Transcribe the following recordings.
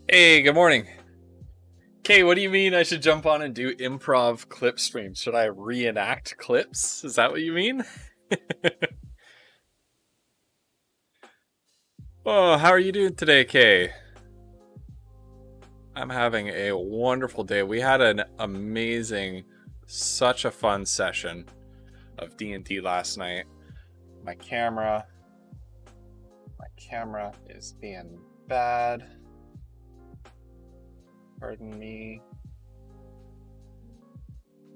Hey, good morning. Okay, what do you mean I should jump on and do improv clip streams? Should I reenact clips? Is that what you mean? Oh, how are you doing today, Kay? I'm having a wonderful day. We had an amazing, such a fun session of D&D last night. My camera is being bad. Pardon me.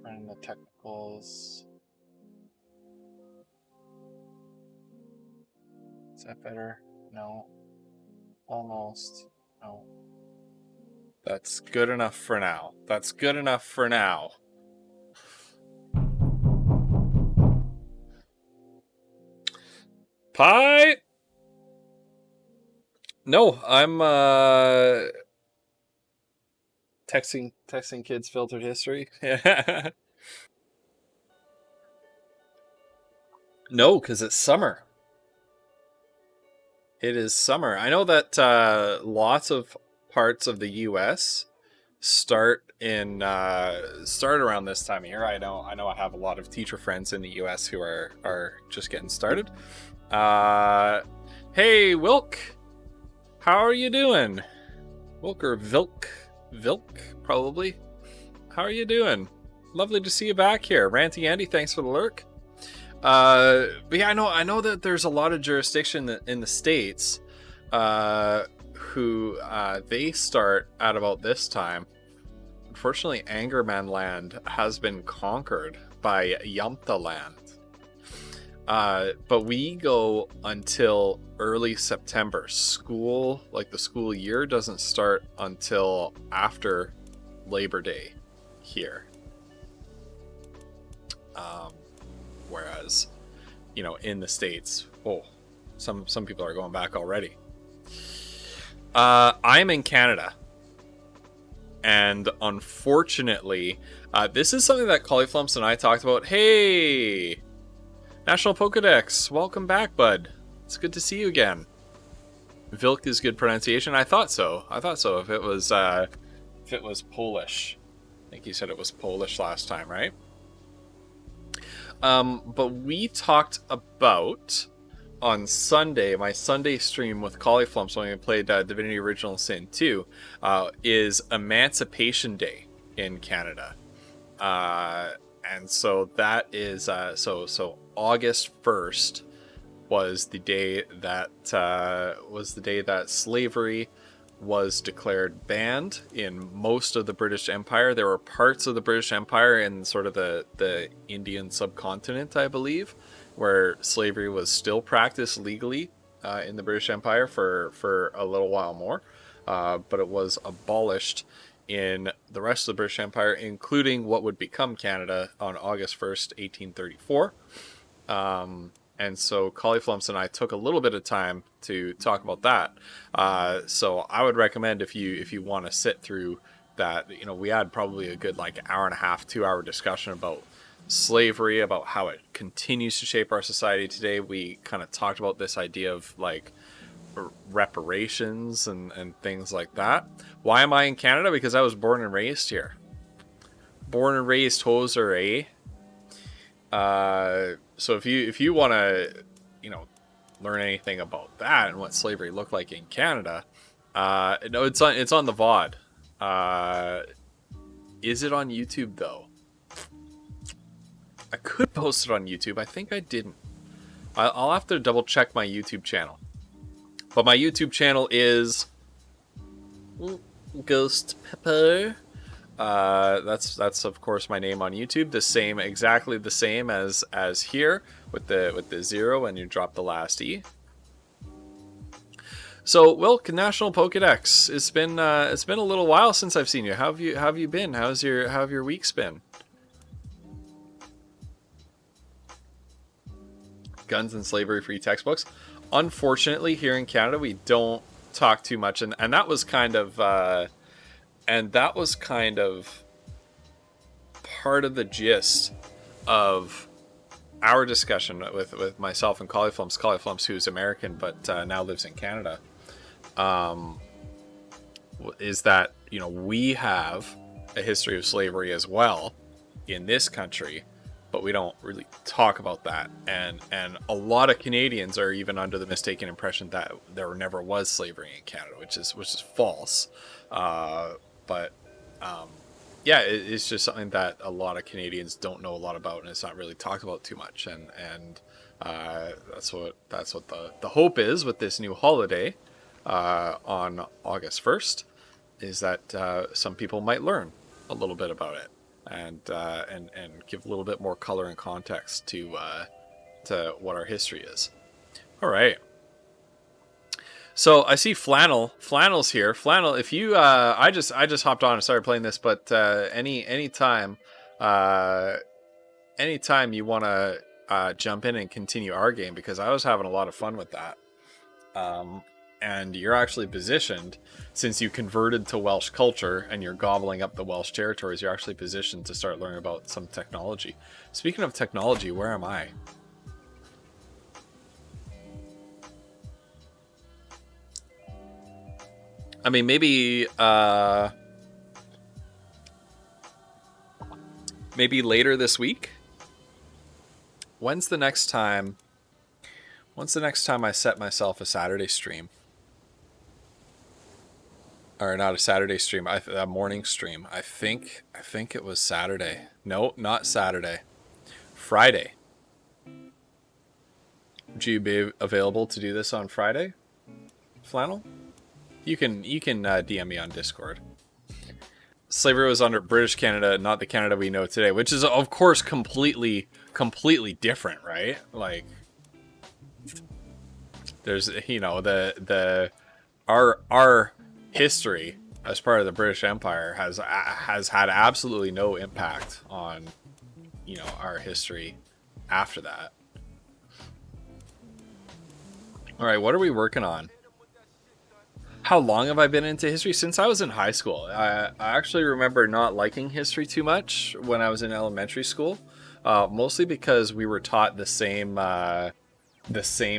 Running the technicals. Is that better? No. Almost. No. That's good enough for now. That's good enough for now. Pie? No, I'm texting kids filtered history. No, because it's summer. It is summer. I know that lots of parts of the U.S. start around this time of year. I know. I have a lot of teacher friends in the U.S. who are just getting started. Hey, Wilk, how are you doing? Wilk or Vilk, probably. How are you doing? Lovely to see you back here, Ranty Andy. Thanks for the lurk. But yeah, I know that there's a lot of jurisdiction in the States who they start at about this time. Unfortunately, Angerman land has been conquered by Yamta land. But we go until early September. School, like the school year, doesn't start until after Labor Day here. Whereas, in the States, some people are going back already. I'm in Canada. And unfortunately, this is something that Cauliflumps and I talked about. Hey! National Pokedex, welcome back, bud. It's good to see you again. Vilk is good pronunciation. I thought so. If it was Polish, I think you said it was Polish last time, right? But we talked about on Sunday, my Sunday stream with Cauliflumps when we played Divinity Original Sin 2, is Emancipation Day in Canada. And so that is so August 1st was the day that slavery was declared banned in most of the British Empire. There were parts of the British Empire in sort of the Indian subcontinent, I believe, where slavery was still practiced legally in the British Empire for a little while more, but it was abolished in the rest of the British Empire, including what would become Canada on August 1st, 1834. And so Cauliflumps and I took a little bit of time to talk about that. So I would recommend if you want to sit through that, we had probably a good hour and a half, 2 hour discussion about slavery, about how it continues to shape our society today. We kind of talked about this idea of reparations and things like that. Why am I in Canada? Because I was born and raised here. Born and raised hoser, eh? So if you want to, learn anything about that and what slavery looked like in Canada, no, it's on the VOD. Is it on YouTube though? I could post it on YouTube. I think I didn't. I'll have to double check my YouTube channel. But my YouTube channel is Ghost Pepper. That's of course my name on YouTube. Exactly the same as here with the 0 and you drop the last E. So, Wilk, National Pokedex. It's been a little while since I've seen you. How have you been? How have your weeks been? Guns and slavery free textbooks. Unfortunately, here in Canada, we don't talk too much, and that was kind of part of the gist of our discussion with myself and Cauliflumps, who's American but now lives in Canada. is that, you know, we have a history of slavery as well in this country, but we don't really talk about that. And a lot of Canadians are even under the mistaken impression that there never was slavery in Canada, which is false. But yeah, it's just something that a lot of Canadians don't know a lot about, and it's not really talked about too much. And that's what the hope is with this new holiday on August 1st, is that some people might learn a little bit about it, and give a little bit more color and context to what our history is. All right. So I see Flannel's here. Flannel, if you I just hopped on and started playing this, but anytime you want to jump in and continue our game, because I was having a lot of fun with that. And you're actually positioned, since you converted to Welsh culture and you're gobbling up the Welsh territories, you're actually positioned to start learning about some technology. Speaking of technology, where am I? I mean, maybe later this week. When's the next time I set myself a Saturday stream? Or not a Saturday stream, a morning stream. I think it was Saturday. No, not Saturday. Friday. Would you be available to do this on Friday, Flannel? You can DM me on Discord. Slavery was under British Canada, not the Canada we know today, which is of course completely different, right? Like, there's, you know, our history as part of the British Empire has had absolutely no impact on, you know, our history after that. All right, what are we working on? How long have I been into history? Since I was in high school. I actually remember not liking history too much when I was in elementary school, mostly because we were taught the same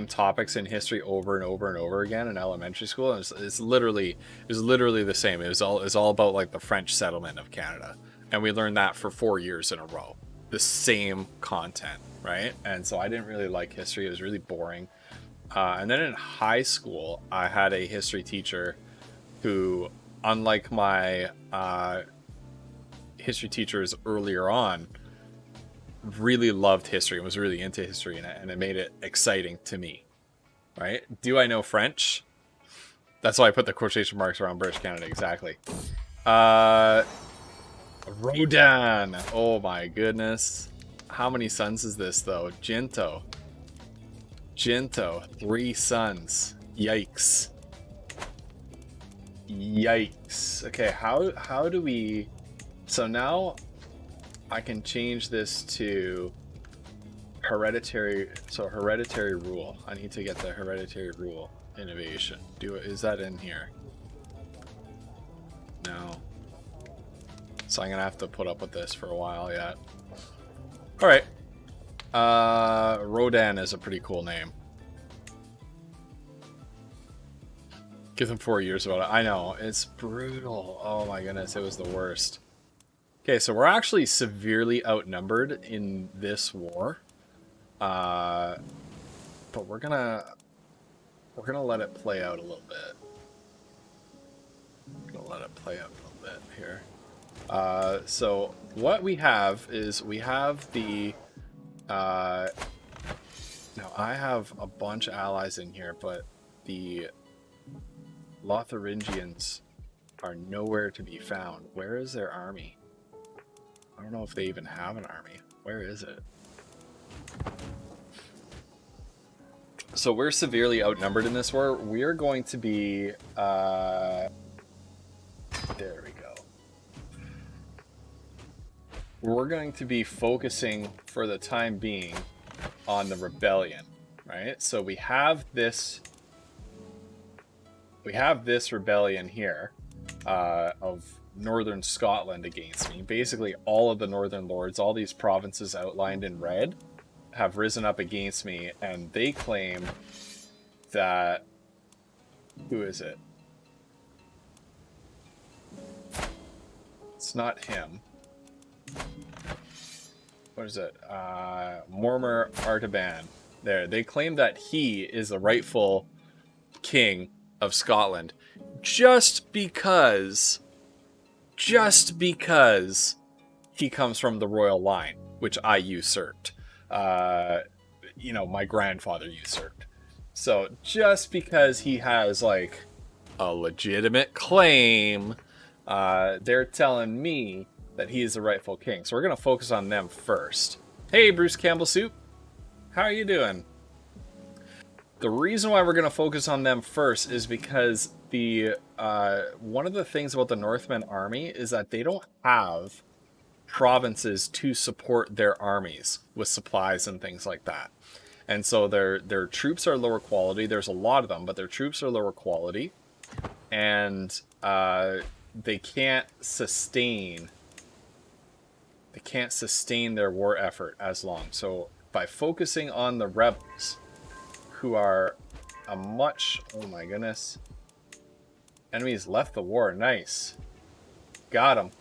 topics in history over and over and over again in elementary school. And it's literally the same. It was all about like the French settlement of Canada, and we learned that for 4 years in a row, the same content, right? And so I didn't really like history. It was really boring. And then in high school, I had a history teacher who, unlike my history teachers earlier on, really loved history and was really into history, and it made it exciting to me, right? Do I know French? That's why I put the quotation marks around British Canada, exactly. Rodan! Oh my goodness. How many sons is this, though? Jinto, 3 sons. Yikes. Okay, how do we... So now I can change this to hereditary. So hereditary rule. I need to get the hereditary rule innovation. Is that in here? No. So I'm gonna have to put up with this for a while yet. All right. Rodan is a pretty cool name. Give them 4 years about it. I know, it's brutal. Oh my goodness, it was the worst. Okay, so we're actually severely outnumbered in this war. But we're gonna let it play out a little bit. Here. So what we have is we have the now I have a bunch of allies in here, but the Lotharingians are nowhere to be found. Where is their army? I don't know if they even have an army. Where is it? So we're severely outnumbered in this war. We're going to be there we go. We're going to be focusing for the time being on the rebellion, right? So we have this rebellion here of northern Scotland against me. Basically all of the northern lords, all these provinces outlined in red, have risen up against me, and they claim that... Who is it? it's not him. What is it? Mormer Artaban. There, they claim that he is the rightful king of Scotland, just because he comes from the royal line, which I usurped. You know, my grandfather usurped. So just because he has like a legitimate claim, they're telling me that he is the rightful king. So we're gonna focus on them first. Hey, Bruce Campbell Soup, how are you doing? The reason why we're gonna focus on them first is because the one of the things about the Northman army is that they don't have provinces to support their armies with supplies and things like that. And so their troops are lower quality. There's a lot of them, but their troops are lower quality. And they can't sustain their war effort as long. So by focusing on the rebels, who are a much... Oh my goodness. Enemies left the war. Nice. Got them.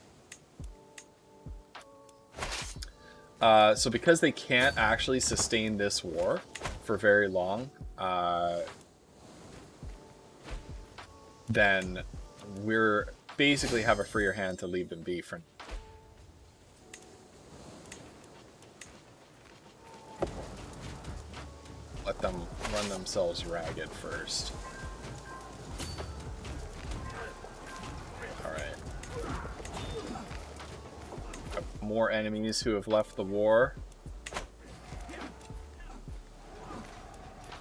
So because they can't actually sustain this war for very long, then we're basically have a freer hand to leave them be for... Let them run themselves ragged first. Alright. More enemies who have left the war.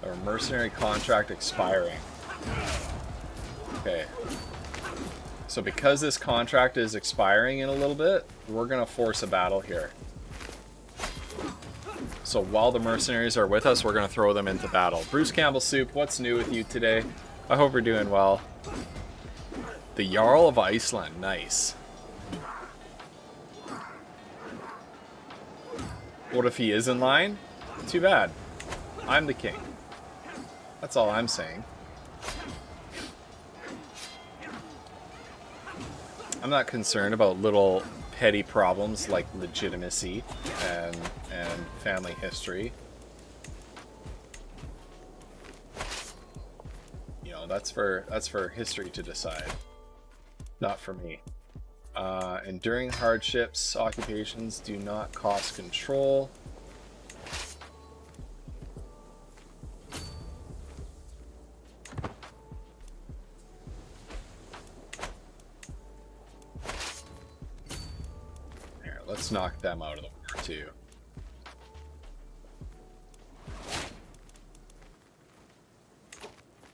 Our mercenary contract expiring. Okay. So because this contract is expiring in a little bit, we're gonna force a battle here. So while the mercenaries are with us, we're gonna throw them into battle. Bruce Campbell Soup, what's new with you today? I hope you're doing well. The Jarl of Iceland, nice. What if he is in line? Too bad. I'm the king. That's all I'm saying. I'm not concerned about little petty problems like legitimacy and family history. You know, that's for history to decide, not for me. Enduring hardships, occupations do not cost control. Here, let's knock them out of the war too.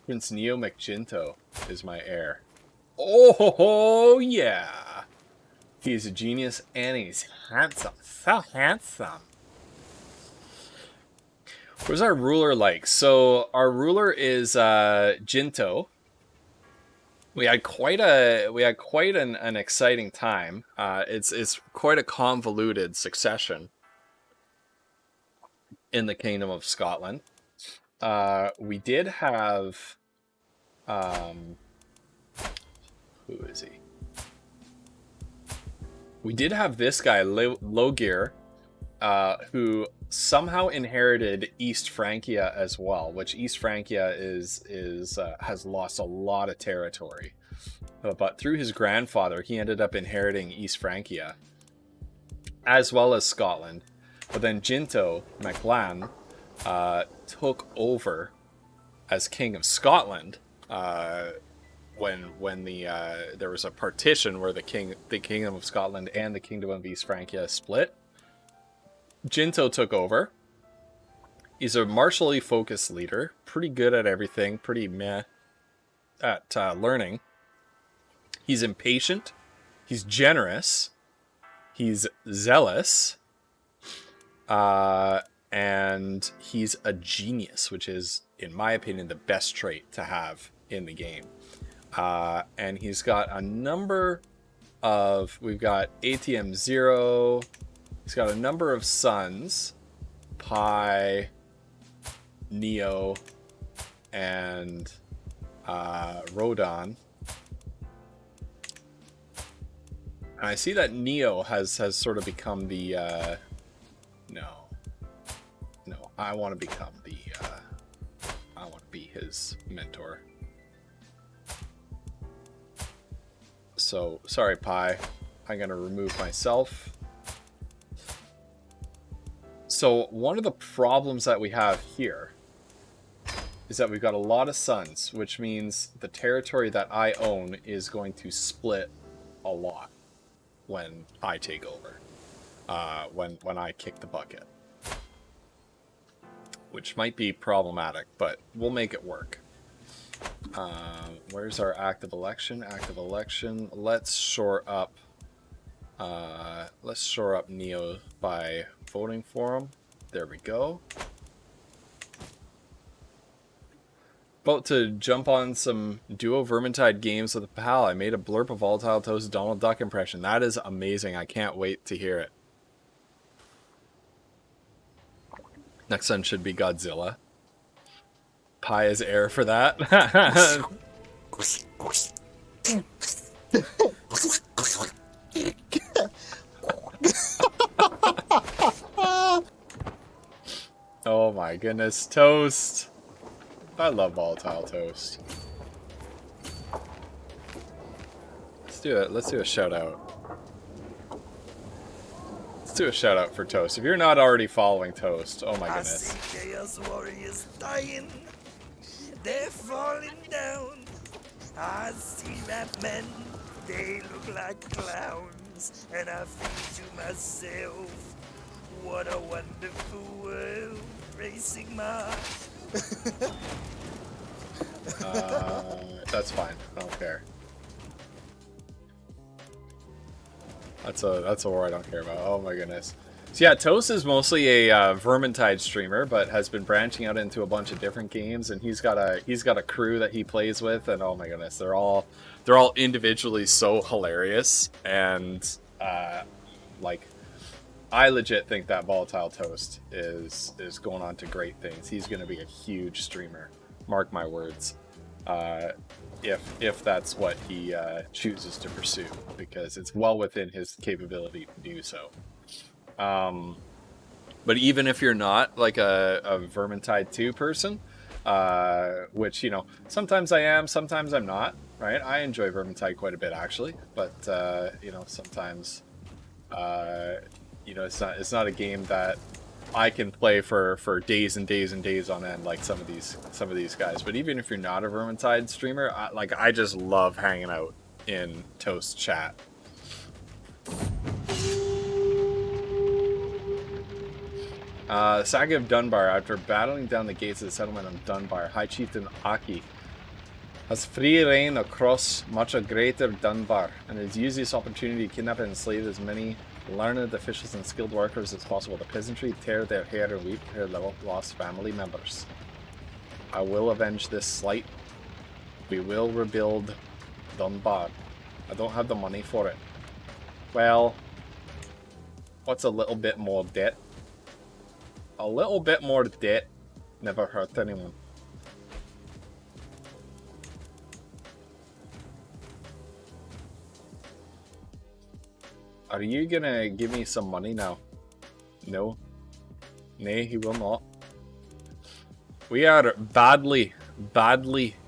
Prince Neo McGinto is my heir. Oh yeah! He's a genius and he's handsome. So handsome. What's our ruler like? So our ruler is Jinto. We had quite an exciting time. It's quite a convoluted succession in the Kingdom of Scotland. We did have who is he? We did have this guy, Logir, who somehow inherited East Francia as well, which East Francia has lost a lot of territory. But through his grandfather, he ended up inheriting East Francia, as well as Scotland. But then Jinto MacLan took over as King of Scotland when there was a partition where the Kingdom of Scotland and the Kingdom of East Francia split. Jinto took over. He's a martially focused leader, pretty good at everything, pretty meh at learning. He's impatient, he's generous, he's zealous, and he's a genius, which is, in my opinion, the best trait to have in the game. And he's got a number of... We've got ATM 0. He's got a number of sons. Pi, Neo, and Rodon. And I see that Neo has sort of become the no, I want to become the I want to be his mentor. So sorry, Pi, I'm gonna remove myself. So one of the problems that we have here is that we've got a lot of sons, which means the territory that I own is going to split a lot when I take over, when I kick the bucket, which might be problematic, but we'll make it work. Where's our active election? Active election. Let's shore up Neo by voting for him. There we go. About to jump on some Duo Vermintide games with a pal. I made a Blerp of Volatile Toast Donald Duck impression. That is amazing. I can't wait to hear it. Next one should be Godzilla. Pi is air for that. Oh my goodness, toast. I love volatile toast. Let's do it. Let's do a shout out. Let's do a shout out for Toast. If you're not already following Toast, oh my goodness. I see Chaos Warriors dying. They're falling down. I see that men, they look like clowns. And I think to myself, what a wonderful world. Racing Mars. That's fine. I don't care. That's a war I don't care about. Oh my goodness. So yeah, Toast is mostly a Vermintide streamer, but has been branching out into a bunch of different games, and he's got a crew that he plays with, and oh my goodness, they're all individually so hilarious, and like, I legit think that Volatile Toast is going on to great things. He's going to be a huge streamer. Mark my words. If that's what he chooses to pursue, because it's well within his capability to do so. But even if you're not like a Vermintide 2 person, which, you know, sometimes I am, sometimes I'm not, right? I enjoy Vermintide quite a bit actually, but you know, sometimes you know, it's not a game that I can play for days and days and days on end like some of these guys. But even if you're not a Vermintide streamer, I just love hanging out in Toast chat. Saga of Dunbar. After battling down the gates of the settlement of Dunbar, High Chieftain Aki has free reign across much of Greater Dunbar, and has used this opportunity to kidnap and enslave as many learned officials and skilled workers as possible. The peasantry tear their hair and weep for their lost family members. I will avenge this slight. We will rebuild Dunbar. I don't have the money for it. Well, what's a little bit more debt? A little bit more debt never hurt anyone. Are you gonna give me some money now? No. Nay, he will not. We are badly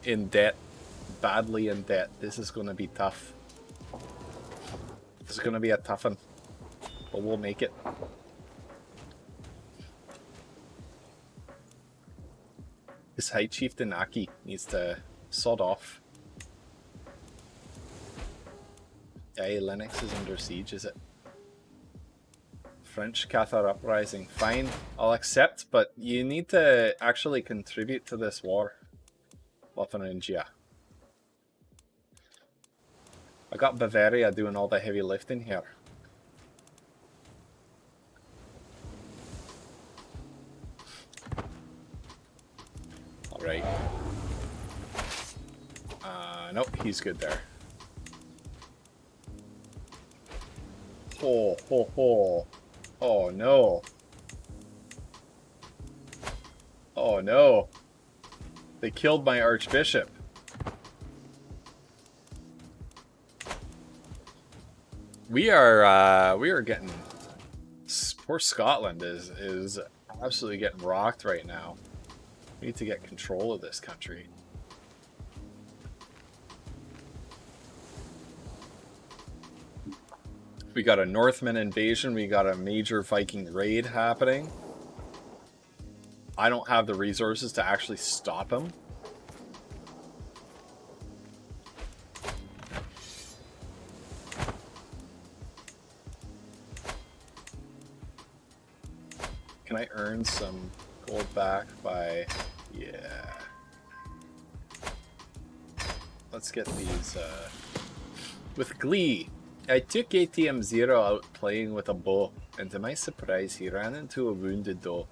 in debt. Badly in debt. This is gonna be tough. This is gonna be a tough one. But we'll make it. This High Chieftain Aki needs to sod off. Aye, Linux is under siege, is it? French Cathar uprising. Fine, I'll accept, but you need to actually contribute to this war. Lotharingia. I got Bavaria doing all the heavy lifting here. Alright. Nope, he's good there. Ho, ho, ho. Oh, no. Oh, no. They killed my Archbishop. We are getting... Poor Scotland is absolutely getting rocked right now. We need to get control of this country. We got a Northman invasion. We got a major Viking raid happening. I don't have the resources to actually stop him. Can I earn some gold back by... Yeah. Let's get these, with glee. I took ATM 0 out playing with a bow, and to my surprise he ran into a wounded doe.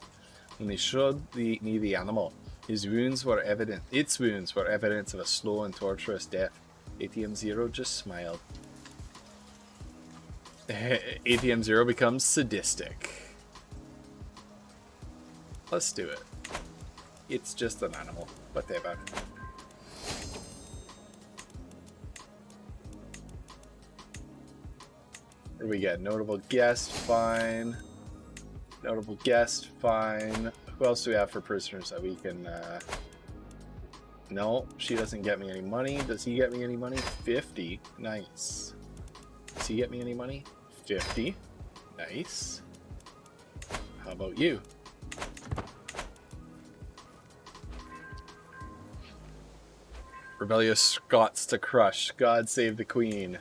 When they showed me the animal, its wounds were evidence of a slow and torturous death. ATM 0 just smiled. ATM 0 becomes sadistic. Let's do it. It's just an animal, whatever. What do we get? Notable guest, fine. Notable guest, fine. Who else do we have for prisoners that we can... No, she doesn't get me any money. Does he get me any money? 50. Nice. Does he get me any money? 50. Nice. How about you? Rebellious Scots to crush. God save the Queen.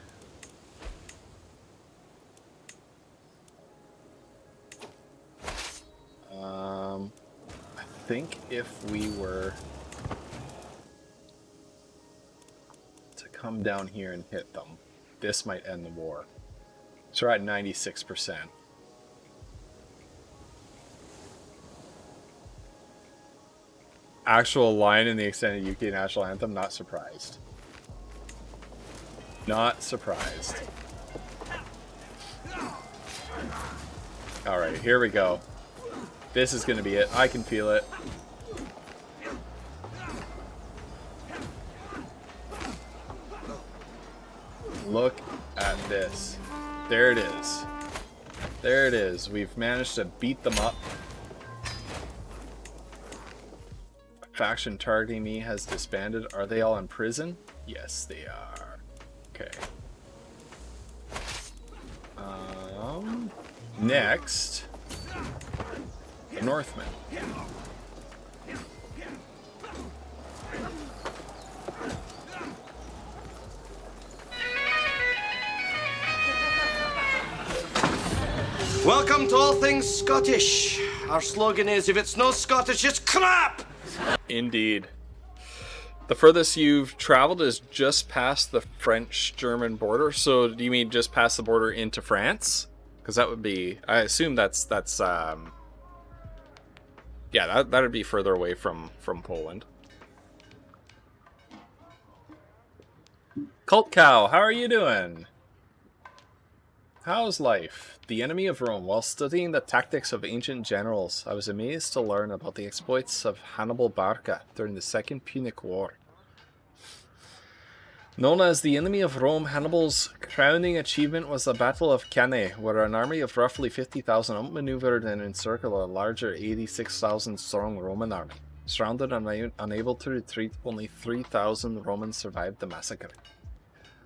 I think if we were to come down here and hit them, this might end the war. So we're at 96%. Actual line in the extended UK national anthem, not surprised. Not surprised. Alright, here we go. This is gonna be it. I can feel it. Look at this. There it is. There it is. We've managed to beat them up. Faction targeting me has disbanded. Are they all in prison? Yes, they are. Okay. Next, the Northmen. Welcome to All Things Scottish. Our slogan is, if it's no Scottish, it's crap! Indeed. The furthest you've traveled is just past the French-German border. So do you mean just past the border into France? Because that would be, I assume that's yeah, that'd be further away from Poland. Cult Cow, how are you doing? How's life? The enemy of Rome. While studying the tactics of ancient generals, I was amazed to learn about the exploits of Hannibal Barca during the Second Punic War. Known as the enemy of Rome, Hannibal's crowning achievement was the Battle of Cannae, where an army of roughly 50,000 outmaneuvered and encircled a larger 86,000 strong Roman army. Surrounded and unable to retreat, only 3,000 Romans survived the massacre.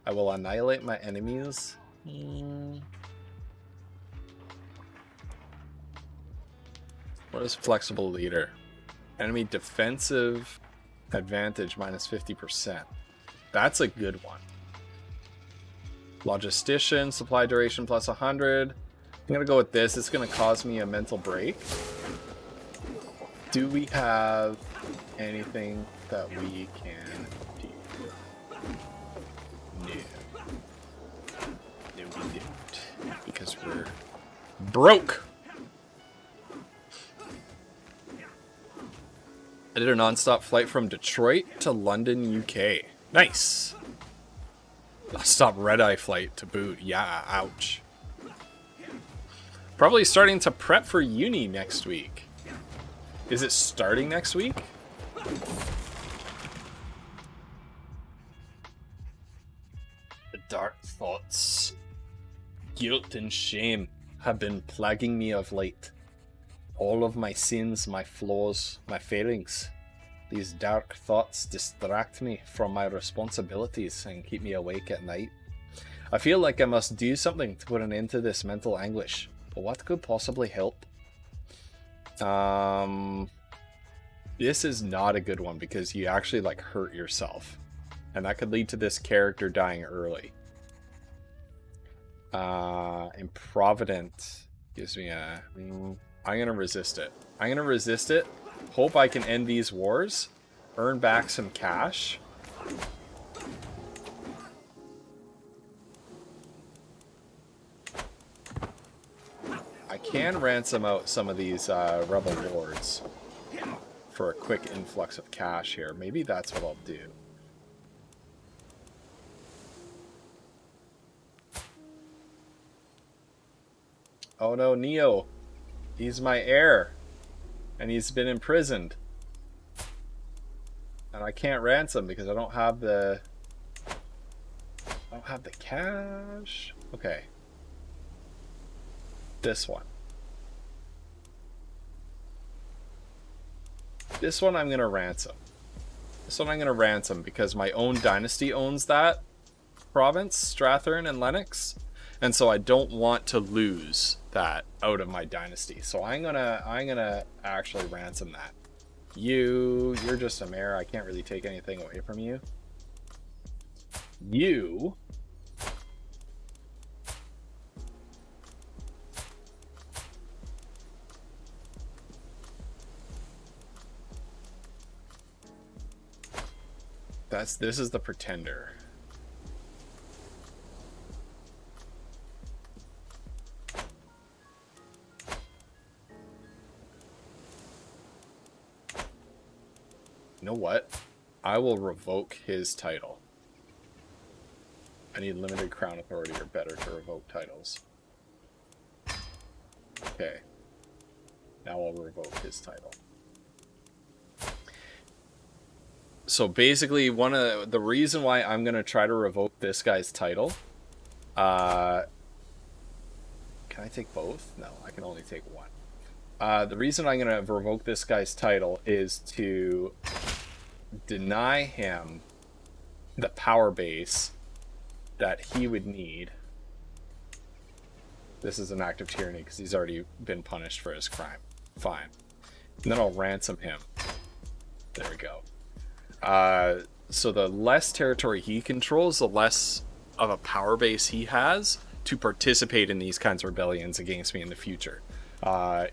I will annihilate my enemies. What is flexible leader? Enemy defensive advantage minus 50%. That's a good one. Logistician, supply duration plus 100. I'm gonna go with this. It's gonna cause me a mental break. Do we have anything that we can do? No. No, we don't. Because we're broke. I did a non-stop flight from Detroit to London, UK. Nice. Non-stop red-eye flight to boot. Yeah, ouch. Probably starting to prep for uni next week. Is it starting next week? The dark thoughts. Guilt and shame have been plaguing me of late. All of my sins, my flaws, my failings. These dark thoughts distract me from my responsibilities and keep me awake at night. I feel like I must do something to put an end to this mental anguish. But what could possibly help? This is not a good one because you actually like hurt yourself. And that could lead to this character dying early. Improvident gives me a... I'm gonna resist it. I'm gonna resist it. Hope I can end these wars. Earn back some cash. I can ransom out some of these rebel lords for a quick influx of cash here. Maybe that's what I'll do. Oh no, Neo. He's my heir. And he's been imprisoned. And I can't ransom because I don't have the... cash. Okay. This one. This one I'm gonna ransom. This one I'm gonna ransom because my own dynasty owns that province, Strathern and Lennox. And so I don't want to lose that out of my dynasty. So I'm gonna actually ransom that. You're just a mayor. I can't really take anything away from you. You this is the pretender. You know what? I will revoke his title. I need limited crown authority or better to revoke titles. Okay. Now I'll revoke his title. So basically, the reason why I'm going to try to revoke this guy's title... can I take both? No, I can only take one. The reason I'm going to revoke this guy's title is to deny him the power base that he would need. This is an act of tyranny because he's already been punished for his crime. Fine. And then I'll ransom him. There we go. So the less territory he controls, the less of a power base he has to participate in these kinds of rebellions against me in the future. I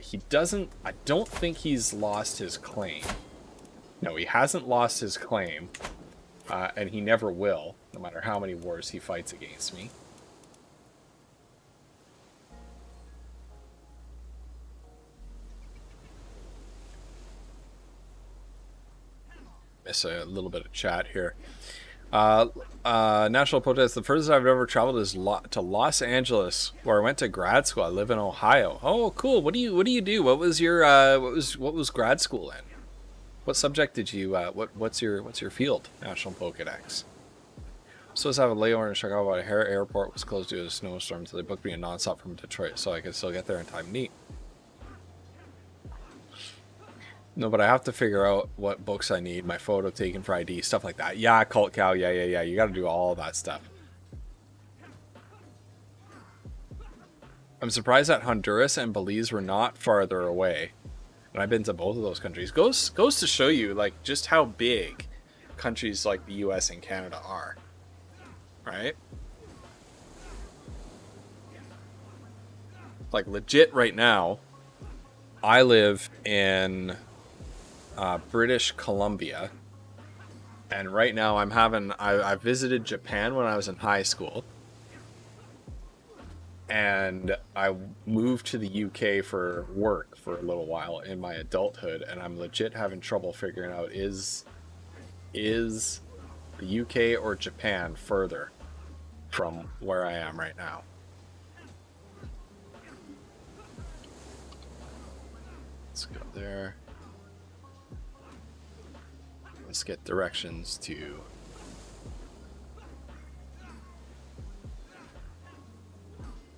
don't think he's lost his claim. No, he hasn't lost his claim, and he never will, no matter how many wars he fights against me. Miss a little bit of chat here. National protest. The furthest I've ever traveled is to Los Angeles, where I went to grad school. I live in Ohio. Oh, cool. What do you do? What was your what was grad school in? What subject did you what's your field? National Pokedex. Supposed to have a layover in Chicago, but O'Hare Airport was closed due to a snowstorm, so they booked me a nonstop from Detroit, so I could still get there in time. Neat. No, but I have to figure out what books I need, my photo taken for ID, stuff like that. Yeah, Cult Cow, yeah. You gotta do all that stuff. I'm surprised that Honduras and Belize were not farther away. And I've been to both of those countries. Goes to show you, like, just how big countries like the US and Canada are. Right? Like, legit right now, I live in... British Columbia, and right now I visited Japan when I was in high school, and I moved to the UK for work for a little while in my adulthood, and I'm legit having trouble figuring out is the UK or Japan further from where I am right now. Let's go there. Let's get directions to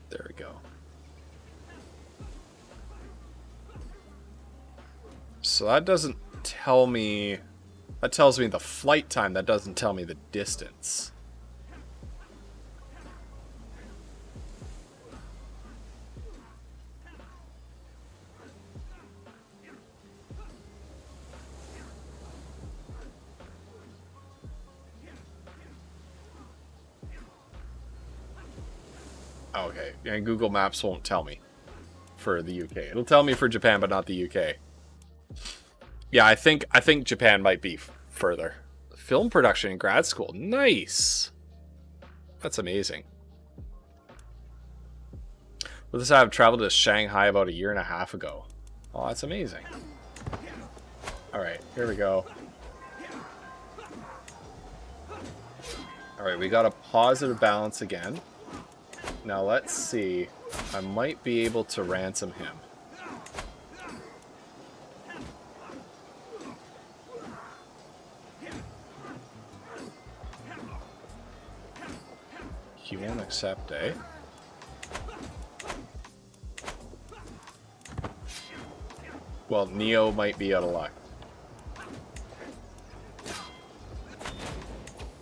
there go. So that doesn't tell me... That tells me the flight time. That doesn't tell me the distance. Okay, and Google Maps won't tell me for the UK. It'll tell me for Japan, but not the UK. Yeah, I think Japan might be further. Film production in grad school. Nice. That's amazing. With this, I've traveled to Shanghai about 1.5 years ago. Oh, that's amazing. All right, here we go. All right, we got a positive balance again. Now let's see. I might be able to ransom him. He won't accept, eh? Well, Neo might be out of luck.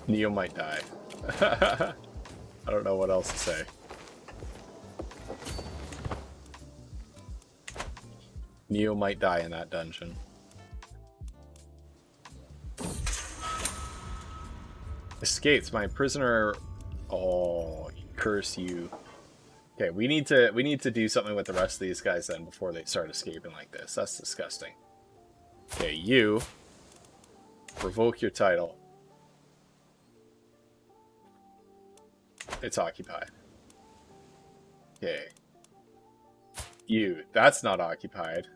Neo might die. I don't know what else to say. Neo might die in that dungeon. Escapes. My prisoner... Oh, curse you. Okay, we need to do something with the rest of these guys then before they start escaping like this. That's disgusting. Okay, you revoke your title. It's occupied. Okay. You, that's not occupied.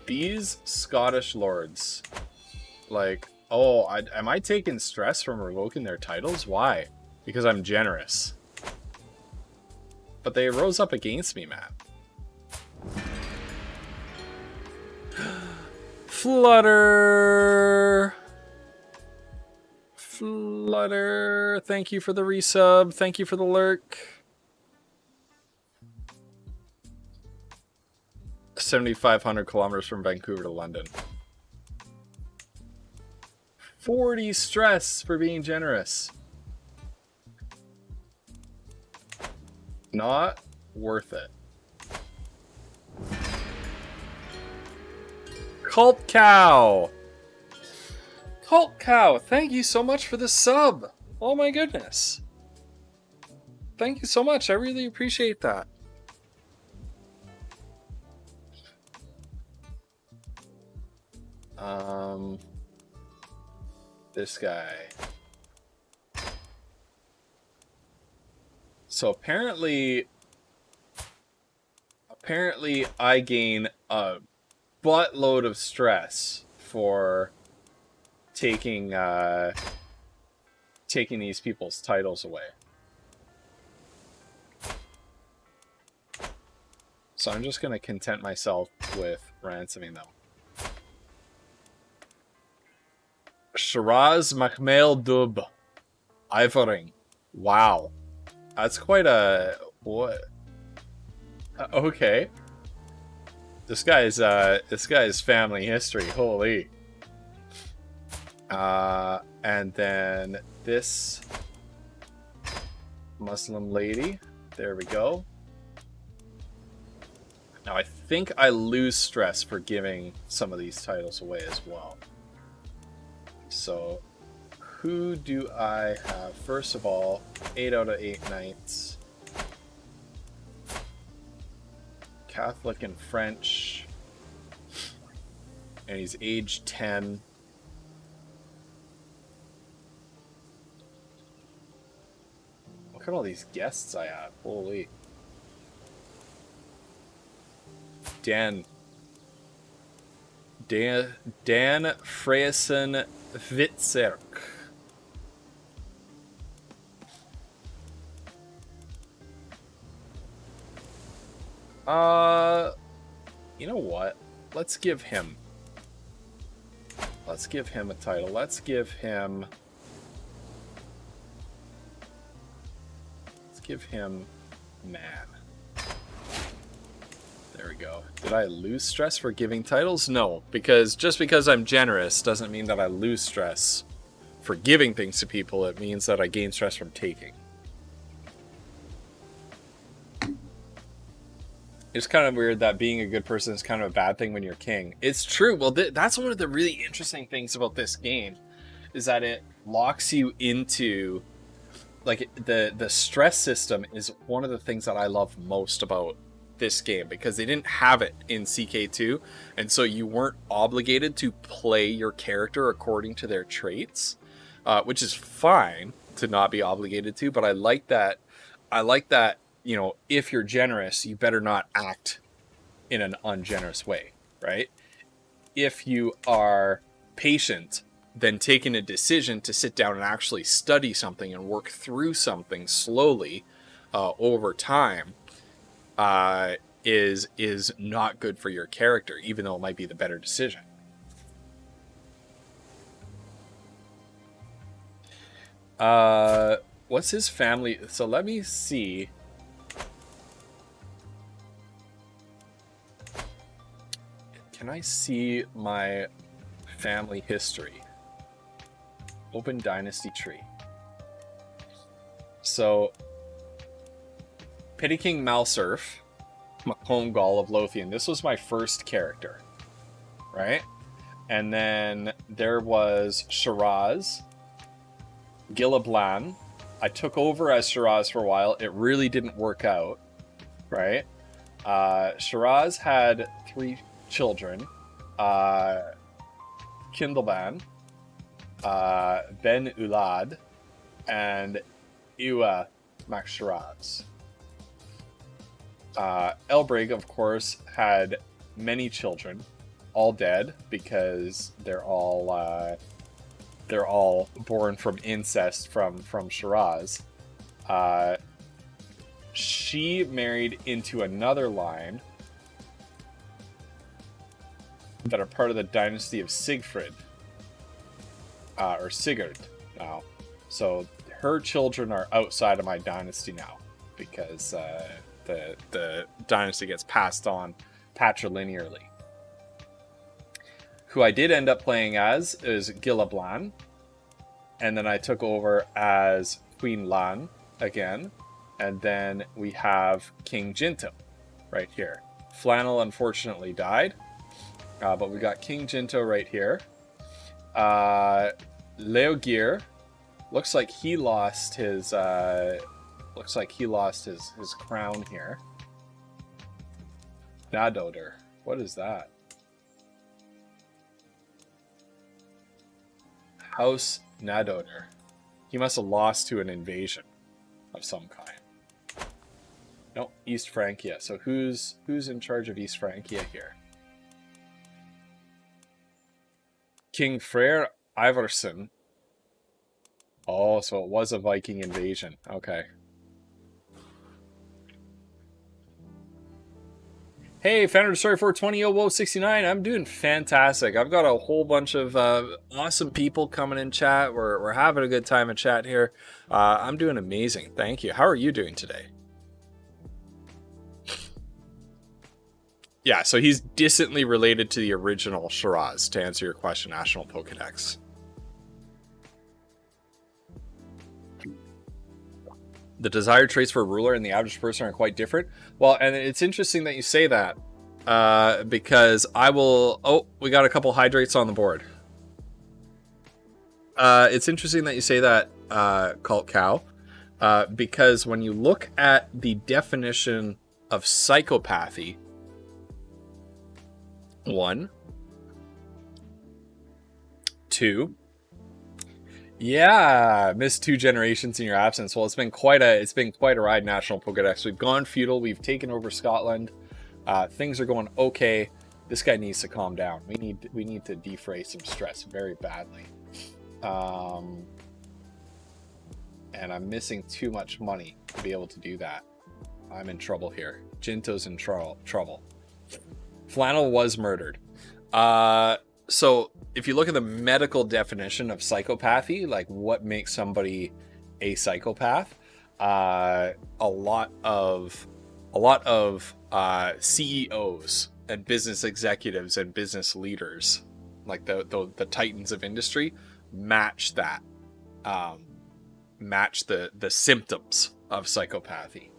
These Scottish lords, like, oh, am I taking stress from revoking their titles? Why? Because I'm generous. But they rose up against me, man. Flutter! Flutter! Thank you for the resub. Thank you for the lurk. 7,500 kilometers from Vancouver to London. 40 stress for being generous. Not worth it. Cult Cow! Cult Cow, thank you so much for the sub. Oh my goodness. Thank you so much. I really appreciate that. This guy. So apparently I gain a buttload of stress for taking these people's titles away. So I'm just gonna content myself with ransoming them. Shiraz Macmail Dub. Ivering. Wow. That's quite a... What? Okay. This guy's family history. Holy. And then this Muslim lady. There we go. Now I think I lose stress for giving some of these titles away as well. So, who do I have? First of all, 8 out of 8 knights. Catholic and French. And he's age 10. Look at all these guests I have. Holy. Dan Freysen Witzerk. You know what? Let's give him a title. Let's give him give him man. There we go. Did I lose stress for giving titles? No, because just because I'm generous doesn't mean that I lose stress for giving things to people. It means that I gain stress from taking. It's kind of weird that being a good person is kind of a bad thing when you're king. It's true. Well, that's one of the really interesting things about this game, is that it locks you into, like, the stress system is one of the things that I love most about this game, because they didn't have it in CK2, and so you weren't obligated to play your character according to their traits, which is fine to not be obligated to, but I like that, you know, if you're generous, you better not act in an ungenerous way, right? If you are patient, then taking a decision to sit down and actually study something and work through something slowly over time is not good for your character, even though it might be the better decision. What's his family? So let me see. Can I see my family history? Open dynasty tree. So, Petty King Malsurf, Macomb Gall of Lothian. This was my first character, right? And then there was Shiraz, Gilablan. I took over as Shiraz for a while. It really didn't work out, right? Shiraz had 3 children. Kindleban, Ben Ulad, and Iwa Mac Shiraz. Elbrig, of course, had many children, all dead because they're all born from incest from Shiraz. She married into another line that are part of the dynasty of Sigfrid, or Sigurd now. So her children are outside of my dynasty now, because the dynasty gets passed on patrilinearly. Who I did end up playing as is Gilablan, and then I took over as Queen Lan again, and then we have King Jinto right here. Flannel unfortunately died, but we got King Jinto right here. Leogir looks like he lost his his crown here. Nadoder, what is that? House Nadoder. He must have lost to an invasion of some kind. No, East Francia. So who's in charge of East Francia here? King Freyr Ivarsson. Oh, so it was a Viking invasion. Okay. Hey, Founder Story 420 69. I'm doing fantastic. I've got a whole bunch of awesome people coming in chat. We're having a good time in chat here. I'm doing amazing. Thank you. How are you doing today? Yeah, so he's distantly related to the original Shiraz, to answer your question, National Pokedex. The desired traits for a ruler and the average person are quite different. Well, and it's interesting that you say that, because I will... Oh, we got a couple hydrates on the board. It's interesting that you say that, Cult Cow, because when you look at the definition of psychopathy, 1, 2. Yeah, missed 2 generations in your absence. Well, it's been quite a ride, National Pokedex. We've gone feudal. We've taken over Scotland. Things are going okay. This guy needs to calm down. We need to defray some stress very badly. And I'm missing too much money to be able to do that. I'm in trouble here. Jinto's in trouble. Flannel was murdered. So if you look at the medical definition of psychopathy, like what makes somebody a psychopath, a lot of CEOs and business executives and business leaders, like the titans of industry, match that, match the symptoms of psychopathy,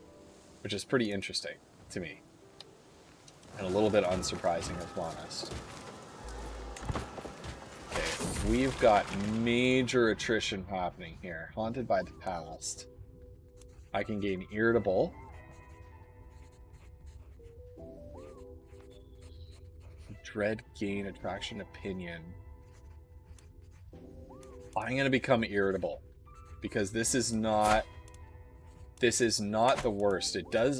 which is pretty interesting to me and a little bit unsurprising, if I'm honest. Okay, we've got major attrition happening here. Haunted by the past. I can gain irritable. Dread, gain, attraction, opinion. I'm gonna become irritable because this is not the worst.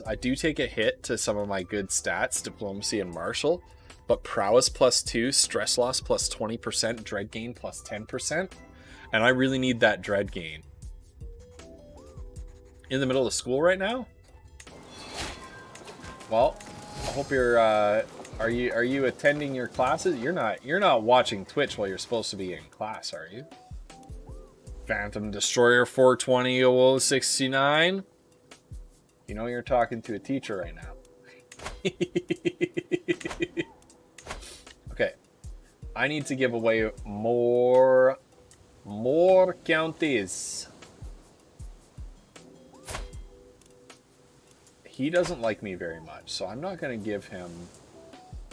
I do take a hit to some of my good stats, diplomacy and martial, but prowess +2, stress loss +20%, dread gain +10%, and I really need that dread gain. In the middle of school right now? Well, I hope you're are you attending your classes? You're not watching Twitch while you're supposed to be in class, are you? Phantom Destroyer 420-0069. You know you're talking to a teacher right now. Okay. I need to give away more counties. He doesn't like me very much, so I'm not going to give him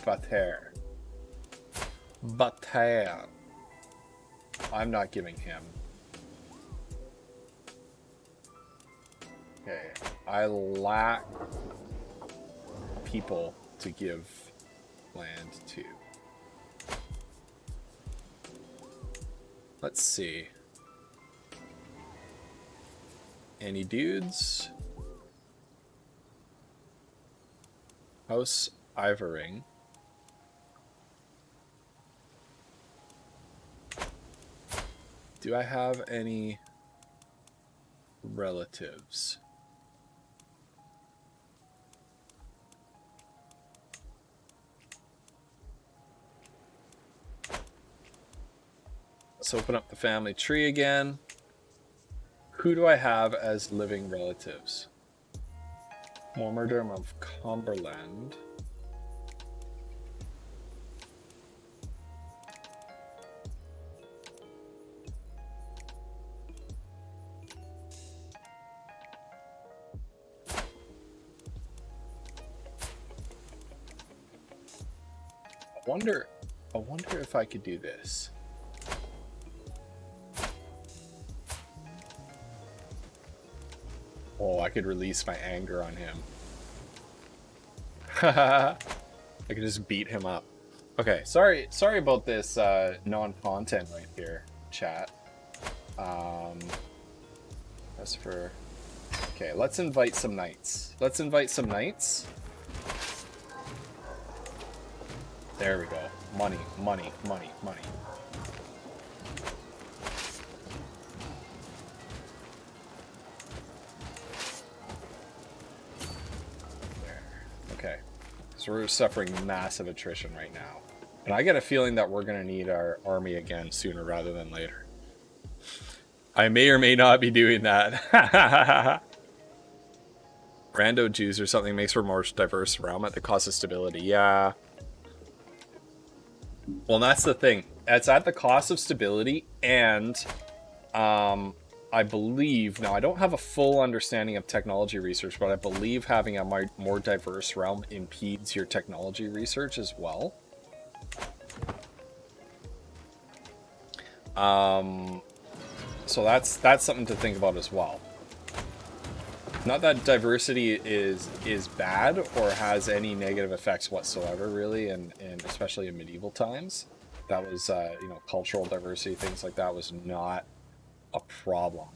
Bater. I'm not giving him. Okay, I lack people to give land to. Let's see. Any dudes? House Ivering. Do I have any relatives? Let's open up the family tree again. Who do I have as living relatives? Mormerdom of Cumberland. I wonder if I could do this. Oh, I could release my anger on him. I could just beat him up. Okay, sorry about this non-content right here, chat. That's for... Okay, let's invite some knights. There we go. Money. Okay, so we're suffering massive attrition right now. And I get a feeling that we're going to need our army again sooner rather than later. I may or may not be doing that. Rando Jews or something makes for a more diverse realm at the cost of stability. Yeah. Well, that's the thing. It's at the cost of stability, and I believe, now I don't have a full understanding of technology research, but I believe having a more diverse realm impedes your technology research as well. So that's something to think about as well. Not that diversity is bad or has any negative effects whatsoever, really, and especially in medieval times. That was, cultural diversity, things like that was not a problem.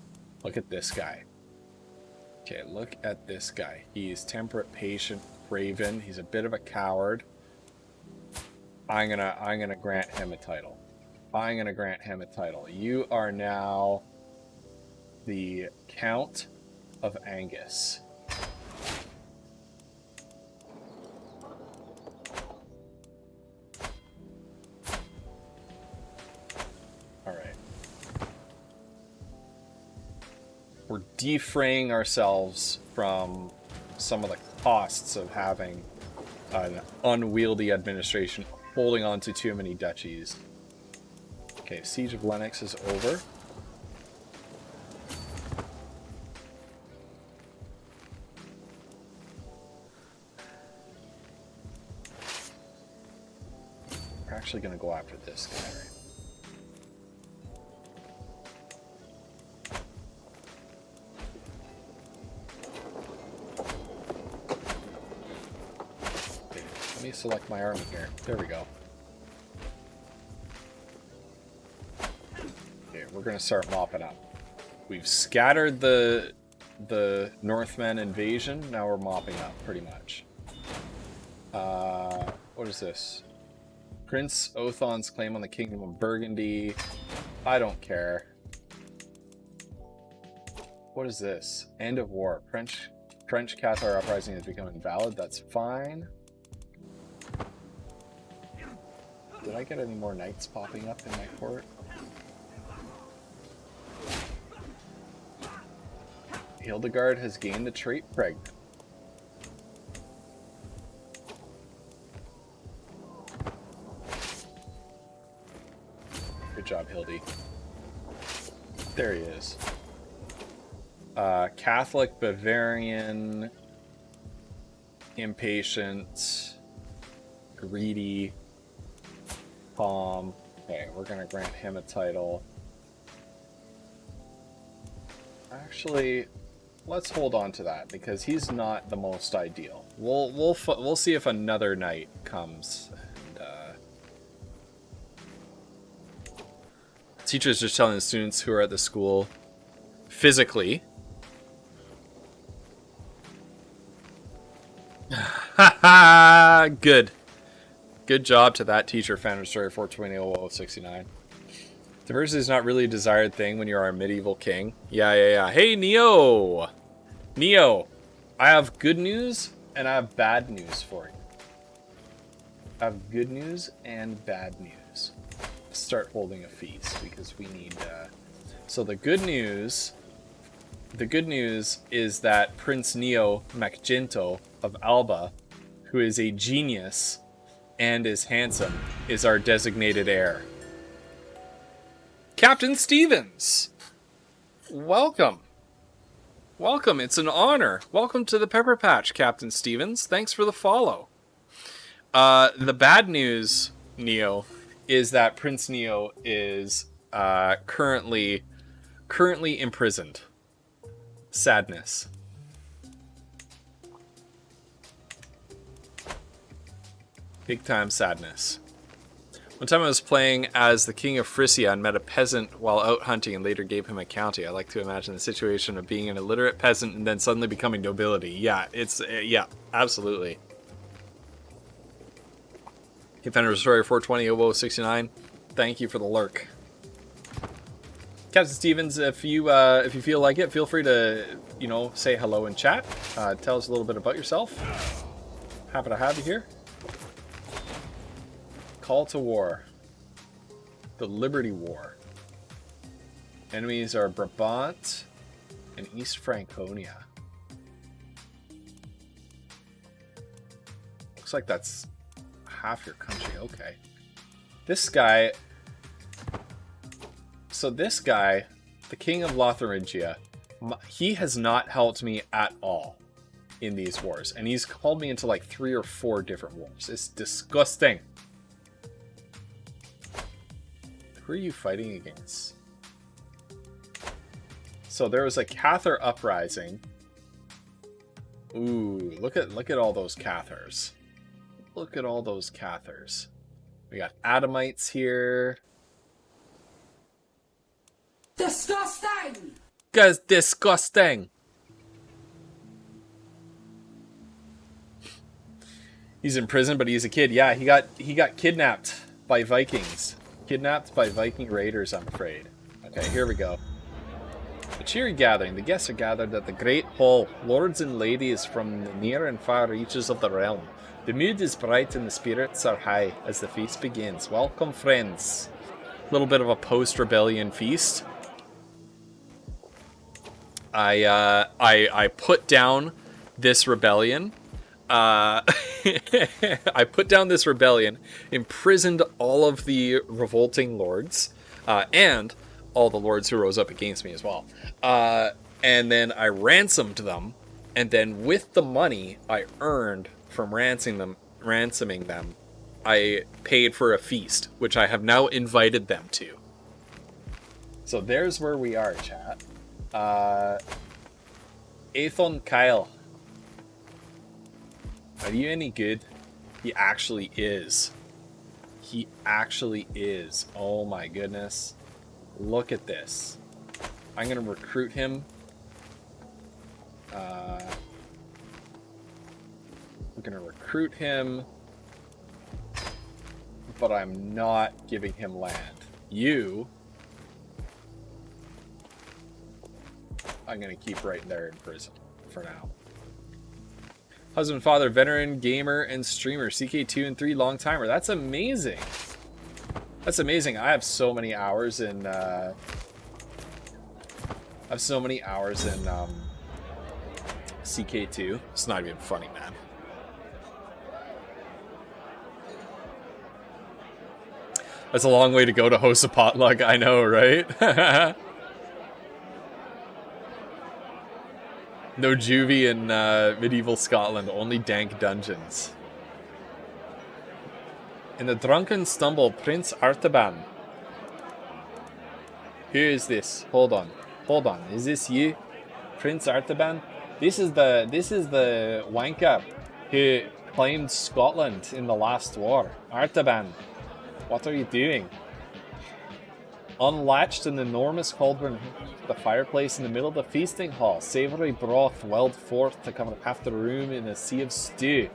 Look at this guy. Okay, look at this guy. He's temperate, patient, craven. He's a bit of a coward. I'm gonna grant him a title. You are now the Count of Angus. All right. we're defraying ourselves from some of the costs of having an unwieldy administration holding on to too many duchies. Okay, Siege of Lennox is over. We're actually going to go after this guy, right? Let me select my army here. There we go. Okay, we're gonna start mopping up. We've scattered the Northmen invasion. Now we're mopping up, pretty much. What is this? Prince Othon's claim on the Kingdom of Burgundy. I don't care. What is this? End of war. French Cathar uprising has become invalid. That's fine. Did I get any more knights popping up in my court? Hildegard has gained the trait pregnant. Good job, Hildy. There he is. Catholic, Bavarian, impatient, greedy, calm. Okay, we're gonna grant him a title. Actually, let's hold on to that because he's not the most ideal. We'll see if another knight comes. And, teachers just telling the students who are at the school physically. Haha, good. Good job to that teacher, Phantom Story 420-0069. Diversity is not really a desired thing when you are a medieval king. Yeah. Hey, Neo! Neo, I have good news and I have bad news for you. I have good news and bad news. Start holding a feast because we need... So the good news is that Prince Neo Macgento of Alba, who is a genius and is handsome, is our designated heir. Captain Stevens! Welcome. Welcome, it's an honor. Welcome to the Pepper Patch, Captain Stevens. Thanks for the follow. The bad news, Neo, is that Prince Neo is currently imprisoned. Sadness. Big time sadness. One time I was playing as the King of Frisia and met a peasant while out hunting and later gave him a county. I like to imagine the situation of being an illiterate peasant and then suddenly becoming nobility. Yeah, it's... yeah, absolutely. Defender Story 420-0069, thank you for the lurk. Captain Stevens, if you feel like it, feel free to, say hello in chat. Tell us a little bit about yourself. Happy to have you here. Call to war. The Liberty War. Enemies are Brabant and East Franconia. Looks like that's half your country. Okay. This guy... So this guy, the King of Lotharingia, he has not helped me at all in these wars. And he's called me into like 3 or 4 different wars. It's disgusting. Who are you fighting against? So there was a Cathar uprising. Ooh, look at all those Cathars. Look at all those Cathars. We got Adamites here. Disgusting! Guys, disgusting! He's in prison, but he's a kid. Yeah, he got kidnapped by Vikings. Kidnapped by Viking raiders, I'm afraid. Okay, here we go. A cheery gathering. The guests are gathered at the Great Hall. Lords and ladies from the near and far reaches of the realm. The mood is bright and the spirits are high as the feast begins. Welcome, friends. A little bit of a post-rebellion feast. I put down this rebellion. I put down this rebellion, imprisoned all of the revolting lords, and all the lords who rose up against me as well. And then I ransomed them, and then with the money I earned from ransoming them, I paid for a feast, which I have now invited them to. So there's where we are, chat. Aethon Kyle. Are you any good? He actually is. He actually is. Oh my goodness. Look at this. I'm going to recruit him. I'm going to recruit him. But I'm not giving him land. You... I'm going to keep right there in prison for now. Husband, father, veteran, gamer, and streamer. CK2 and 3 long timer. That's amazing. That's amazing. I have so many hours in... CK2. It's not even funny, man. That's a long way to go to host a potluck. I know, right? No juvie in medieval Scotland, only dank dungeons. In the drunken stumble, Prince Artaban. Who is this? Hold on. Is this you? Prince Artaban? This is the wanker who claimed Scotland in the last war. Artaban, what are you doing? Unlatched an enormous cauldron, the fireplace in the middle of the feasting hall. Savoury broth welled forth to cover half the room in a sea of stew.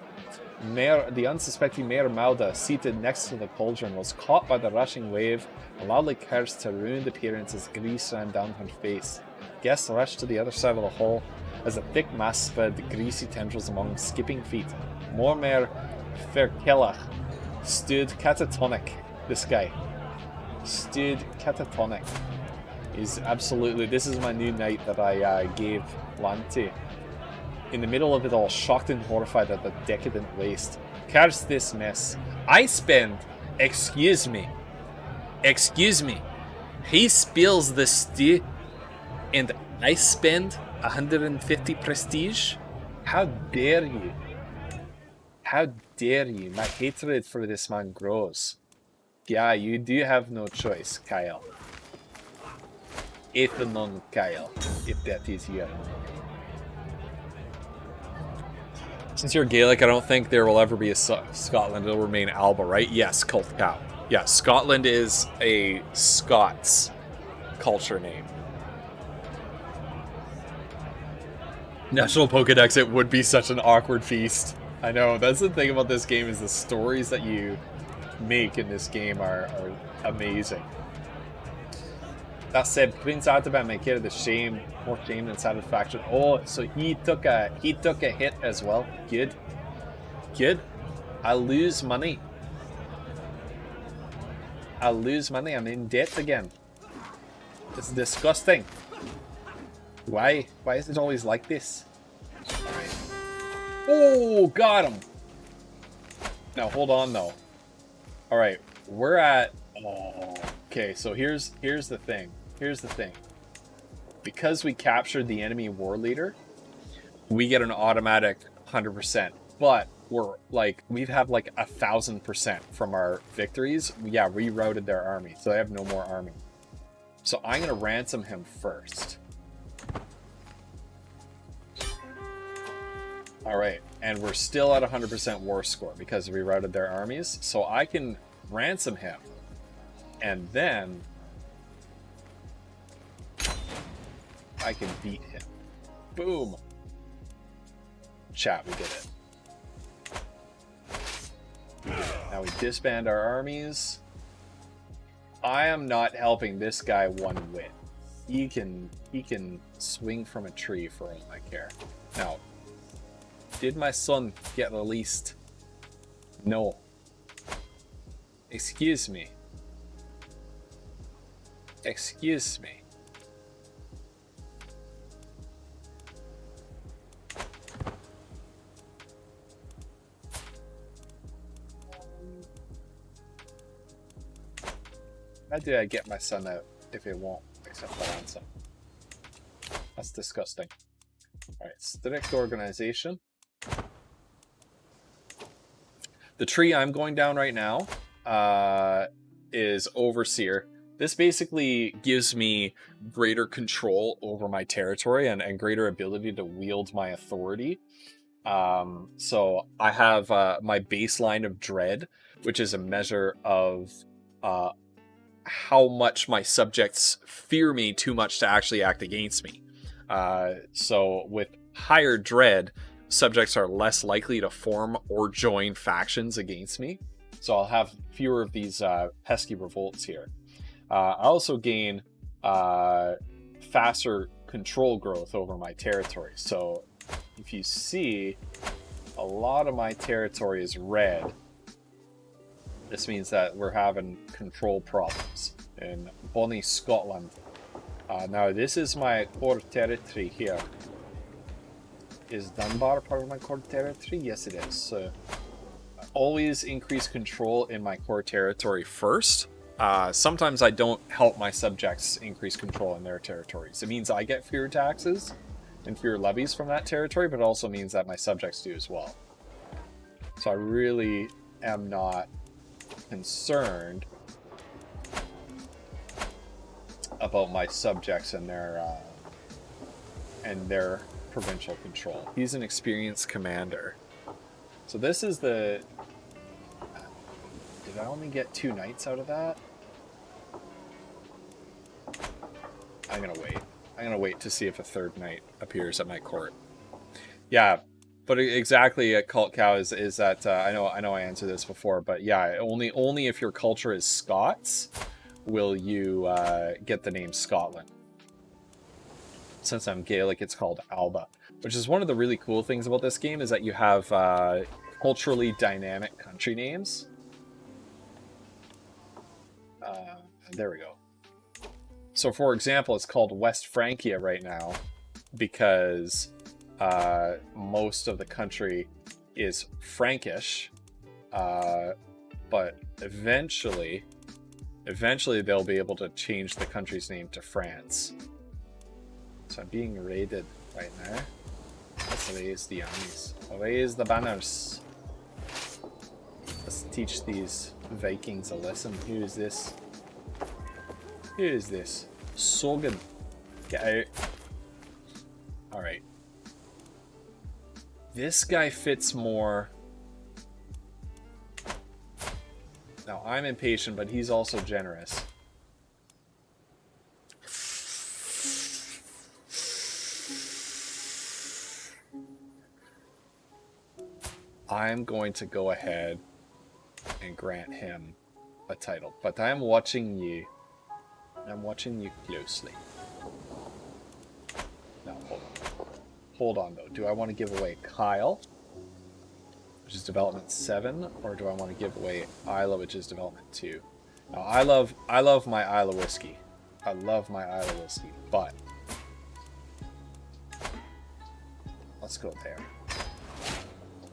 The unsuspecting Mayor Mauda, seated next to the cauldron, was caught by the rushing wave and loudly cursed her ruined appearance as grease ran down her face. Guests rushed to the other side of the hall as a thick mass spread the greasy tendrils among skipping feet. Mormer Ferkelach stood catatonic. This guy stood catatonic. He's absolutely... This is my new knight that I gave land to. In the middle of it all, shocked and horrified at the decadent waste. Curse this mess. I spend... Excuse me. He spills the stew and I spend 150 prestige? How dare you? How dare you? My hatred for this man grows. Yeah, you do have no choice, Kyle. Ethanon Kyle, if that is your name. Since you're Gaelic, I don't think there will ever be a Scotland. It'll remain Alba, right? Yes, Cult Cow. Yeah, Scotland is a Scots culture name. National Pokedex, it would be such an awkward feast. I know, that's the thing about this game, is the stories that you make in this game are amazing. That said, Prince Artaban may carry the shame, more shame than satisfaction. Oh, so he took a hit as well. Good. I lose money. I'm in debt again. It's disgusting. Why is it always like this? Alright. Oh, got him. Now hold on though. Alright, we're at... Oh, okay, so here's the thing. Because we captured the enemy war leader, we get an automatic 100%. But we've had like 1,000% from our victories. Yeah, rerouted their army, so they have no more army. So I'm gonna ransom him first. Alright, and we're still at 100% war score because we routed their armies. So I can ransom him. And then I can beat him. Boom. Chat, we did it. Now we disband our armies. I am not helping this guy one whit. He can swing from a tree for all I care. Now, did my son get released? No. Excuse me. How do I get my son out if he won't accept the ransom? That's disgusting. Alright, strict organization. The tree I'm going down right now is Overseer. This basically gives me greater control over my territory and greater ability to wield my authority. So I have my baseline of dread, which is a measure of how much my subjects fear me too much to actually act against me. So with higher dread, subjects are less likely to form or join factions against me. So I'll have fewer of these pesky revolts here. I also gain faster control growth over my territory. So if you see, a lot of my territory is red. This means that we're having control problems in bonny Scotland. Now this is my core territory here. Is Dunbar part of my core territory? Yes, it is. So always increase control in my core territory first. Sometimes I don't help my subjects increase control in their territories. It means I get fewer taxes and fewer levies from that territory, but it also means that my subjects do as well. So I really am not concerned about my subjects and their provincial control. He's an experienced commander. So this is the... Did I only get 2 knights out of that? I'm gonna wait. I'm gonna wait to see if a 3rd knight appears at my court. Yeah, but exactly at Cult Cow is that I know I answered this before, but yeah, only if your culture is Scots will you get the name Scotland. Since I'm Gaelic, it's called Alba, which is one of the really cool things about this game is that you have culturally dynamic country names. There we go. So, for example, it's called West Francia right now because most of the country is Frankish, but eventually they'll be able to change the country's name to France. So I'm being raided right now. Let's raise the armies. Raise the banners. Let's teach these Vikings a lesson. Who is this? Who is this? Sogan. Get out. Alright. This guy fits more. Now, I'm impatient, but he's also generous. I'm going to go ahead and grant him a title, but I'm watching you. I'm watching you closely. Now, hold on. Hold on, though. Do I want to give away Kyle, which is development 7, or do I want to give away Isla, which is development 2? Now, I love my Isla whiskey. I love my Isla whiskey, but let's go there.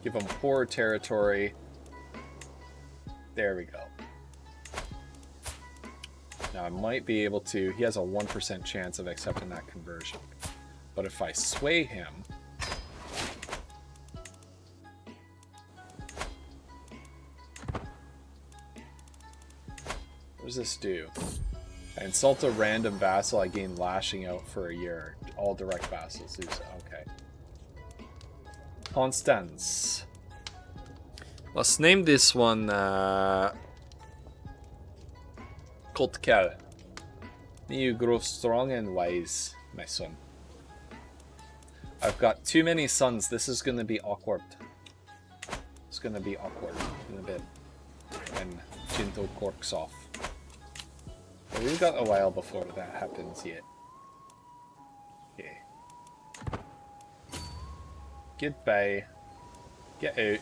Give him poor territory. There we go. Now I might be able to... He has a 1% chance of accepting that conversion. But if I sway him... What does this do? I insult a random vassal, I gain lashing out for a year. All direct vassals do so. Okay. Constance. Let's name this one Kotkel. May you grow strong and wise, my son. I've got too many sons. This is going to be awkward. It's going to be awkward in a bit when Jinto corks off. But we've got a while before that happens yet. Okay. Goodbye. Get out.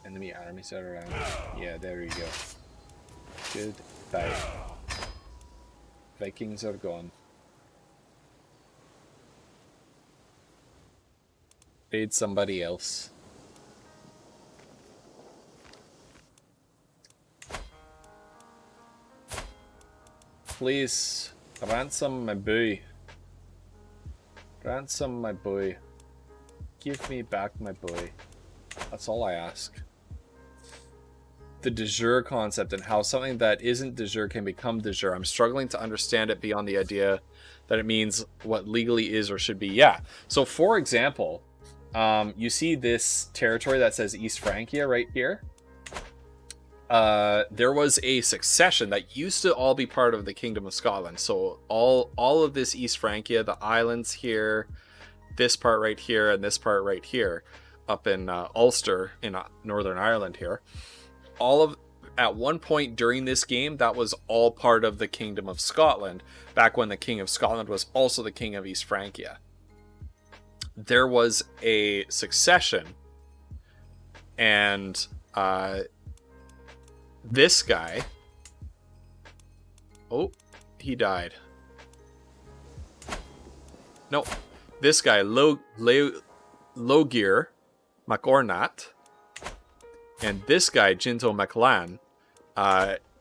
Enemy armies are around. Yeah, there we go. Goodbye. Vikings are gone. Raid somebody else. Please, ransom my boy. Ransom my boy. Give me back my boy. That's all I ask. The de jure concept and how something that isn't de jure can become de jure. I'm struggling to understand it beyond the idea that it means what legally is or should be. Yeah. So, for example, you see this territory that says East Francia right here. There was a succession that used to all be part of the Kingdom of Scotland. So all of this East Francia, the islands here, this part right here, and this part right here, up in Ulster in Northern Ireland here, at one point during this game, that was all part of the Kingdom of Scotland, back when the King of Scotland was also the King of East Francia. There was a succession, and this guy, oh, he died. No, this guy, Logir MacOrnat, and this guy, Jinto MacLan,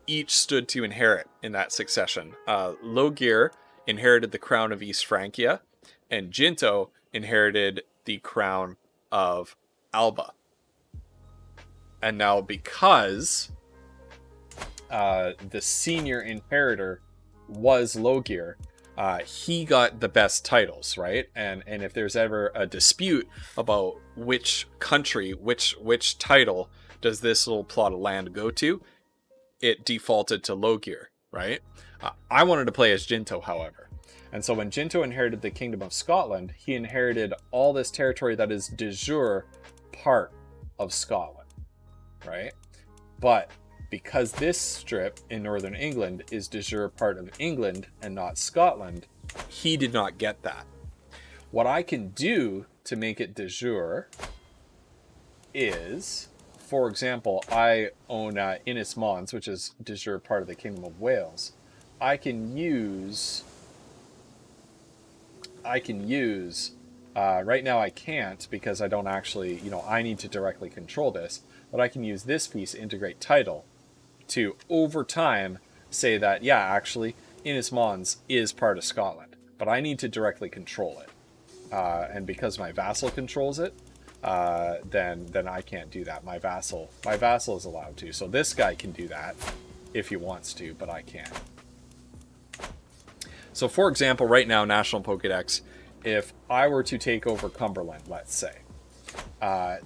each stood to inherit in that succession. Logir inherited the crown of East Francia, and Jinto inherited the crown of Alba. And now, because the senior inheritor was Logir, he got the best titles, right? And if there's ever a dispute about which country, which title does this little plot of land go to, it defaulted to Logir, right? I wanted to play as Jinto, however. And so when Jinto inherited the Kingdom of Scotland, he inherited all this territory that is de jure part of Scotland, right? But because this strip in Northern England is de jure part of England and not Scotland, he did not get that. What I can do to make it de jure is, for example, I own Ynys Mons, which is de jure part of the Kingdom of Wales. I can use, right now I can't because I don't actually, I need to directly control this, but I can use this piece, integrate title, to over time say that, yeah, actually, Ynys Mons is part of Scotland, but I need to directly control it. And because my vassal controls it, then I can't do that. My vassal is allowed to. So this guy can do that if he wants to, but I can't. So for example, right now, National Pokédex, if I were to take over Cumberland, let's say,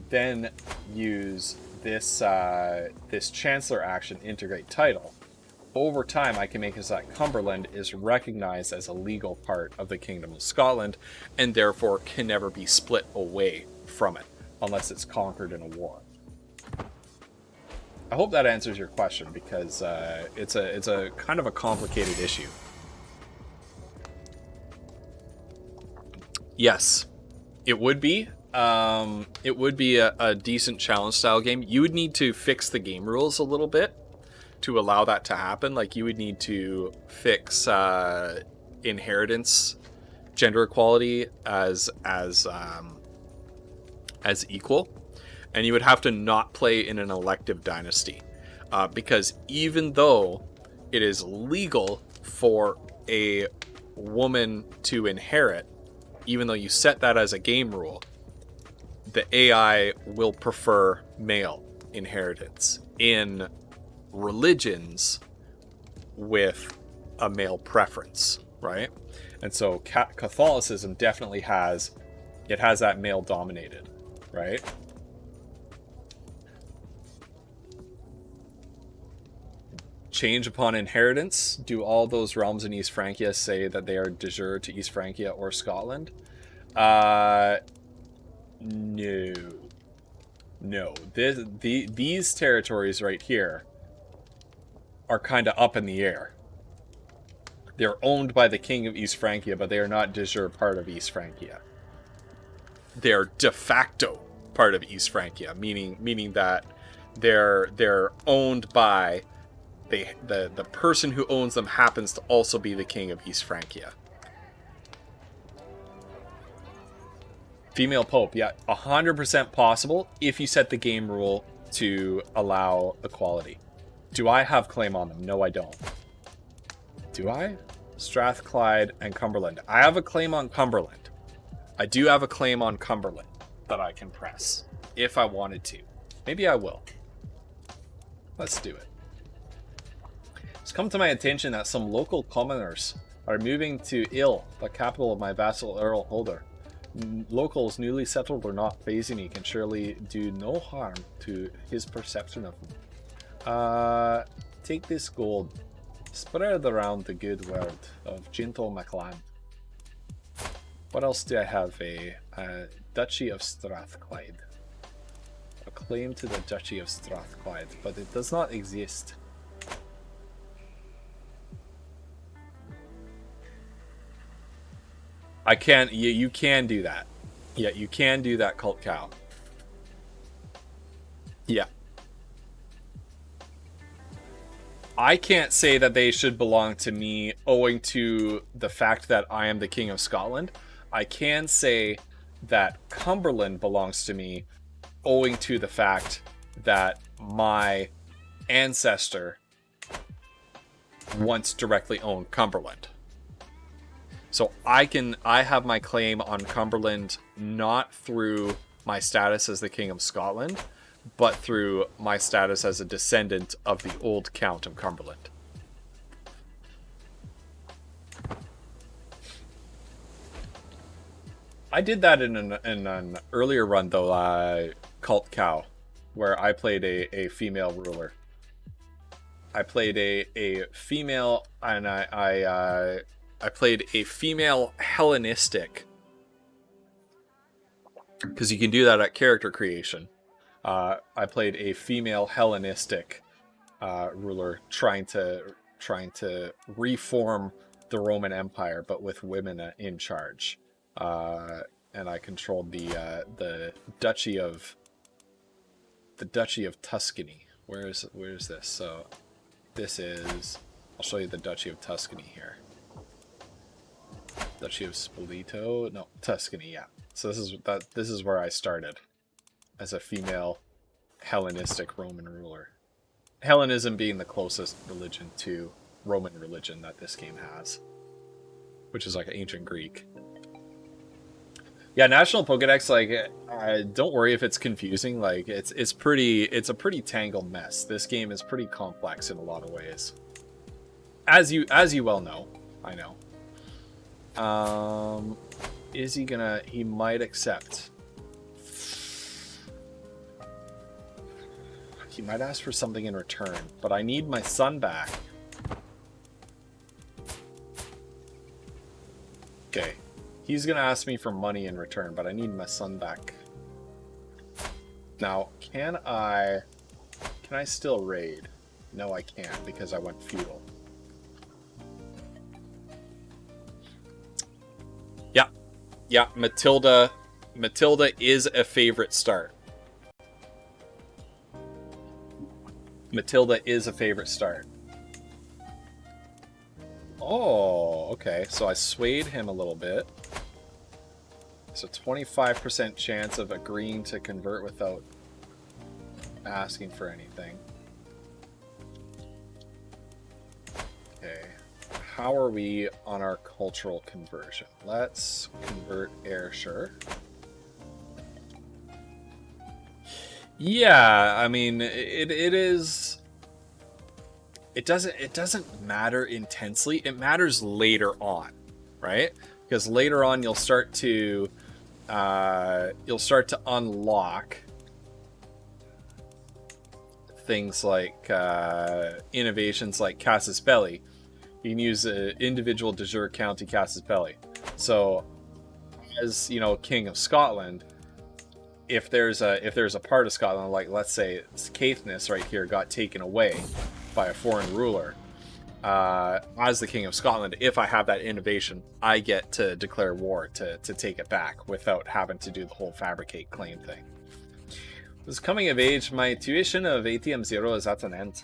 then use this Chancellor action, integrate title, over time I can make it so that Cumberland is recognized as a legal part of the Kingdom of Scotland and therefore can never be split away from it unless it's conquered in a war. I hope that answers your question, because it's a kind of a complicated issue. Yes, it would be. It would be a decent challenge style game. You would need to fix the game rules a little bit to allow that to happen. Like, you would need to fix inheritance, gender equality as equal, and you would have to not play in an elective dynasty, because even though it is legal for a woman to inherit, even though you set that as a game rule, the AI will prefer male inheritance in religions with a male preference, right? And so Catholicism definitely has that male dominated, right? Change upon inheritance. Do all those realms in East Francia say that they are de jure to East Francia or Scotland? No. These territories right here are kind of up in the air. They're owned by the King of East Francia, but they are not de jure part of East Francia. They're de facto part of East Francia, meaning that they're owned by the person who owns them happens to also be the King of East Francia. Female Pope, yeah, 100% possible if you set the game rule to allow equality. Do I have claim on them? No, I don't. Do I? Strathclyde and Cumberland. I have a claim on Cumberland. I do have a claim on Cumberland that I can press if I wanted to. Maybe I will. Let's do it. It's come to my attention that some local commoners are moving to Ill, the capital of my vassal Earl Holder. Locals, newly settled or not, phasing me can surely do no harm to his perception of me. Take this gold. Spread around the good word of gentle MacLand. What else do I have? A Duchy of Strathclyde. A claim to the Duchy of Strathclyde, but it does not exist. I can't. You can do that. Yeah, you can do that, Cult Cow. Yeah. I can't say that they should belong to me owing to the fact that I am the King of Scotland. I can say that Cumberland belongs to me owing to the fact that my ancestor once directly owned Cumberland. So I have my claim on Cumberland not through my status as the King of Scotland, but through my status as a descendant of the old Count of Cumberland. I did that in an earlier run, though, Cult Cow, where I played a female ruler. I played a female, and I played a female Hellenistic, because you can do that at character creation. I played a female Hellenistic ruler trying to reform the Roman Empire, but with women in charge. And I controlled the Duchy of Tuscany. Where is this? So this is. I'll show you the Duchy of Tuscany here. Duchy of Spoleto, no, Tuscany, yeah. So this is where I started as a female Hellenistic Roman ruler. Hellenism being the closest religion to Roman religion that this game has, which is like ancient Greek. Yeah, National Pokédex, like, don't worry if it's confusing. Like, it's a pretty tangled mess. This game is pretty complex in a lot of ways, as you well know. I know. Is he gonna? He might accept. He might ask for something in return, but I need my son back. Okay. He's gonna ask me for money in return, but I need my son back. Now, can I still raid? No, I can't, because I went feudal. Yeah, Matilda is a favorite start. Matilda is a favorite start. Oh, okay. So I swayed him a little bit. So 25% chance of agreeing to convert without asking for anything. Okay. How are we on our cultural conversion? Let's convert Ayrshire. Yeah, I mean, it is. It doesn't matter intensely. It matters later on, right? Because later on you'll start to unlock things like innovations like Casus Belli. You can use an individual de jure county Casus Belli. So, as you know, King of Scotland, if there's a part of Scotland, like let's say Caithness right here, got taken away by a foreign ruler, as the King of Scotland, if I have that innovation, I get to declare war to take it back without having to do the whole fabricate claim thing. This coming of age, my tuition of ATM 0 is at an end.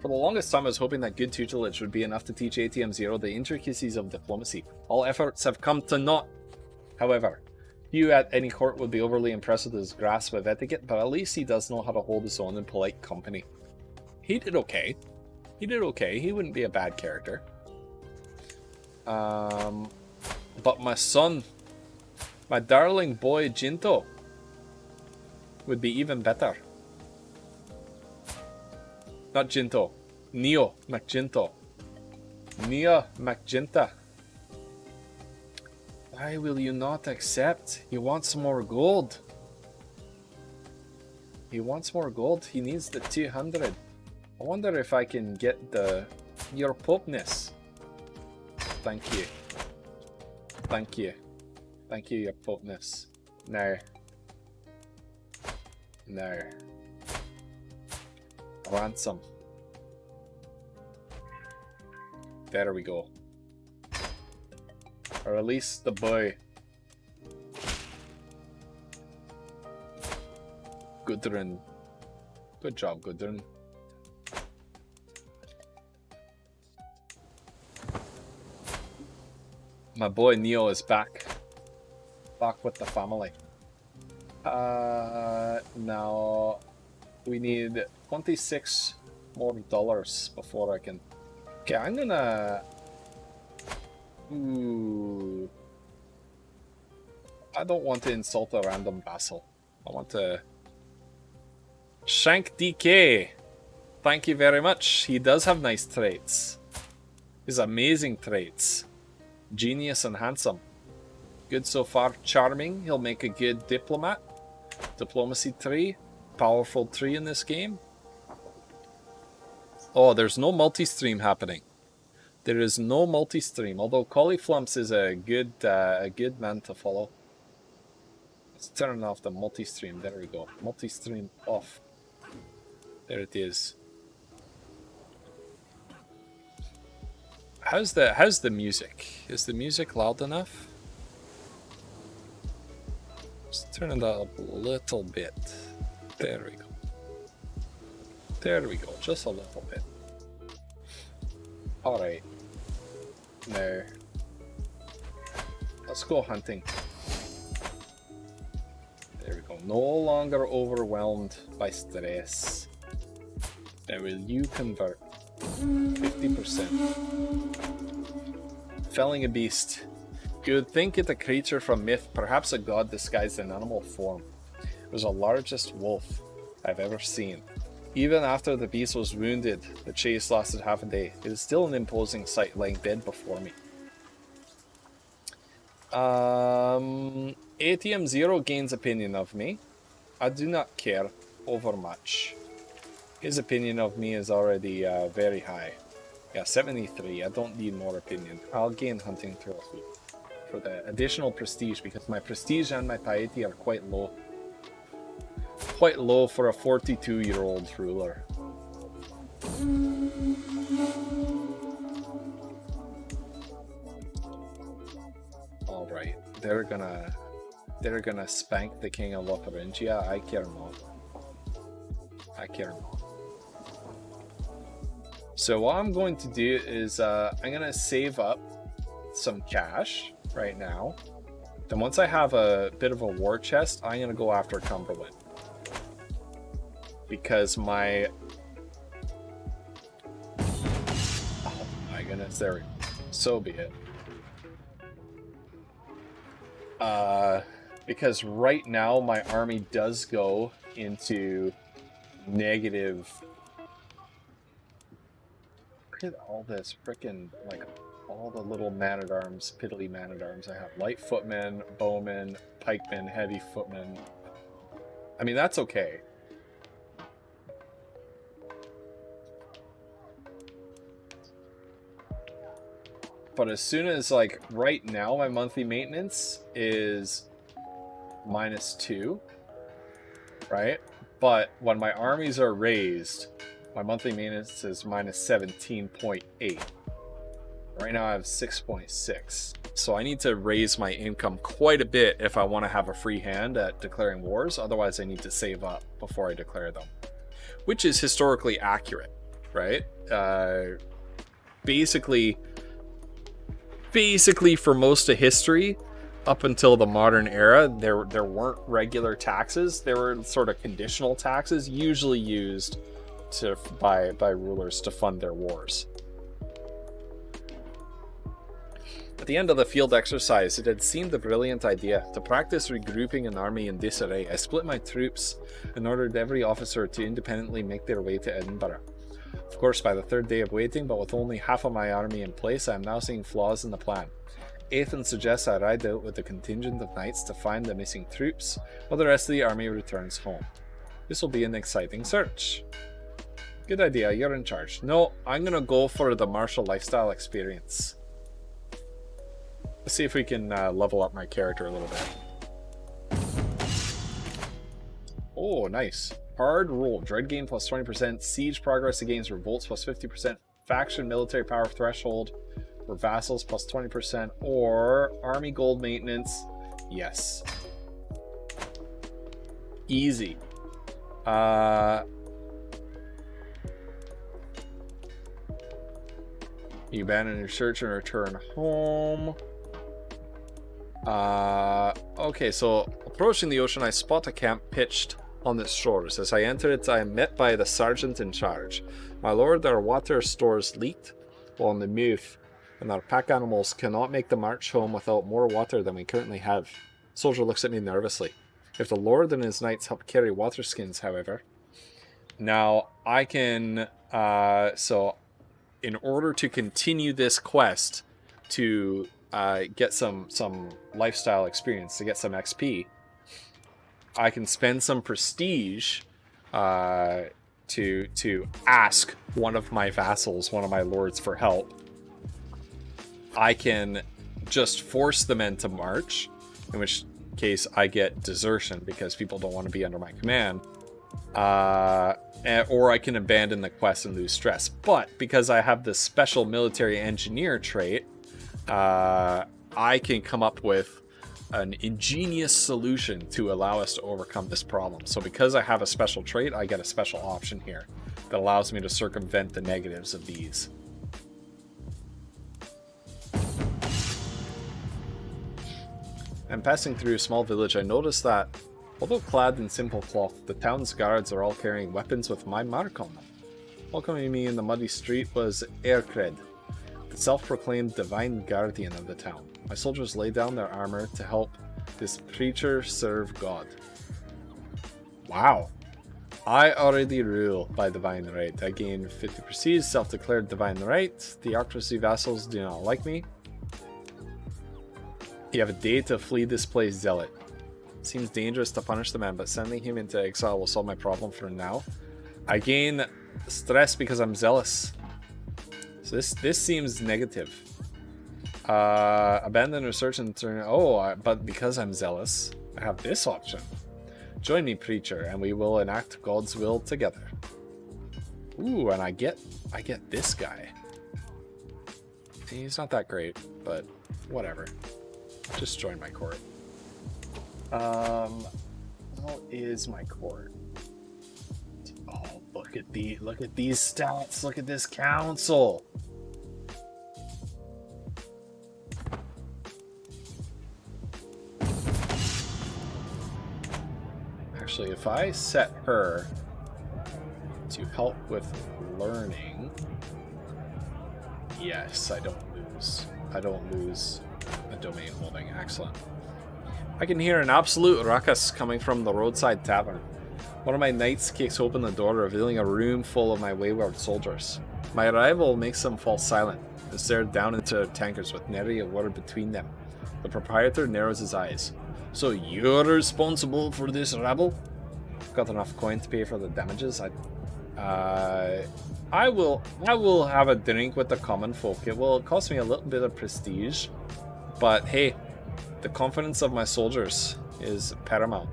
For the longest time, I was hoping that good tutelage would be enough to teach ATM 0 the intricacies of diplomacy. All efforts have come to naught. However, Few at any court would be overly impressed with his grasp of etiquette, but at least he does know how to hold his own in polite company. He did okay. He did okay. He wouldn't be a bad character. But my son, my darling boy Jinto, would be even better. Not Jinto. Neo McJinto. Neo McJinta. Why will you not accept? He wants more gold. He wants more gold. He needs the 200. I wonder if I can get your popeness. Thank you. Thank you. Thank you, your popeness. No. No. Ransom. There we go. Or at least the boy. Gudrun. Good job, Gudrun. My boy Neo is back. Back with the family. Now we need 26 more dollars before I can. Okay, I'm gonna. Ooh. I don't want to insult a random vassal. I want to. Shank DK. Thank you very much. He does have nice traits. His amazing traits. Genius and handsome. Good so far. Charming. He'll make a good diplomat. Diplomacy 3. Powerful 3 in this game. Oh, there's no multi-stream happening. There is no multi-stream, although Cauliflumps is a good man to follow. Let's turn off the multi-stream. There we go. Multi-stream off. There it is. How's the music? Is the music loud enough? Just turn it up a little bit. There we go. There we go. Just a little bit. Alright. Now, let's go hunting. There we go. No longer overwhelmed by stress. Now, will you convert? 50%. Felling a beast. You would think it a creature from myth, perhaps a god disguised in animal form. It was the largest wolf I've ever seen. Even after the beast was wounded, the chase lasted half a day. It is still an imposing sight lying dead before me. ATM Zero gains opinion of me. I do not care over much. His opinion of me is already very high. Yeah, 73. I don't need more opinion. I'll gain hunting trophy for the additional prestige because my prestige and my piety are quite low. Quite low for a 42-year-old ruler. Alright, they're gonna spank the king of Lotharingia. I care not. I care not. So what I'm going to do is I'm gonna save up some cash right now. Then once I have a bit of a war chest, I'm gonna go after Cumberland. Because my... Oh my goodness, there we go. So be it. Because right now my army does go into negative... Look at all this frickin' like all the little man-at-arms, piddly man-at-arms I have. Light footmen, bowmen, pikemen, heavy footmen. I mean, that's okay. But as soon as, like, right now my monthly maintenance is -2, right? But when my armies are raised, my monthly maintenance is -17.8. Right now I have 6.6. So I need to raise my income quite a bit if I want to have a free hand at declaring wars. Otherwise I need to save up before I declare them. Which is historically accurate, right? Basically for most of history, up until the modern era, there weren't regular taxes. There were sort of conditional taxes, usually used by rulers to fund their wars. At the end of the field exercise, it had seemed a brilliant idea. To practice regrouping an army in disarray, I split my troops and ordered every officer to independently make their way to Edinburgh. Of course, by the third day of waiting, but with only half of my army in place, I am now seeing flaws in the plan. Athan suggests I ride out with a contingent of knights to find the missing troops, while the rest of the army returns home. This will be an exciting search. Good idea, you're in charge. No, I'm gonna go for the martial lifestyle experience. Let's see if we can level up my character a little bit. Oh, nice. Hard roll. Dread gain plus 20%. Siege progress against revolts plus 50%. Faction military power threshold for vassals plus 20%. Or army gold maintenance. Yes. Easy. You abandon your search and return home. Okay, so approaching the ocean, I spot a camp pitched on its shores. As I enter it, I am met by the sergeant in charge. My lord, our water stores leaked while in the mouth, and our pack animals cannot make the march home without more water than we currently have. Soldier looks at me nervously. If the lord and his knights help carry water skins, however. Now, I can, so in order to continue this quest to get some lifestyle experience, to get some XP, I can spend some prestige to ask one of my vassals, one of my lords, for help. I can just force the men to march, in which case I get desertion because people don't want to be under my command. Or I can abandon the quest and lose stress. But because I have this special military engineer trait, I can come up with an ingenious solution to allow us to overcome this problem. So because I have a special trait, I get a special option here that allows me to circumvent the negatives of these. And passing through a small village, I noticed that, although clad in simple cloth, the town's guards are all carrying weapons with my mark on them. Welcoming me in the muddy street was Aircred, the self-proclaimed divine guardian of the town. My soldiers lay down their armor to help this preacher serve God. Wow. I already rule by divine right. I gain 50 prestige, self-declared divine right. Theocracy vassals do not like me. You have a day to flee this place, zealot. Seems dangerous to punish the man, but sending him into exile will solve my problem for now. I gain stress because I'm zealous. So this seems negative. Abandon research and turn. Oh, but because I'm zealous, I have this option. Join me, preacher, and we will enact God's will together. Ooh, and I get this guy. He's not that great, but whatever. Just join my court. How is my court? Oh, look at these stats. Look at this council. Actually, if I set her to help with learning, yes, I don't lose a domain holding. Excellent. I can hear an absolute ruckus coming from the roadside tavern. One of my knights kicks open the door, revealing a room full of my wayward soldiers. My arrival makes them fall silent and stare down into their tankards with nary a word between them. The proprietor narrows his eyes. So you're responsible for this rabble? Got enough coin to pay for the damages? I will have a drink with the common folk. It will cost me a little bit of prestige, but hey, the confidence of my soldiers is paramount.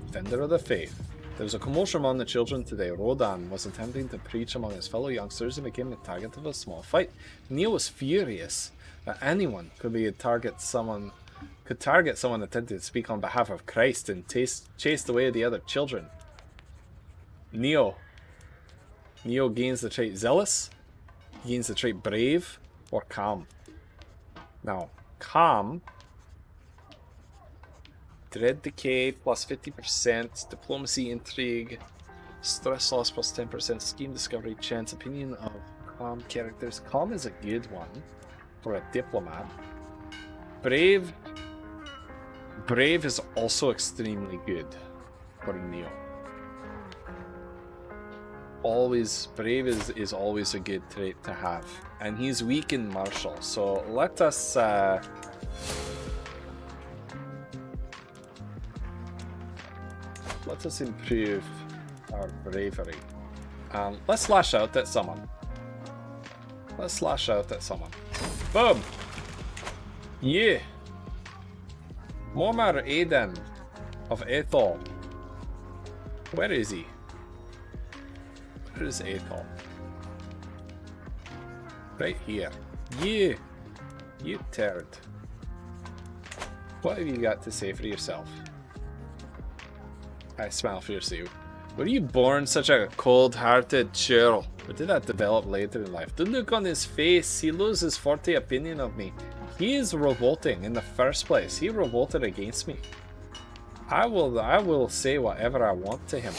Defender of the Faith. There was a commotion among the children today. Rodan was attempting to preach among his fellow youngsters and became the target of a small fight. Neil was furious that anyone could target someone attempting to speak on behalf of Christ and chased away the other children. Neo, Neo gains the trait Zealous. He gains the trait Brave or Calm. Now, Calm. Dread Decay plus 50%. Diplomacy, Intrigue. Stress loss plus 10%. Scheme Discovery, Chance. Opinion of Calm characters. Calm is a good one for a diplomat. Brave. Brave is also extremely good for Neo. Always, Brave is always a good trait to have. And he's weak in Martial, so let us improve our bravery. Let's slash out at someone. Let's slash out at someone. Boom! Yeah! Momar Aiden of Ethel. Where is he? Where is Ethel? Right here. Yeah! You turd. What have you got to say for yourself? I smile fiercely. Were you born such a cold-hearted churl? Or did that develop later in life? The look on his face, he loses 40 opinion of me. He is revolting in the first place. He revolted against me. I will say whatever I want to him.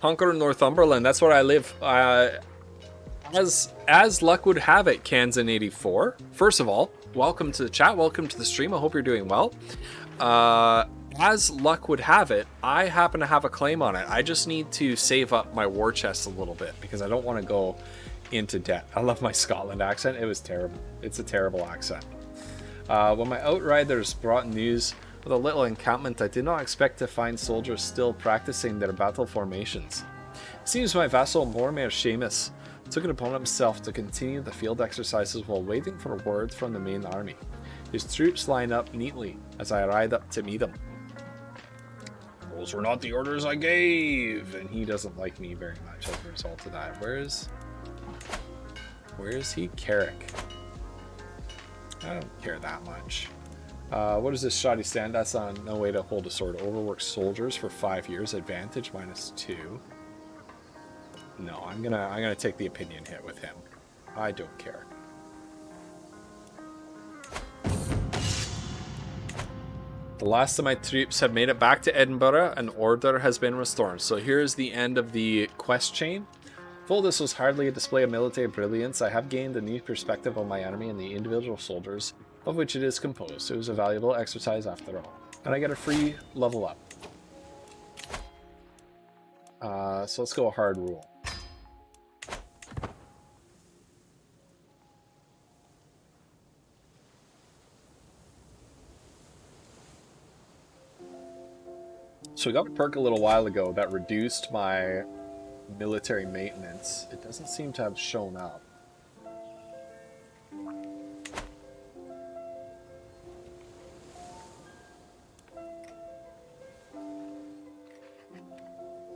Conquer Northumberland, that's where I live. As luck would have it, Kansan84. First of all, welcome to the chat, welcome to the stream. I hope you're doing well. As luck would have it, I happen to have a claim on it. I just need to save up my war chest a little bit because I don't want to go into debt. I love my Scotland accent. It was terrible. It's a terrible accent. When my outriders brought news of the little encampment, I did not expect to find soldiers still practicing their battle formations. It seems my vassal Mormaer Seamus took it upon himself to continue the field exercises while waiting for word from the main army. His troops line up neatly as I ride up to meet him. Those were not the orders I gave, and he doesn't like me very much as a result of that. Where's he? Carrick. I don't care that much. What is this shoddy stand? That's on no way to hold a sword. Overworked soldiers for 5 years. Advantage -2. No, I'm gonna take the opinion hit with him. I don't care. The last of my troops have made it back to Edinburgh, and order has been restored. So here's the end of the quest chain. Though this was hardly a display of military brilliance, I have gained a new perspective on my army and the individual soldiers of which it is composed. It was a valuable exercise after all. And I get a free level up. So let's go a hard rule. So we got a perk a little while ago that reduced my military maintenance. It doesn't seem to have shown up.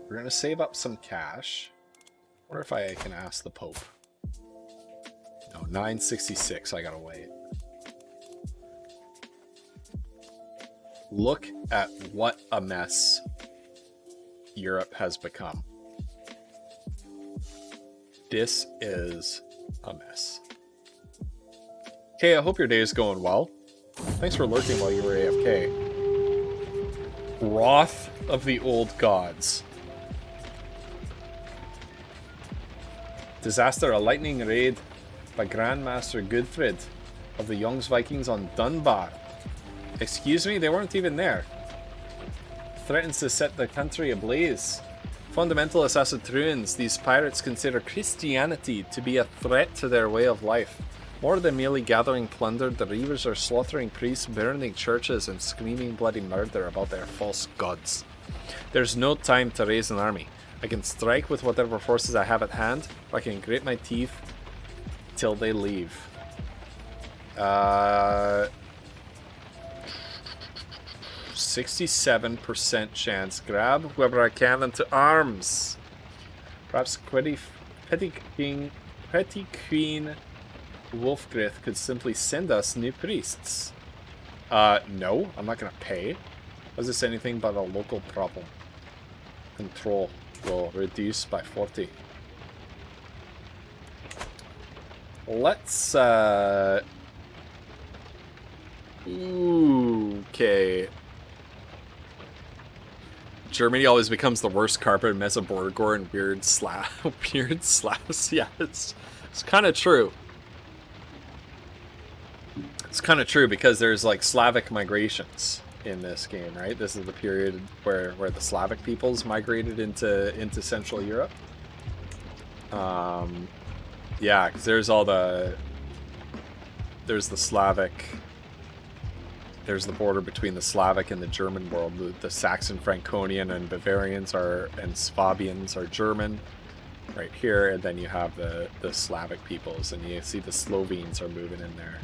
We're going to save up some cash. I wonder if I can ask the Pope. No, 966, I gotta wait. Look at what a mess Europe has become. This is a mess. Okay, I hope your day is going well. Thanks for lurking while you were AFK. Wrath of the Old Gods. Disaster, a lightning raid by Grandmaster Gudfrid of the Youngs Vikings on Dunbar. Excuse me, they weren't even there. Threatens to set the country ablaze. Fundamentalist Asatruans, these pirates consider Christianity to be a threat to their way of life. More than merely gathering plunder, the reavers are slaughtering priests, burning churches, and screaming bloody murder about their false gods. There's no time to raise an army. I can strike with whatever forces I have at hand, or I can grit my teeth till they leave. 67% chance. Grab whoever I can into arms. Perhaps Petty Queen Wolfgrith could simply send us new priests. No, I'm not gonna pay. Was this anything but a local problem? control will reduce by 40. Let's okay. Germany always becomes the worst carpet, Mesoborgor, and weird Slavs. Yeah, it's kind of true. It's kind of true because there's like Slavic migrations in this game, right? This is the period where the Slavic peoples migrated into Central Europe. Yeah, because there's the Slavic. There's the border between the Slavic and the German world. The Saxon, Franconian, and Bavarians and Swabians are German, right here, and then you have the Slavic peoples, and you see the Slovenes are moving in there.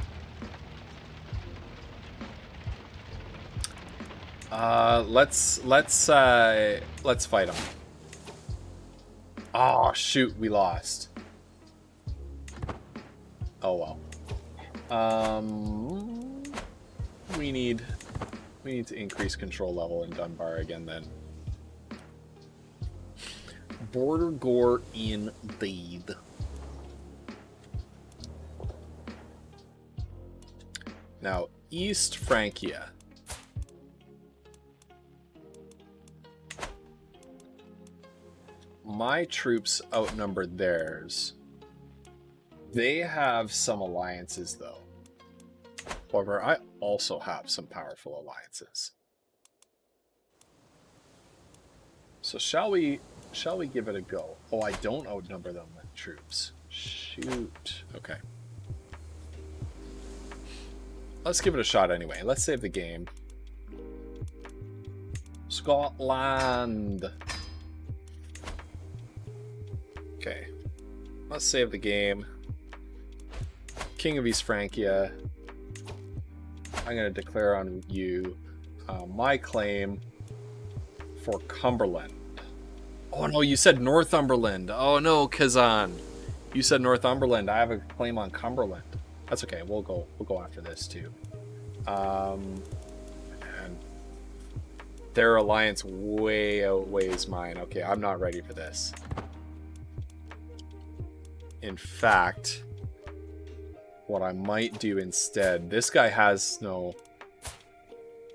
Let's fight them. Oh shoot, we lost. Oh well. We need to increase control level in Dunbar again then. Border gore indeed. Now, East Francia. My troops outnumber theirs. They have some alliances though. However, I also have some powerful alliances. So shall we give it a go? Oh, I don't outnumber them with troops. Shoot. Okay. Let's give it a shot anyway. Let's save the game. Scotland. Okay. Let's save the game. King of East Francia. I'm going to declare on you my claim for Cumberland. Oh no, you said Northumberland. Oh no, Kazan. You said Northumberland. I have a claim on Cumberland. That's okay. We'll go after this too. And their alliance way outweighs mine. Okay, I'm not ready for this. In fact, what I might do instead, this guy has no...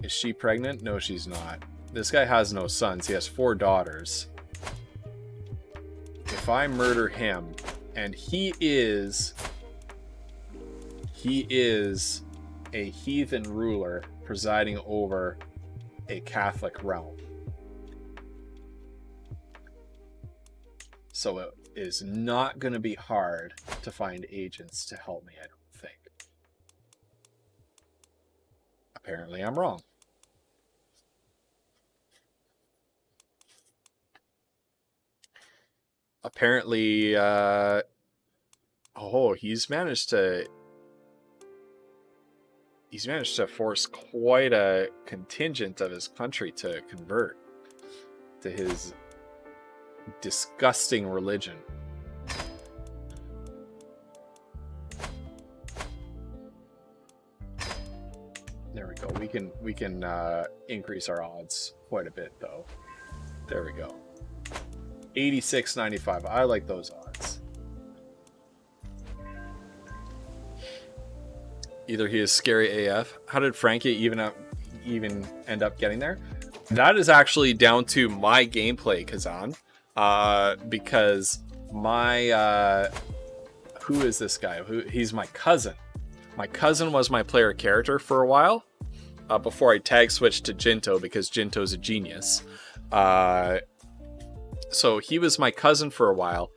Is she pregnant? No, she's not. This guy has no sons. He has 4 daughters. If I murder him, and he is a heathen ruler presiding over a Catholic realm. So it is not going to be hard to find agents to help me, I don't think. Apparently I'm wrong. Apparently, he's managed to force quite a contingent of his country to convert to his disgusting religion. There we go. We can increase our odds quite a bit though. There we go. 86.95. I like those odds. Either he is scary AF. How did Frankie even end up getting there? That is actually down to my gameplay, Kazan. Because my who is this guy? He's my cousin. My cousin was my player character for a while before I tag switched to Jinto because Jinto's a genius. So he was my cousin for a while.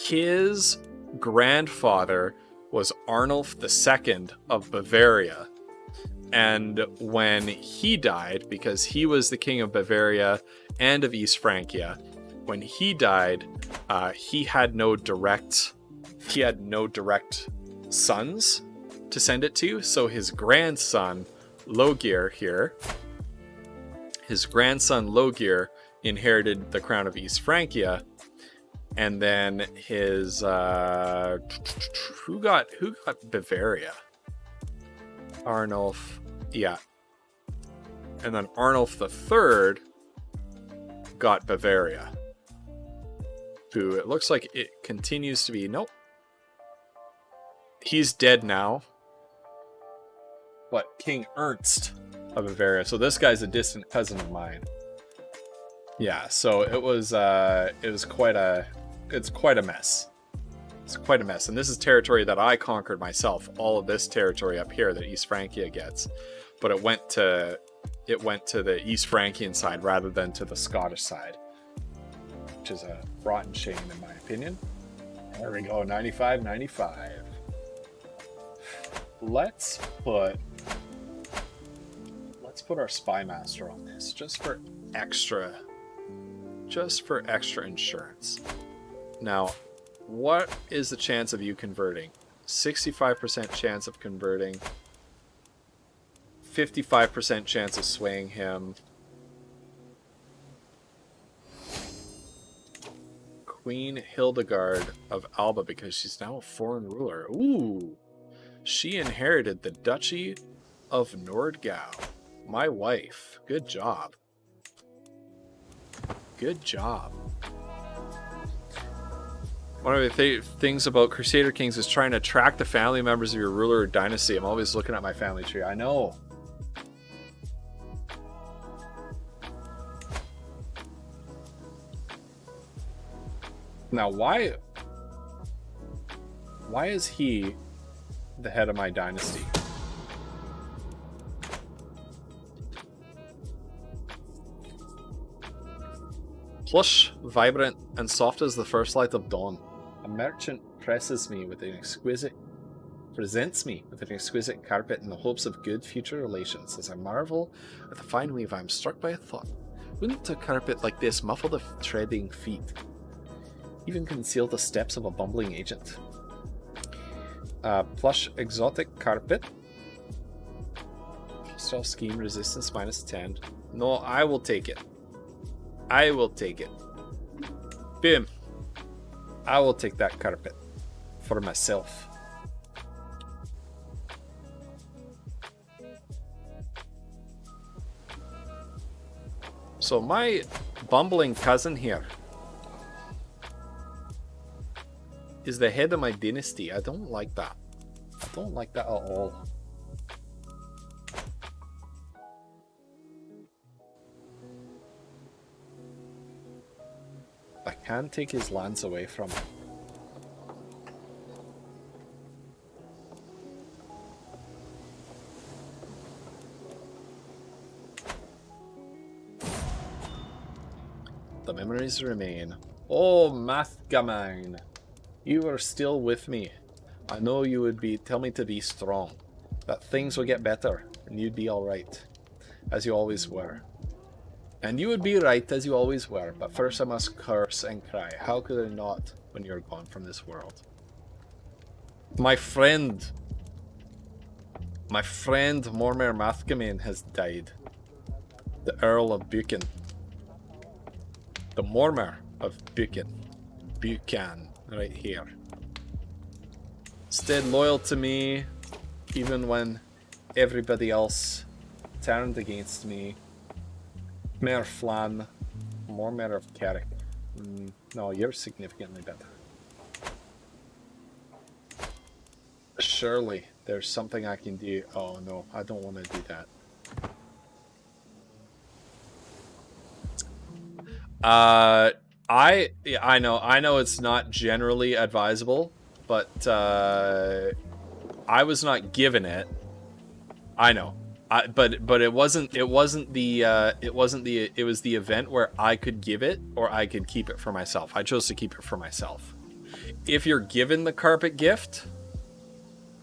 His grandfather was Arnulf II of Bavaria. And when he died, because he was the king of Bavaria and of East Francia, when he died, he had no direct sons to send it to. So his grandson, Logir here, inherited the crown of East Francia, and then his who got Bavaria? Arnulf, yeah. And then Arnulf III got Bavaria, who it looks like it continues to be... Nope. He's dead now. What? King Ernst of Bavaria. So this guy's a distant cousin of mine. Yeah, so it's quite a mess. It's quite a mess. And this is territory that I conquered myself. All of this territory up here that East Francia gets. But it went to the East Francian side rather than to the Scottish side. Which is a rotten shame in my opinion. There we go, 95-95. Let's put our spy master on this just for extra insurance. Now, what is the chance of you converting? 65% chance of converting. 55% chance of swaying him. Queen Hildegard of Alba, because she's now a foreign ruler. Ooh! She inherited the Duchy of Nordgau. My wife. Good job. Good job. One of the things about Crusader Kings is trying to attract the family members of your ruler or dynasty. I'm always looking at my family tree. I know. Now, why is he the head of my dynasty? Plush, vibrant, and soft as the first light of dawn. A merchant presents me with an exquisite carpet in the hopes of good future relations. As I marvel at the fine weave, I am struck by a thought. Wouldn't a carpet like this muffle the treading feet? Even conceal the steps of a bumbling agent? Plush exotic carpet. Self scheme resistance -10. No, I will take it. I will take it. Boom. I will take that carpet for myself. So my bumbling cousin here is the head of my dynasty. I don't like that. I don't like that at all. I can take his lands away from him. The memories remain. Oh, Mathgamine, you are still with me. I know you would tell me to be strong, that things will get better, and you'd be alright, as you always were. And you would be right, as you always were, but first I must curse and cry. How could I not, when you're gone from this world? My friend Mormer Mathgamine has died. The Earl of Buchan. The Mormer of Buchan. Buchan, right here. Stayed loyal to me, even when everybody else turned against me. Mayor Flan, Mormer of Carrick. No, you're significantly better. Surely there's something I can do. Oh no, I don't want to do that. I know it's not generally advisable, but I was not given it. I know. But it was the event where I could give it or I could keep it for myself. I chose to keep it for myself. If you're given the carpet gift,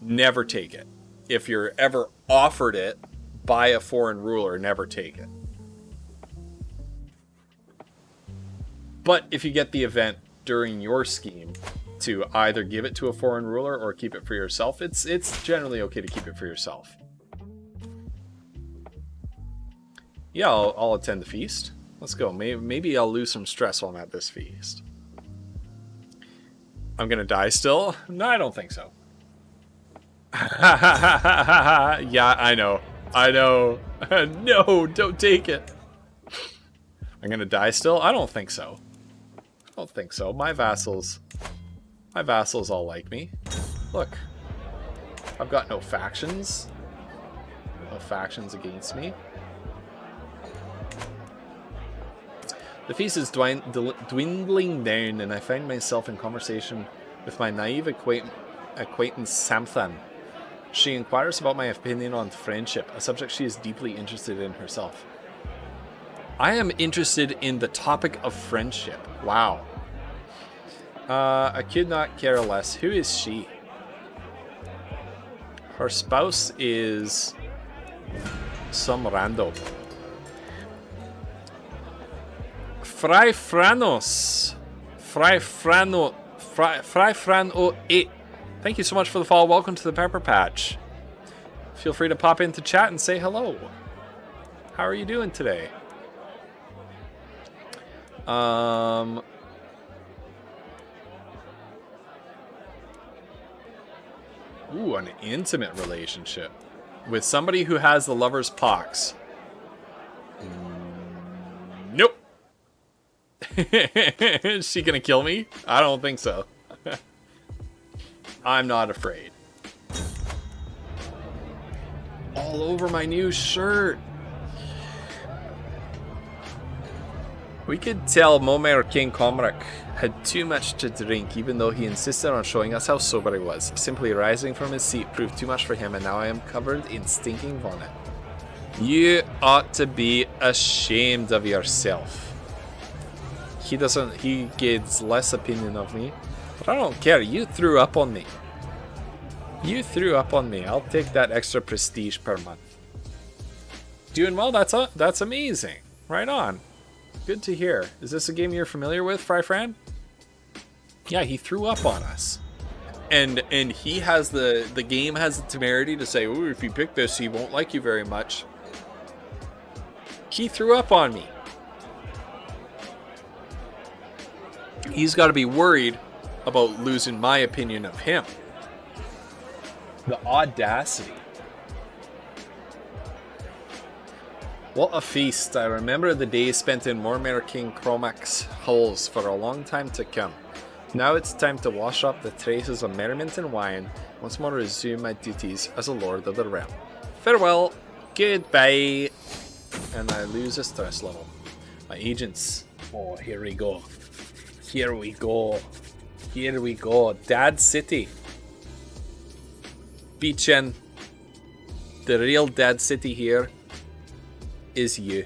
never take it. If you're ever offered it by a foreign ruler, never take it. But if you get the event during your scheme to either give it to a foreign ruler or keep it for yourself, it's generally okay to keep it for yourself. Yeah, I'll attend the feast. Let's go. Maybe I'll lose some stress while I'm at this feast. I'm gonna die still? No, I don't think so. Yeah, I know. No, don't take it. I'm I'm gonna die still? I don't think so. I don't think so. My vassals all like me. Look. I've got no factions. No factions against me. The feast is dwindling down, and I find myself in conversation with my naive acquaintance Samthan. She inquires about my opinion on friendship, a subject she is deeply interested in herself. I am interested in the topic of friendship. Wow. I could not care less. Who is she? Her spouse is some rando. Fryfrano 8. Thank you so much for the follow. Welcome to the Pepper Patch. Feel free to pop into chat and say hello. How are you doing today? Ooh, an intimate relationship with somebody who has the lover's pox. Nope. Is she gonna kill me? I don't think so. I'm not afraid. All over my new shirt. We could tell Momer King Comric had too much to drink, even though he insisted on showing us how sober he was. Simply rising from his seat proved too much for him, and now I am covered in stinking vomit. You ought to be ashamed of yourself. He gets less opinion of me, but I don't care. You threw up on me. You threw up on me. I'll take that extra prestige per month. Doing well. That's amazing. Right on. Good to hear. Is this a game you're familiar with, Fryfran? Yeah, he threw up on us. And he has the game has the temerity to say, ooh, if you pick this, he won't like you very much. He threw up on me. He's got to be worried about losing my opinion of him. The audacity. What a feast. I remember the days spent in Mormere King Cromac's halls for a long time to come. Now it's time to wash up the traces of merriment and wine, once more resume my duties as a lord of the realm. Farewell. Goodbye. And I lose a stress level. My agents. Oh, here we go. Here we go. Here we go. Dad City. Beachin. The real Dad City here is you.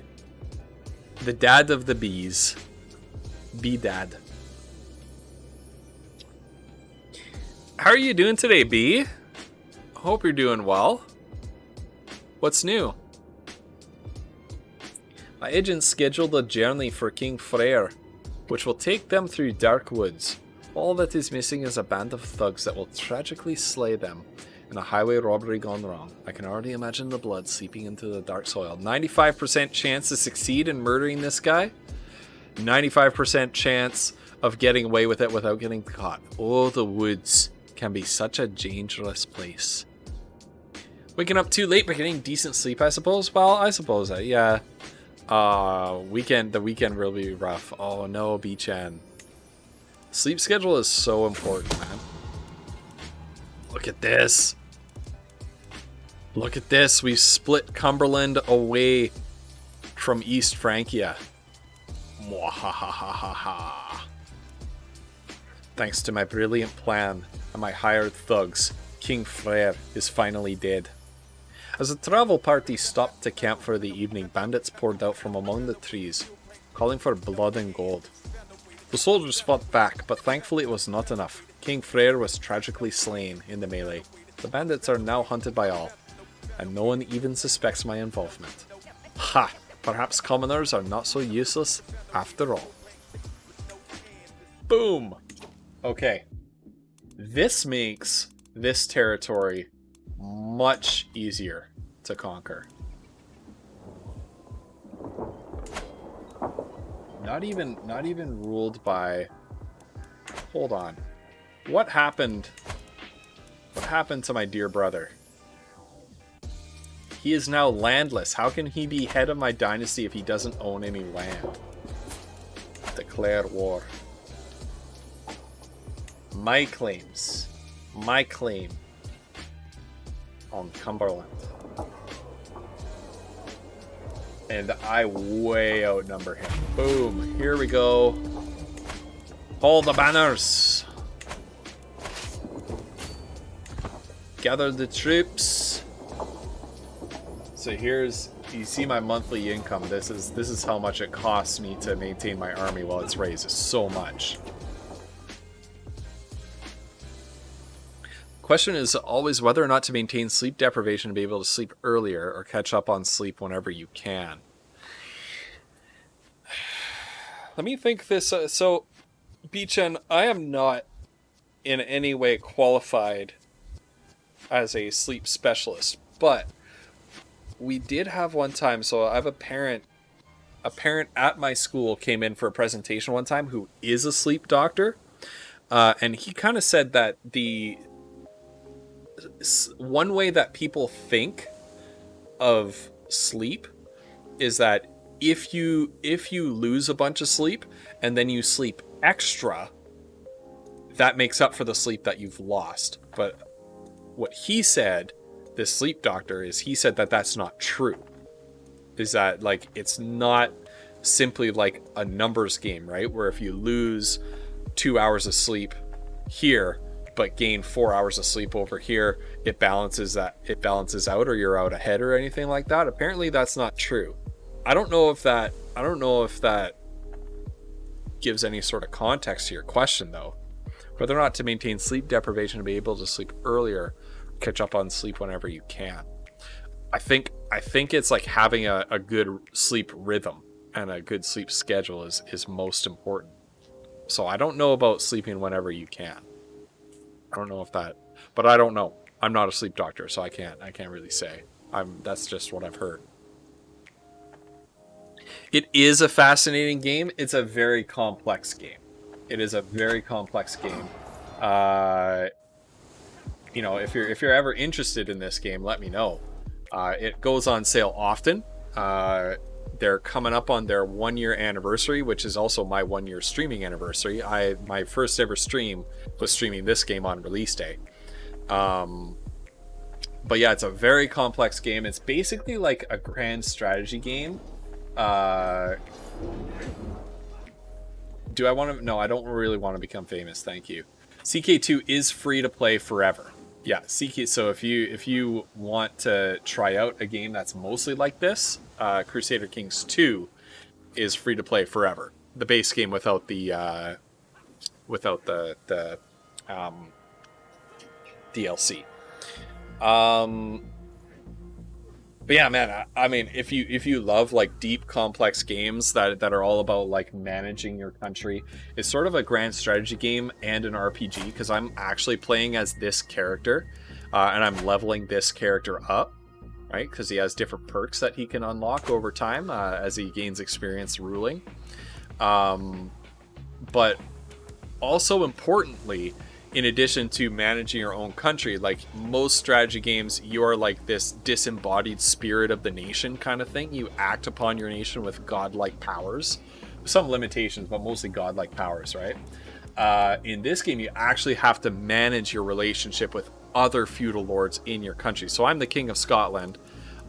The dad of the bees. Bee dad. How are you doing today, Bee? Hope you're doing well. What's new? My agents scheduled a journey for King Freyr, which will take them through dark woods. All that is missing is a band of thugs that will tragically slay them in a highway robbery gone wrong. I can already imagine the blood seeping into the dark soil. 95% chance to succeed in murdering this guy. 95% chance of getting away with it without getting caught. Oh, the woods can be such a dangerous place. Waking up too late but getting decent sleep, I suppose? Well, I suppose that, yeah. The weekend will be rough. Oh no, B-chan. Sleep schedule is so important, man. Look at this. Look at this. We've split Cumberland away from East Francia. Mwahahaha. Thanks to my brilliant plan and my hired thugs, King Freyr is finally dead. As the travel party stopped to camp for the evening, bandits poured out from among the trees, calling for blood and gold. The soldiers fought back, but thankfully it was not enough. King Freyr was tragically slain in the melee. The bandits are now hunted by all, and no one even suspects my involvement. Ha! Perhaps commoners are not so useless after all. Boom! Okay. This makes this territory much easier to conquer. Not even ruled by... Hold on. What happened? What happened to my dear brother? He is now landless. How can he be head of my dynasty if he doesn't own any land? Declare war. My claims. My claim on Cumberland. And I way outnumber him. Boom. Here we go. Hold the banners. Gather the troops. So here's, you see my monthly income. This is how much it costs me to maintain my army while it's raised. It's so much. Question is always whether or not to maintain sleep deprivation to be able to sleep earlier or catch up on sleep whenever you can. Let me think this. So, Beechen, I am not in any way qualified as a sleep specialist, but we did have one time. So I have a parent at my school came in for a presentation one time who is a sleep doctor, and he kind of said that the one way that people think of sleep is that if you lose a bunch of sleep and then you sleep extra, that makes up for the sleep that you've lost. But what he said, this sleep doctor, is he said that that's not true. Is that, like, it's not simply like a numbers game, right? Where if you lose 2 hours of sleep here but gain 4 hours of sleep over here, it balances out, or you're out ahead or anything like that. Apparently that's not true. I don't know if that gives any sort of context to your question, though. Whether or not to maintain sleep deprivation to be able to sleep earlier, catch up on sleep whenever you can. I think it's like having a good sleep rhythm and a good sleep schedule is most important. So I don't know about sleeping whenever you can. I don't know if that, but I don't know. I'm not a sleep doctor, so I can't really say. That's just what I've heard. It is a fascinating game. It's a very complex game. It is a very complex game. You know, if you're ever interested in this game, let me know. It goes on sale often. They're coming up on their 1 year anniversary, which is also my 1 year streaming anniversary. My first ever stream was streaming this game on release day. But yeah, it's a very complex game. It's basically like a grand strategy game. Do I want to? No, I don't really want to become famous. Thank you. CK2 is free to play forever. Yeah, CK. So if you want to try out a game that's mostly like this, Crusader Kings 2 is free to play forever. The base game without the DLC. But yeah, man, I mean, if you love like deep, complex games that are all about like managing your country, it's sort of a grand strategy game and an RPG, because I'm actually playing as this character, and I'm leveling this character up, right? Because he has different perks that he can unlock over time as he gains experience ruling. But also importantly, in addition to managing your own country, like most strategy games, you are like this disembodied spirit of the nation kind of thing. You act upon your nation with godlike powers. Some limitations, but mostly godlike powers, right? In this game, you actually have to manage your relationship with other feudal lords in your country. So I'm the King of Scotland.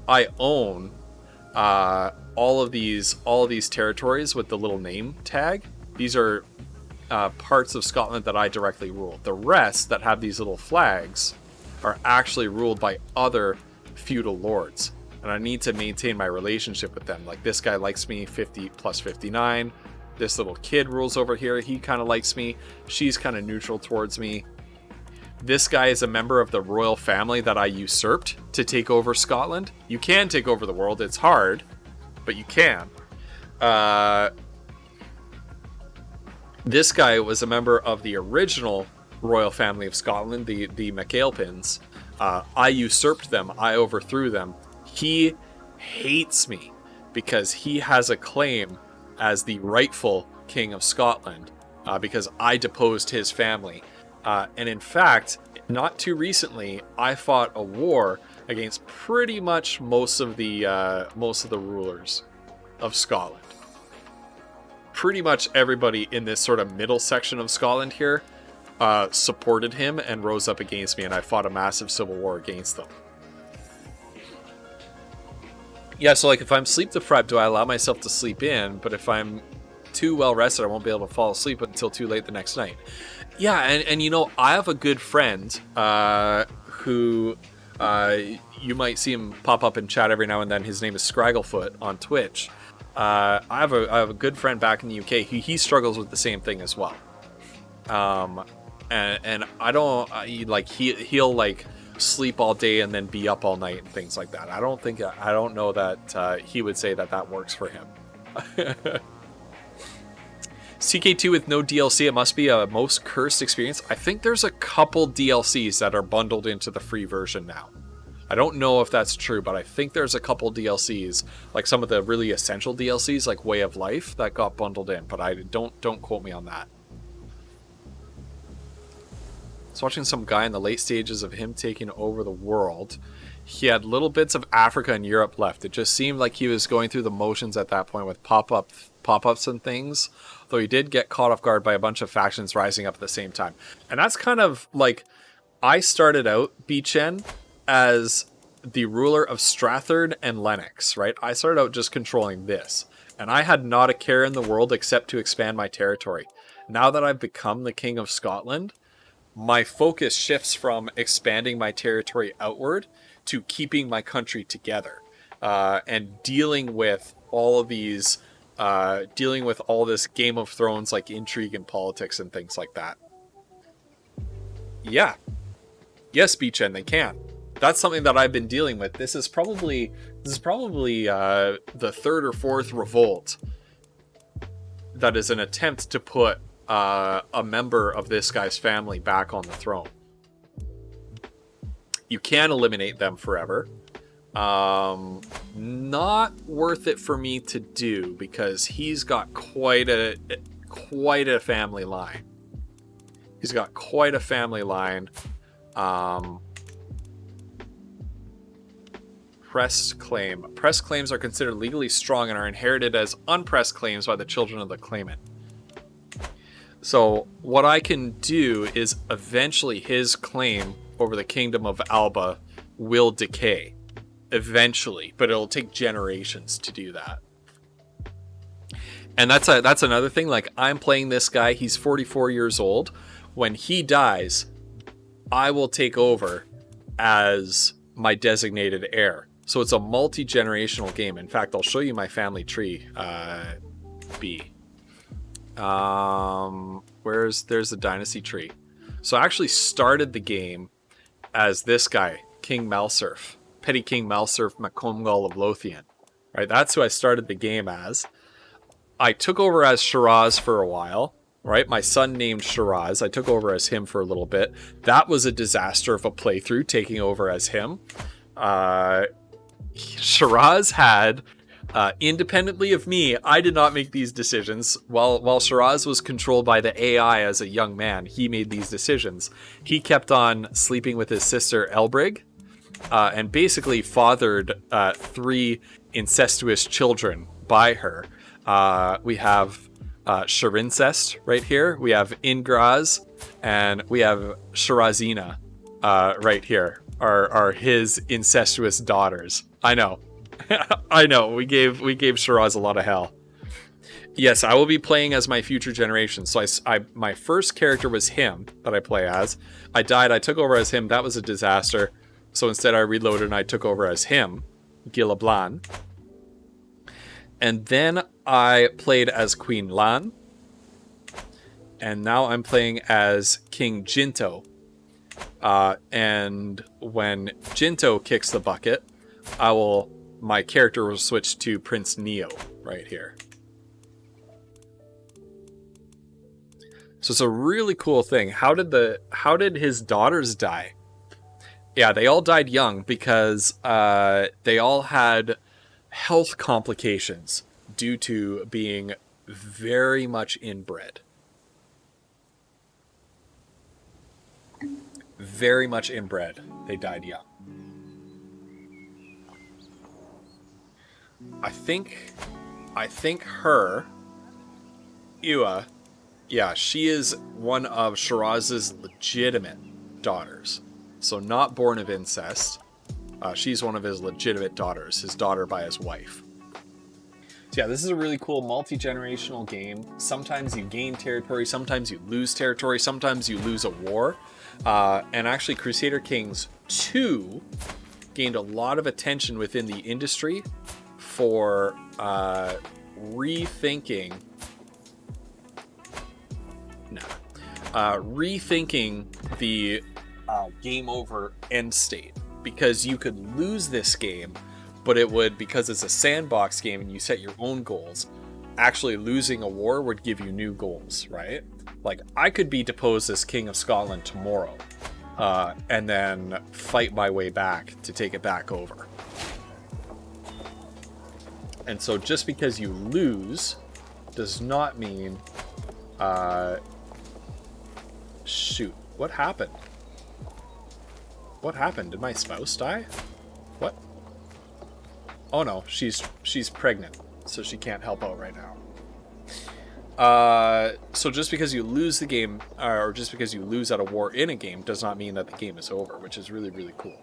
I own all of these territories with the little name tag. These are parts of Scotland that I directly rule. The rest that have these little flags are actually ruled by other feudal lords, and I need to maintain my relationship with them. Like, this guy likes me, 50 plus 59. This little kid rules over here. He kind of likes me. She's kind of neutral towards me. This guy is a member of the royal family that I usurped to take over Scotland. You can take over the world. It's hard, but you can. This guy was a member of the original royal family of Scotland, the MacAlpins. I usurped them. I overthrew them. He hates me because he has a claim as the rightful King of Scotland because I deposed his family. And in fact, not too recently, I fought a war against pretty much most of the rulers of Scotland. pretty much everybody in this sort of middle section of Scotland here supported him and rose up against me, and I fought a massive civil war against them. Yeah, so like if I'm sleep deprived, do I allow myself to sleep in? But if I'm too well rested, I won't be able to fall asleep until too late the next night. Yeah, and you know, I have a good friend who you might see him pop up in chat every now and then. His name is Scragglefoot on Twitch. I have a good friend back in the UK. He struggles with the same thing as well. And I don't like he'll like sleep all day and then be up all night and things like that. I don't know that he would say that works for him. CK2 with no DLC, it must be a most cursed experience. I think there's a couple DLCs that are bundled into the free version now. I don't know if that's true, but I think there's a couple DLCs, like some of the really essential DLCs, like Way of Life, that got bundled in, but I don't quote me on that. I was watching some guy in the late stages of him taking over the world. He had little bits of Africa and Europe left. It just seemed like he was going through the motions at that point with pop-ups and things, though he did get caught off guard by a bunch of factions rising up at the same time. And that's kind of like, I started out, Beechen, as the ruler of Strathern and Lennox, right? I started out just controlling this, and I had not a care in the world except to expand my territory. Now that I've become the King of Scotland, my focus shifts from expanding my territory outward to keeping my country together, and dealing with all of these, dealing with all this Game of Thrones like intrigue and politics and things like that. Yeah. Yes, Beechen, they can. That's something that I've been dealing with. This is probably the third or fourth revolt that is an attempt to put a member of this guy's family back on the throne. You can eliminate them forever. Not worth it for me to do because he's got quite a family line. He's got quite a family line. Pressed claim. Pressed claims are considered legally strong and are inherited as unpressed claims by the children of the claimant. So what I can do is eventually his claim over the kingdom of Alba will decay. Eventually, but it'll take generations to do that. And that's another thing. Like, I'm playing this guy, he's 44 years old. When he dies, I will take over as my designated heir. So it's a multi-generational game. In fact, I'll show you my family tree. B. There's the dynasty tree. So I actually started the game as this guy, King Malsurf, Petty King Malsurf Macomgal of Lothian. Right, that's who I started the game as. I took over as Shiraz for a while. Right, my son named Shiraz. I took over as him for a little bit. That was a disaster of a playthrough, taking over as him. Shiraz had, independently of me, I did not make these decisions. While Shiraz was controlled by the AI as a young man, he made these decisions. He kept on sleeping with his sister Elbrig, and basically fathered 3 incestuous children by her. We have Shirincest right here. We have Ingraz, and we have Shirazina right here. Are his incestuous daughters. I know. I know. We gave Shiraz a lot of hell. Yes, I will be playing as my future generation. So my first character was him that I play as. I died. I took over as him. That was a disaster. So instead I reloaded and I took over as him, Gilablan. And then I played as Queen Lan. And now I'm playing as King Jinto. And when Jinto kicks the bucket, my character will switch to Prince Neo right here. So it's a really cool thing. How did his daughters die? Yeah, they all died young because they all had health complications due to being very much inbred. Very much inbred. They died young. I think her Iwa, yeah, she is one of Shiraz's legitimate daughters. So not born of incest. She's one of his legitimate daughters, his daughter by his wife. So yeah, this is a really cool multi-generational game. Sometimes you gain territory, sometimes you lose territory, sometimes you lose a war. And actually Crusader Kings 2 gained a lot of attention within the industry for rethinking the game over end state, because you could lose this game, but it would, because it's a sandbox game and you set your own goals, actually losing a war would give you new goals, right? Like, I could be deposed as King of Scotland tomorrow, and then fight my way back to take it back over. And so just because you lose does not mean... Shoot, what happened? What happened? Did my spouse die? What? Oh no, she's pregnant, so she can't help out right now. So just because you lose the game, or just because you lose at a war in a game, does not mean that the game is over, which is really, really cool.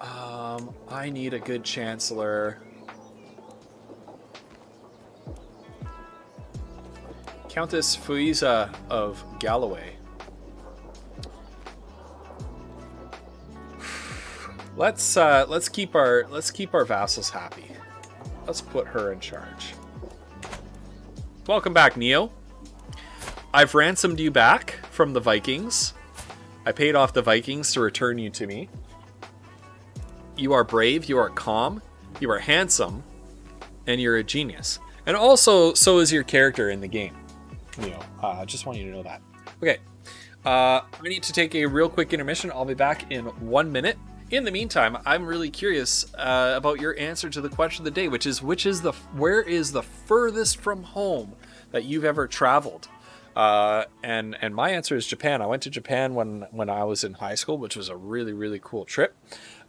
I need a good chancellor. Countess Fuiza of Galloway. Let's keep our vassals happy. Let's put her in charge. Welcome back, Neo. I've ransomed you back from the Vikings. I paid off the Vikings to return you to me. You are brave, you are calm, you are handsome, and you're a genius. And also, so is your character in the game, Neo. I just want you to know that. Okay. I need to take a real quick intermission. I'll be back in 1 minute. In the meantime, I'm really curious about your answer to the question of the day, which is, where is the furthest from home that you've ever traveled? And my answer is Japan. I went to Japan when I was in high school, which was a really, really cool trip.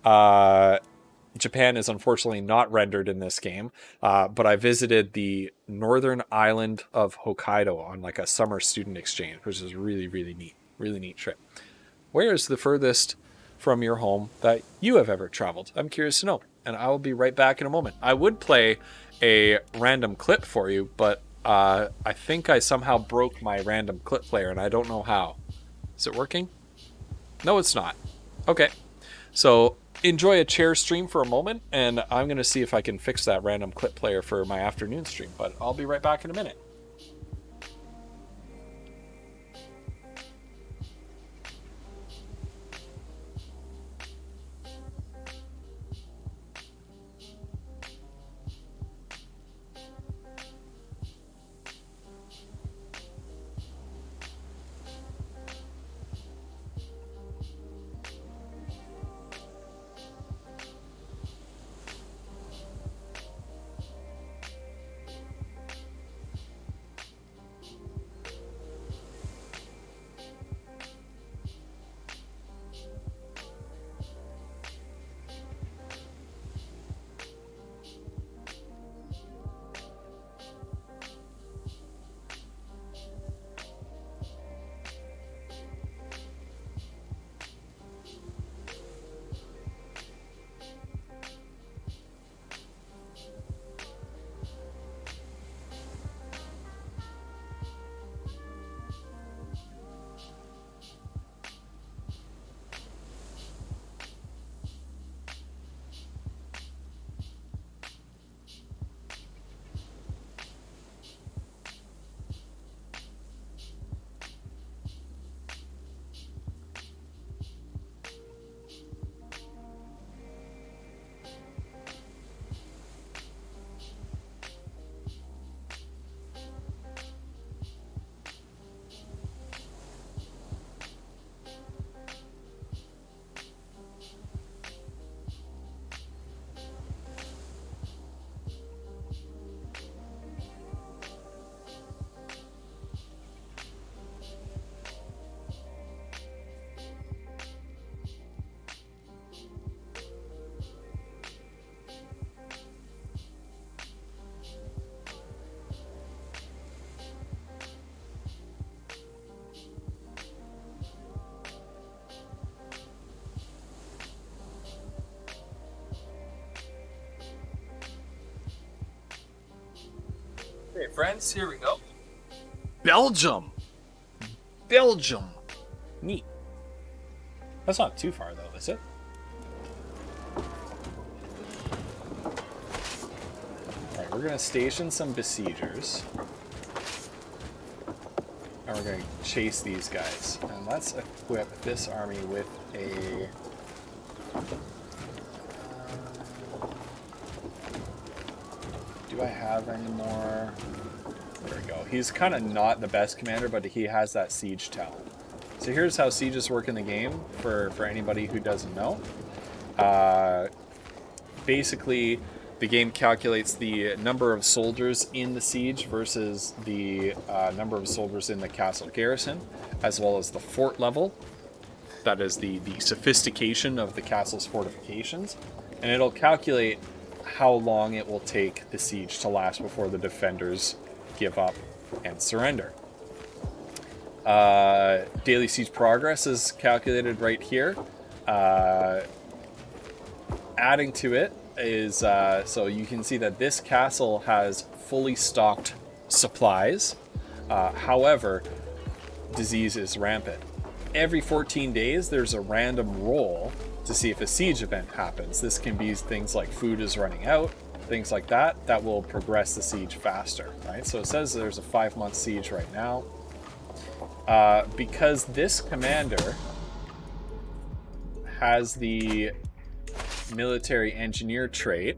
Japan is unfortunately not rendered in this game, but I visited the northern island of Hokkaido on like a summer student exchange, which is really, really neat trip. Where is the furthest from your home that you have ever traveled? I'm curious to know, and I will be right back in a moment. I would play a random clip for you, but I think I somehow broke my random clip player, and I don't know how. Is it working? No, it's not. Okay, so enjoy a chair stream for a moment, and I'm going to see if I can fix that random clip player for my afternoon stream, but I'll be right back in a minute. Okay, friends, here we go. Belgium. Belgium. Neat. That's not too far, though, is it? Alright, we're going to station some besiegers. And we're going to chase these guys. And let's equip this army with a... do I have any more? There we go. He's kind of not the best commander, but he has that siege talent. So here's how sieges work in the game for anybody who doesn't know. Basically, the game calculates the number of soldiers in the siege versus the number of soldiers in the castle garrison, as well as the fort level. That is the sophistication of the castle's fortifications. And it'll calculate how long it will take the siege to last before the defenders give up and surrender. Daily siege progress is calculated right here. Adding to it is, so you can see that this castle has fully stocked supplies. However, disease is rampant. Every 14 days, there's a random roll to see if a siege event happens. This can be things like food is running out, things like that, that will progress the siege faster, right? So it says there's a 5-month siege right now. Because this commander has the military engineer trait,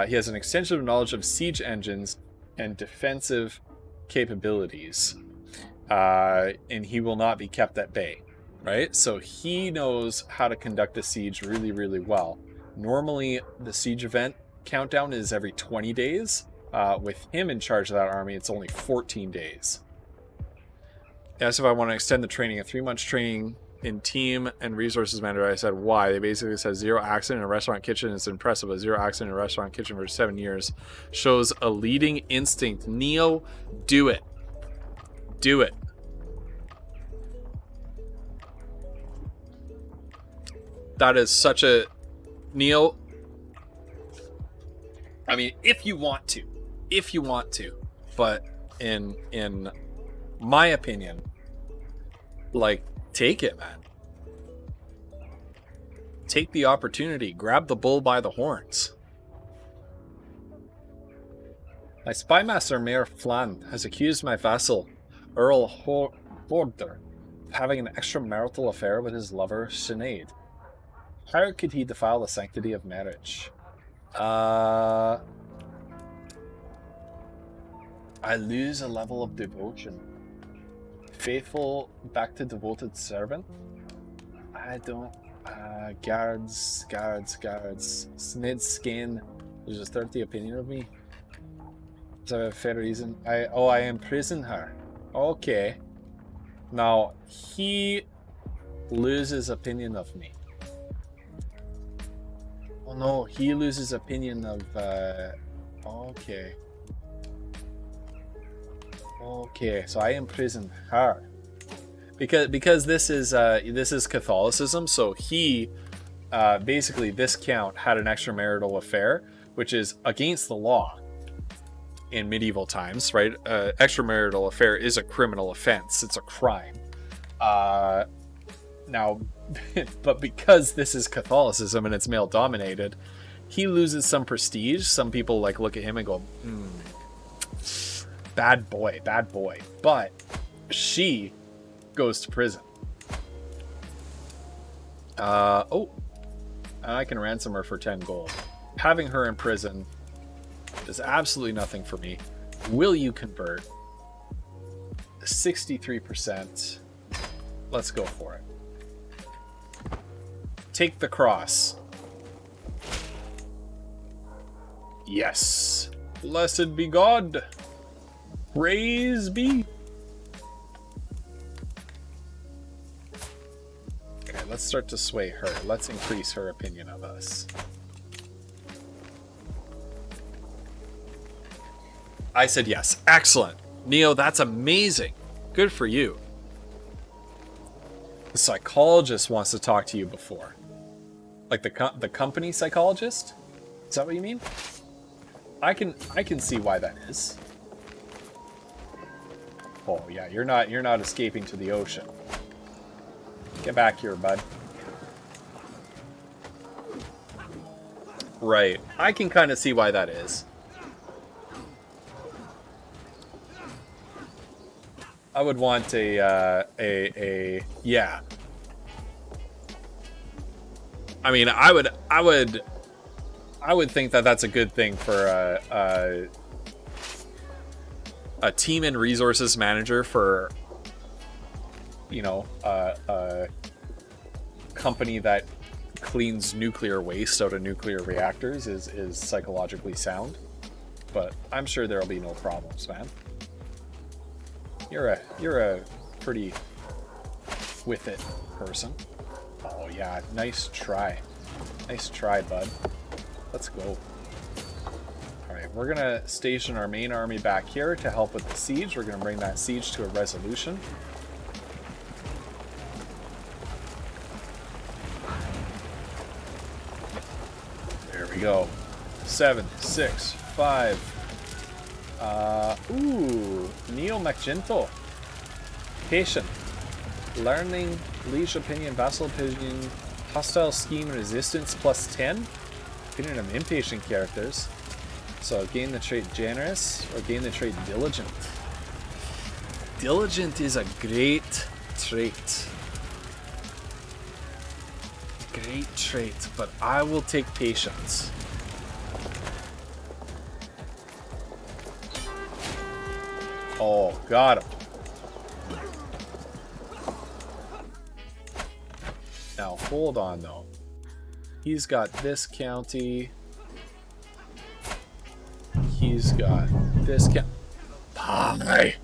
he has an extensive knowledge of siege engines and defensive capabilities, and he will not be kept at bay, right? So he knows how to conduct a siege really, really well. Normally, the siege event countdown is every 20 days. With him in charge of that army, it's only 14 days. Asked if I want to extend the training. A 3-month training in team and resources manager. I said, why? They basically said 0 accident in a restaurant kitchen is impressive, but 0 accident in a restaurant kitchen for 7 years shows a leading instinct. Neo, do it. Do it. That is such a... Neo, I mean, if you want to, but in my opinion, like, take it, man. Take the opportunity. Grab the bull by the horns. My spymaster, Mayor Flan, has accused my vassal, Earl Horder, of having an extramarital affair with his lover, Sinead. How could he defile the sanctity of marriage? I lose a level of devotion. Faithful back to devoted servant? I don't... guards. Snid's skin. There's a 30 opinion of me. Is that a fair reason? I imprison her. Okay. Now, he loses opinion of me. Oh no, he loses opinion of... Okay. Okay, so I imprison her. Because this is Catholicism, so he basically this count had an extramarital affair, which is against the law in medieval times, right? Extramarital affair is a criminal offense. It's a crime. Now, but because this is Catholicism and it's male dominated, he loses some prestige. Some people like look at him and go, bad boy. But she goes to prison. Oh, and I can ransom her for 10 gold. Having her in prison is absolutely nothing for me. Will you convert? 63%. Let's go for it. Take the cross. Yes. Blessed be God. Praise be. Okay, let's start to sway her. Let's increase her opinion of us. I said yes. Excellent. Neo, that's amazing. Good for you. The psychologist wants to talk to you before. Like the company psychologist? Is that what you mean? I can see why that is. Oh yeah, you're not escaping to the ocean. Get back here, bud. Right. I can kind of see why that is. I would want a yeah. I mean, I would think that that's a good thing for a team and resources manager for, you know, a company that cleans nuclear waste out of nuclear reactors is psychologically sound. But I'm sure there'll be no problems, man. You're a pretty with it person. Oh yeah, nice try. Nice try, bud. Let's go. Alright, we're gonna station our main army back here to help with the siege. We're gonna bring that siege to a resolution. There we go. 7, 6, 5. Ooh, Neo Magento. Patient. Learning, Leash Opinion, Vassal Opinion, Hostile Scheme, Resistance plus 10. Opinion of impatient characters. So gain the trait Generous or gain the trait Diligent. Diligent is a great trait. Great trait, but I will take Patience. Oh, got him. Now, hold on, though. He's got this county. He's got this county. Pie!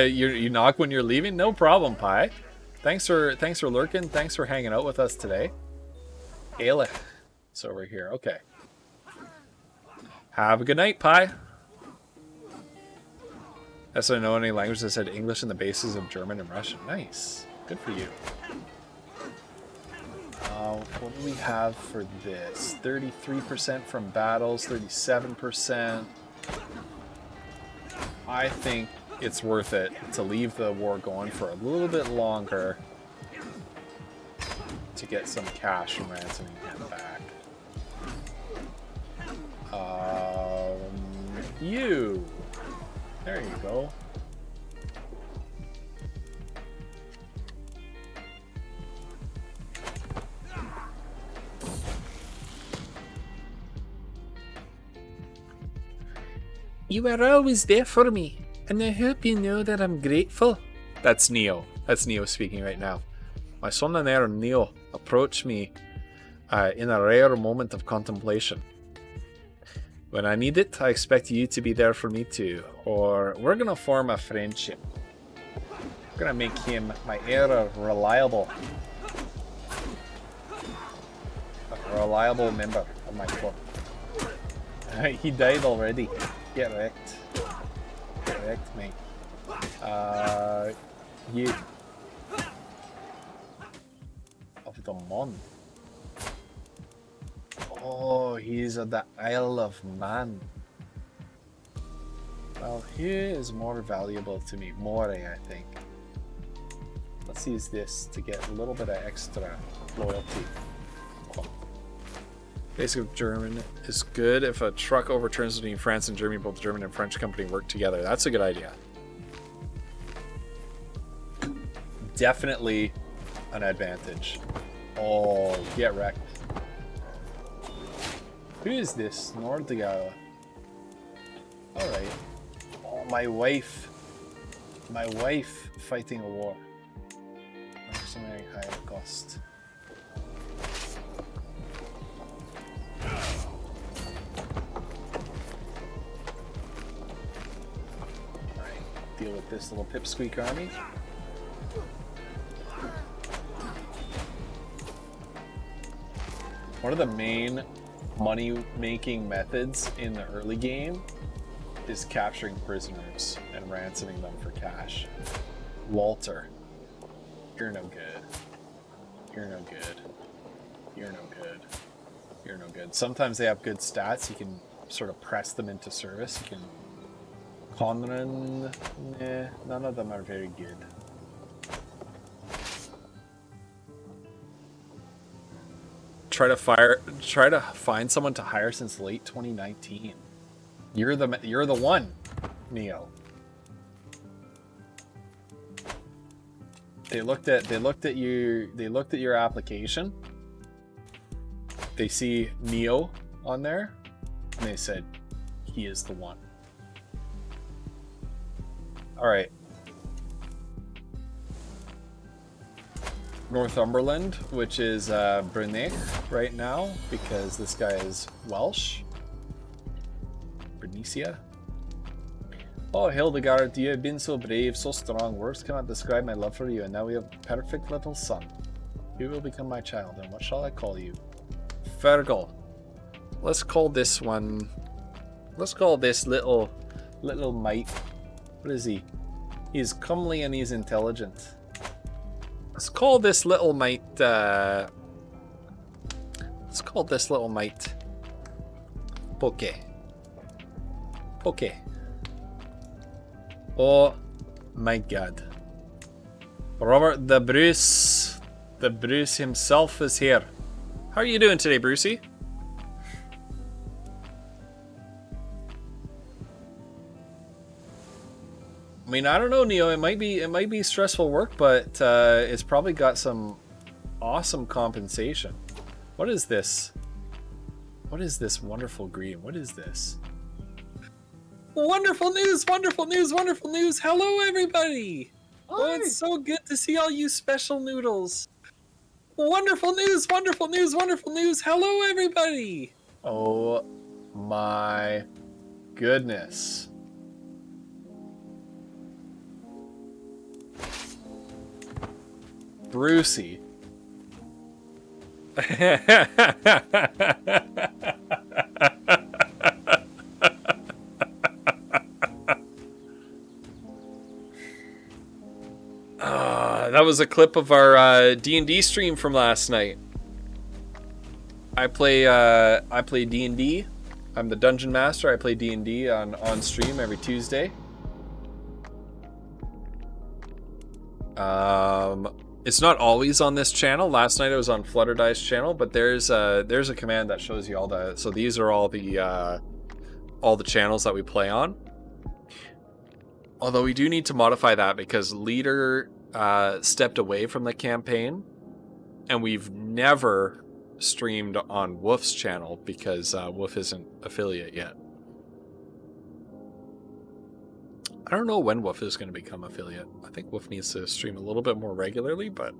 you knock when you're leaving? No problem, Pie. Thanks for lurking. Thanks for hanging out with us today. Ailech. It's over here. Okay. Have a good night, Pie. Yes, I know any language that said English and the bases of German and Russian. Nice. Good for you. What do we have for this? 33% from battles, 37%. I think it's worth it to leave the war going for a little bit longer to get some cash from ransoming him back. You. There you go. You are always there for me, and I hope you know that I'm grateful. That's Neo. That's Neo speaking right now. My son and heir Neo approached me in a rare moment of contemplation. When I need it, I expect you to be there for me too, or we're gonna form a friendship. I'm gonna make him my heir a reliable member of my club. He died already. Get wrecked. Get wrecked, mate. You. Of the Mon. Oh, he's at the Isle of Man. Well, who is more valuable to me? Moray, I think. Let's use this to get a little bit of extra loyalty. Basic German is good if a truck overturns between France and Germany. Both the German and French company work together. That's a good idea. Definitely an advantage. Oh, get wrecked. Who is this? Nordiga. Alright. Oh, my wife. My wife fighting a war. Mercenary higher cost. Deal with this little pipsqueak army. One of the main money-making methods in the early game is capturing prisoners and ransoming them for cash. Walter, you're no good. You're no good. You're no good. You're no good. Sometimes they have good stats. You can sort of press them into service. You can Conran, nah, none of them are very good. Try to find someone to hire since late 2019. You're the one, Neo. They looked at your application. They see Neo on there, and they said, he is the one. All right. Northumberland, which is Brunei right now, because this guy is Welsh. Bernicia. Oh, Hildegard, you have been so brave, so strong. Words cannot describe my love for you, and now we have a perfect little son. You will become my child, and what shall I call you? Fergal. Let's call this one... Let's call this little mite. What is he? He's comely and he's intelligent. Let's call this little mite, Let's call this little mite... Poke. Poke. Oh my god. Robert the Bruce himself is here. How are you doing today, Brucey? I mean, I don't know, Neo. It might be stressful work, but it's probably got some awesome compensation. What is this? What is this wonderful green? What is this? Wonderful news! Wonderful news! Wonderful news! Hello, everybody! Oh, it's so good to see all you special noodles. Wonderful news! Wonderful news! Wonderful news! Hello, everybody! Oh my goodness. Brucey. That was a clip of our D&D stream from last night. I play D&D. I'm the dungeon master. I play D&D on stream every Tuesday. It's not always on this channel. Last night it was on Flutterdie's channel, but there's a command that shows you all the. So these are all the channels that we play on. Although we do need to modify that because Leader stepped away from the campaign, and we've never streamed on Woof's channel because Woof isn't affiliate yet. I don't know when Woof is going to become affiliate. I think Woof needs to stream a little bit more regularly, but...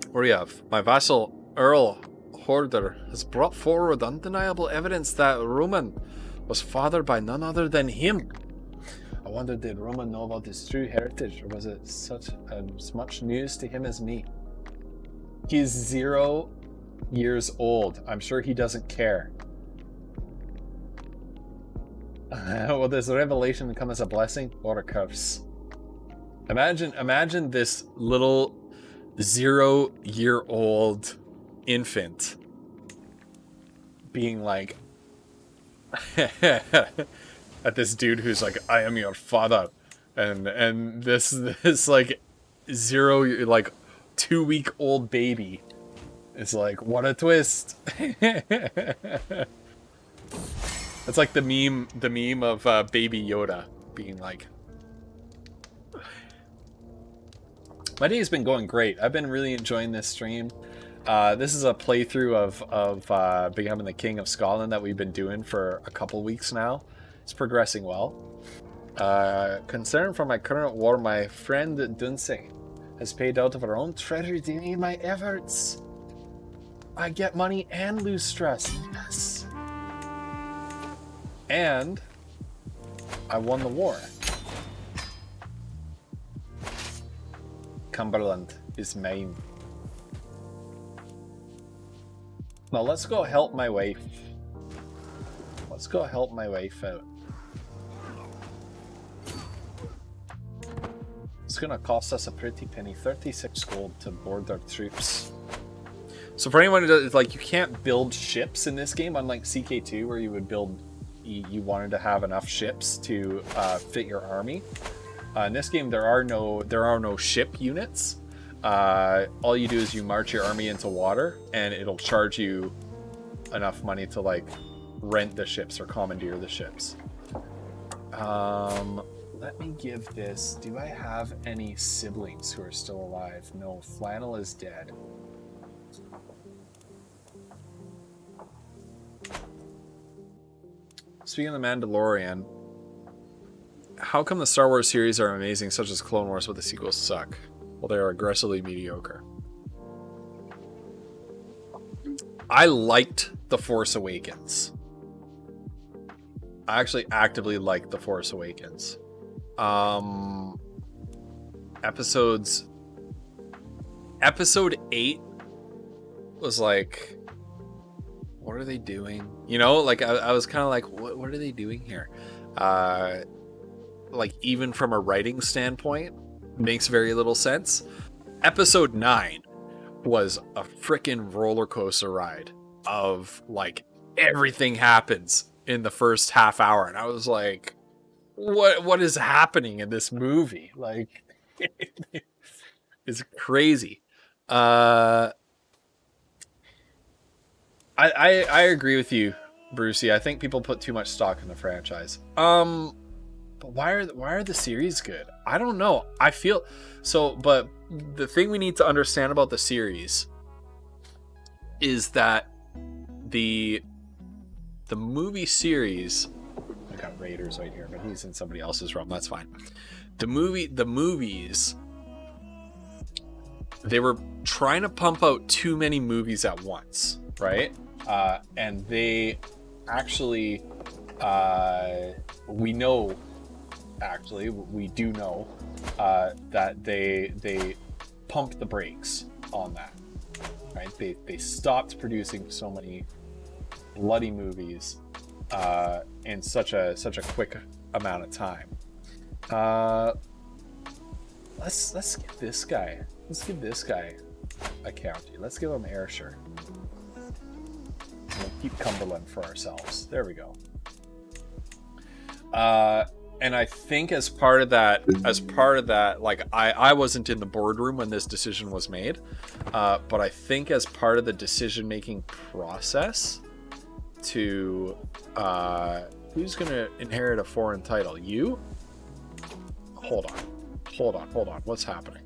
What do we have? My vassal, Earl Horder, has brought forward undeniable evidence that Roman was fathered by none other than him. I wonder, did Roman know about his true heritage, or was it such as much news to him as me? He's 0 years old. I'm sure he doesn't care. Will this revelation come as a blessing or a curse? Imagine this little 0-year-old infant being like at this dude who's like, I am your father, and this like 2-week-old baby is like, what a twist. It's like the meme of Baby Yoda being like... My day's been going great. I've been really enjoying this stream. This is a playthrough of Becoming the King of Scotland that we've been doing for a couple weeks now. It's progressing well. Concerned for my current war, my friend Dunsing has paid out of her own treasury to aid my efforts. I get money and lose stress. Yes. And I won the war. Cumberland is mine. Now let's go help my wife. Let's go help my wife out. It's gonna cost us a pretty penny, 36 gold to board our troops. So for anyone who does, like, you can't build ships in this game, unlike CK2 where you would build you wanted to have enough ships to fit your army. In this game, there are no ship units. All you do is you march your army into water, and it'll charge you enough money to like rent the ships or commandeer the ships. Let me give this. Do I have any siblings who are still alive? No, Flannel is dead. Speaking of The Mandalorian, how come the Star Wars series are amazing, such as Clone Wars, but the sequels suck? Well, they are aggressively mediocre. I liked The Force Awakens. I actually actively liked The Force Awakens. Episode 8 was like, what are they doing? You know, like I was kind of like, what are they doing here? Like, even from a writing standpoint, makes very little sense. Episode 9 was a freaking roller coaster ride of like everything happens in the first half hour, and I was like, what is happening in this movie? Like, it's crazy. I agree with you, Brucey. I think people put too much stock in the franchise. But why are the series good? I don't know. I feel so, but the thing we need to understand about the series is that the movie series, I got Raiders right here, but he's in somebody else's realm. That's fine. The movies, they were trying to pump out too many movies at once, right? And they actually, we do know that they pumped the brakes on that, right? They stopped producing so many bloody movies in such a quick amount of time. Let's give this guy a county. Let's give him Ayrshire. We'll keep Cumberland for ourselves. There we go. And I think as part of that, like I wasn't in the boardroom when this decision was made, but I think as part of the decision-making process to who's gonna inherit a foreign title? You? Hold on. What's happening?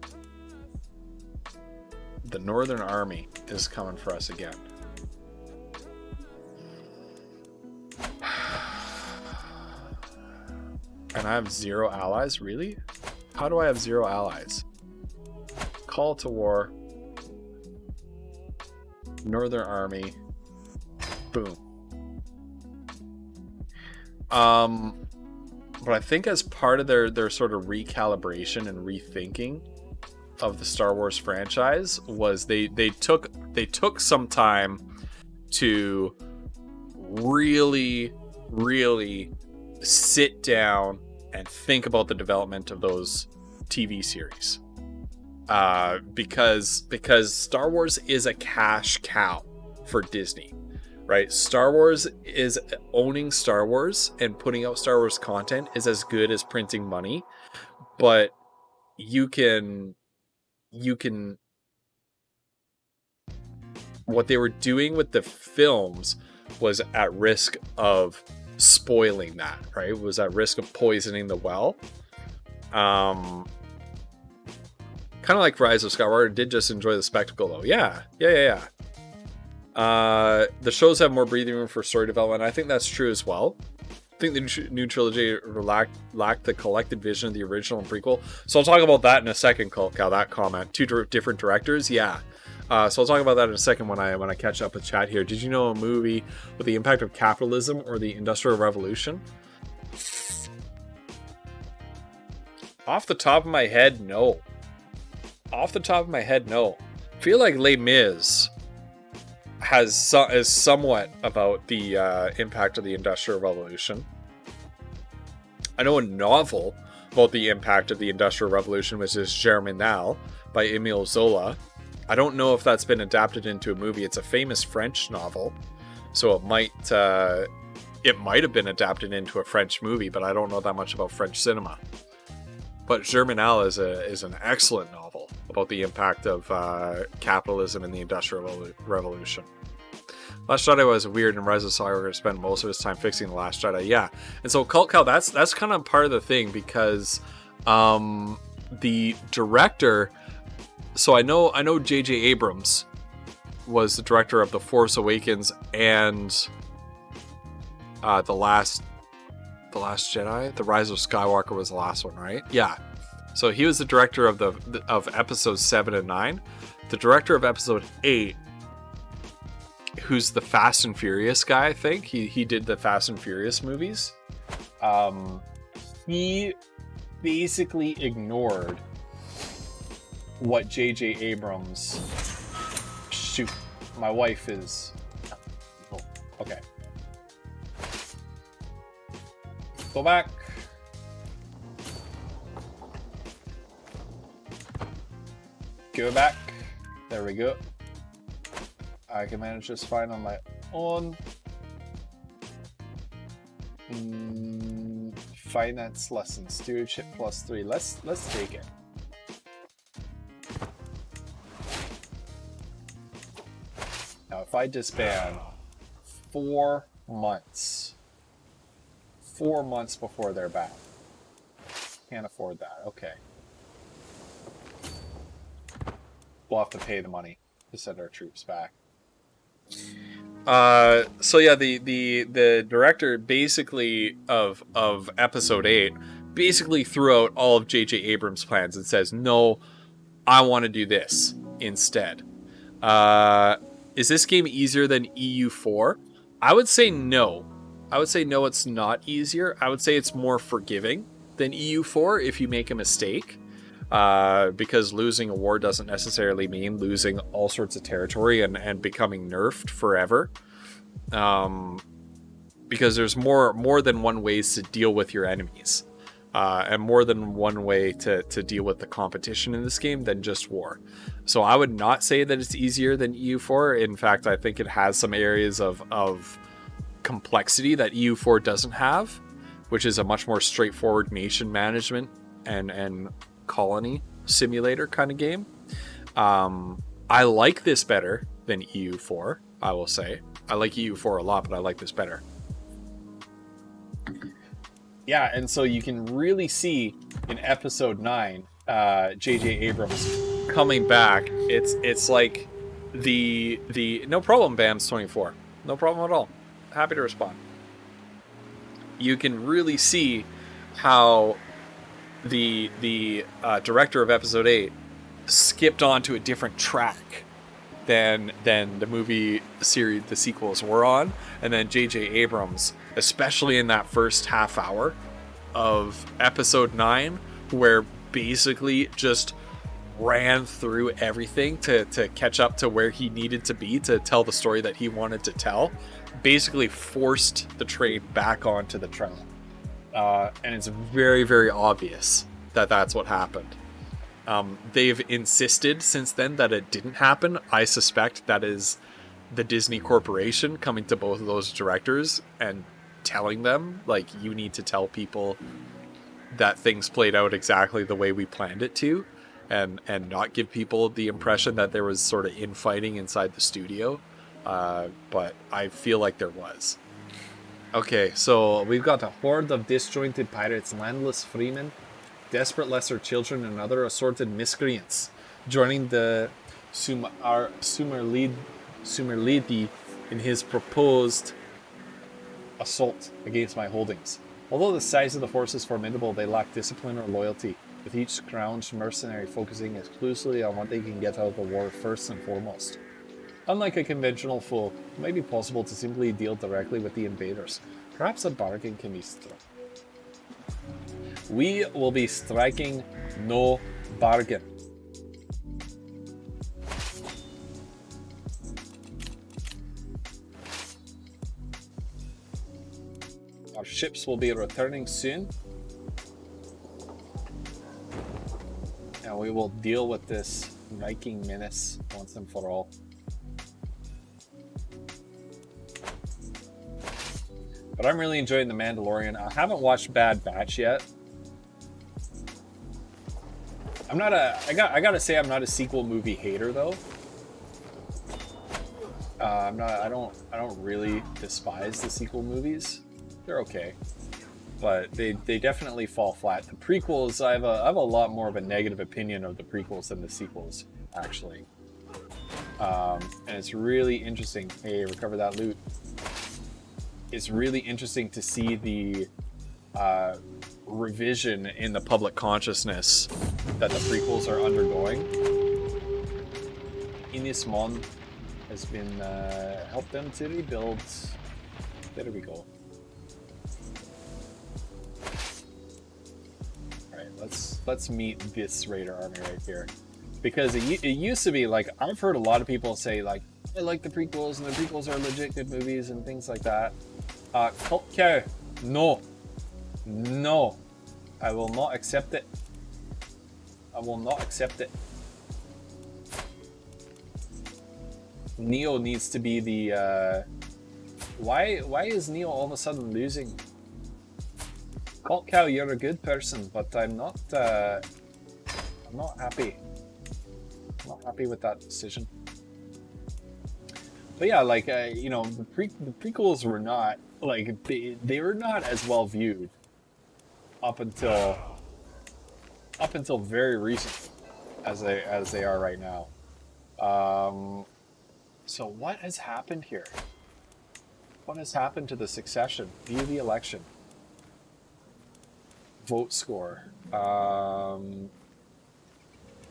The Northern Army is coming for us again. And I have 0 allies? Really? How do I have 0 allies? Call to war. Northern Army. Boom. But I think as part of their sort of recalibration and rethinking of the Star Wars franchise was they took some time to really sit down and think about the development of those TV series, because Star Wars is a cash cow for Disney, right? Star Wars is owning Star Wars and putting out Star Wars content is as good as printing money, but you can what they were doing with the films was at risk of spoiling that, right? Was at risk of poisoning the well. Kind of like Rise of Skywalker. Did just enjoy the spectacle though. Yeah. The shows have more breathing room for story development. I think that's true as well. I think the new trilogy lacked the collected vision of the original and prequel. So I'll talk about that in a second, Cal, that comment. Two different directors, yeah. So I'll talk about that in a second when I catch up with chat here. Did you know a movie with the impact of capitalism or the Industrial Revolution? Off the top of my head, no. I feel like Les Mis is somewhat about the impact of the Industrial Revolution. I know a novel about the impact of the Industrial Revolution, which is Germinal by Émile Zola. I don't know if that's been adapted into a movie. It's a famous French novel, so it it might have been adapted into a French movie, but I don't know that much about French cinema. But Germinal is an excellent novel about the impact of capitalism and the Industrial Revolution. Last Jedi was weird, and Rise of Skywalker spent most of his time fixing The Last Jedi. Yeah, and so Cult Cow, that's kind of part of the thing, because the director. So I know J.J. Abrams was the director of The Force Awakens and the Last Jedi. The Rise of Skywalker was the last one, right? Yeah. So he was the director of episodes 7 and 9. The director of episode 8, who's the Fast and Furious guy, I think. He did the Fast and Furious movies. He basically ignored what J.J. Abrams... Shoot, my wife is... Oh, okay. Go back. Go back. There we go. I can manage this fine on my own. Finance lesson, stewardship +3. Let's take it. Now, if I disband 4 months. 4 months before they're back. Can't afford that. Okay. We'll have to pay the money to send our troops back. So yeah, the director basically of episode 8 basically threw out all of J.J. Abrams' plans and says, no, I want to do this instead. Is this game easier than EU4? I would say no. I would say no, it's not easier. I would say it's more forgiving than EU4 if you make a mistake. Because losing a war doesn't necessarily mean losing all sorts of territory and becoming nerfed forever. Because there's more than one ways to deal with your enemies. And more than one way to deal with the competition in this game than just war. So I would not say that it's easier than EU4. In fact, I think it has some areas of complexity that EU4 doesn't have, which is a much more straightforward nation management and colony simulator kind of game. I like this better than EU4, I will say. I like EU4 a lot, but I like this better. Yeah, and so you can really see in episode 9, J.J. Abrams coming back. It's like the no problem, Bams24. No problem at all. Happy to respond. You can really see how the director of episode 8 skipped onto a different track than the movie series the sequels were on, and then J.J. Abrams, especially in that first half hour of episode 9, where basically just ran through everything to catch up to where he needed to be to tell the story that he wanted to tell, basically forced the train back onto the track. And it's very, very obvious that that's what happened. They've insisted since then that it didn't happen. I suspect that is the Disney Corporation coming to both of those directors and telling them, like, you need to tell people that things played out exactly the way we planned it to, and not give people the impression that there was sort of infighting inside the studio. But I feel like there was. Okay, so we've got a horde of disjointed pirates, landless freemen, desperate lesser children, and other assorted miscreants joining the Sumerlidi in his proposed assault against my holdings. Although the size of the force is formidable, they lack discipline or loyalty, with each scrounged mercenary focusing exclusively on what they can get out of the war first and foremost. Unlike a conventional foe, it might be possible to simply deal directly with the invaders. Perhaps a bargain can be struck. We will be striking no bargain. Our ships will be returning soon, and we will deal with this Viking menace once and for all. But I'm really enjoying The Mandalorian. I haven't watched Bad Batch yet. I gotta say I'm not a sequel movie hater though. I don't really despise the sequel movies. They're okay. But they definitely fall flat. The prequels, I have a lot more of a negative opinion of the prequels than the sequels, actually. And it's really interesting. Hey, recover that loot. It's really interesting to see the revision in the public consciousness that the prequels are undergoing. Ines Mon has been helped them to rebuild. There we go. All right, let's meet this Raider army right here, because it used to be like, I've heard a lot of people say like, I like the prequels and the prequels are legit good movies and things like that. Cult Cow, no, I will not accept it. I will not accept it. Neo needs to be the why is Neo all of a sudden losing? Cult Cow, you're a good person, but I'm not happy. I'm not happy with that decision. But yeah, like you know, the prequels were not like they were not as well viewed up until very recent as they are right now. So what has happened here? What has happened to the succession? View the election. Vote score.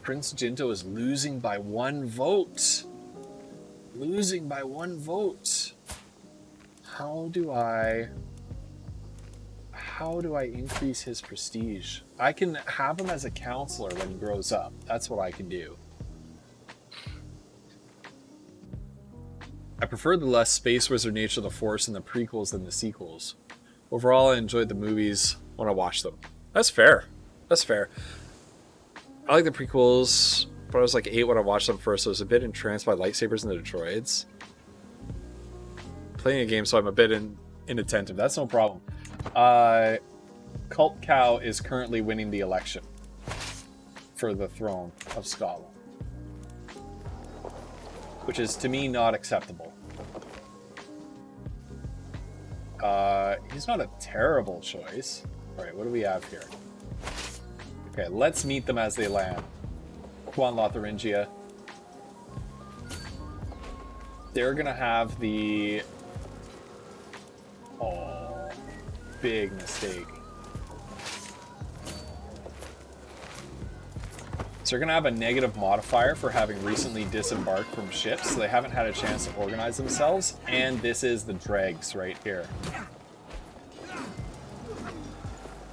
Prince Jinto is losing by 1 vote. Losing by 1 vote. How do I increase his prestige? I can have him as a counselor when he grows up. That's what I can do. I prefer the less Space Wizard nature of the Force in the prequels than the sequels. Overall, I enjoyed the movies when I watched them. That's fair. That's fair. I like the prequels, but I was like 8 when I watched them first, so I was a bit entranced by lightsabers and the droids. Playing a game, so I'm a bit inattentive. That's no problem. Cult Cow is currently winning the election for the throne of Scotland, which is to me not acceptable. He's not a terrible choice. All right, what do we have here? Okay, let's meet them as they land. Quan Lotharingia. They're gonna have the... Oh, big mistake. So they're gonna have a negative modifier for having recently disembarked from ships, so they haven't had a chance to organize themselves, and this is the dregs right here.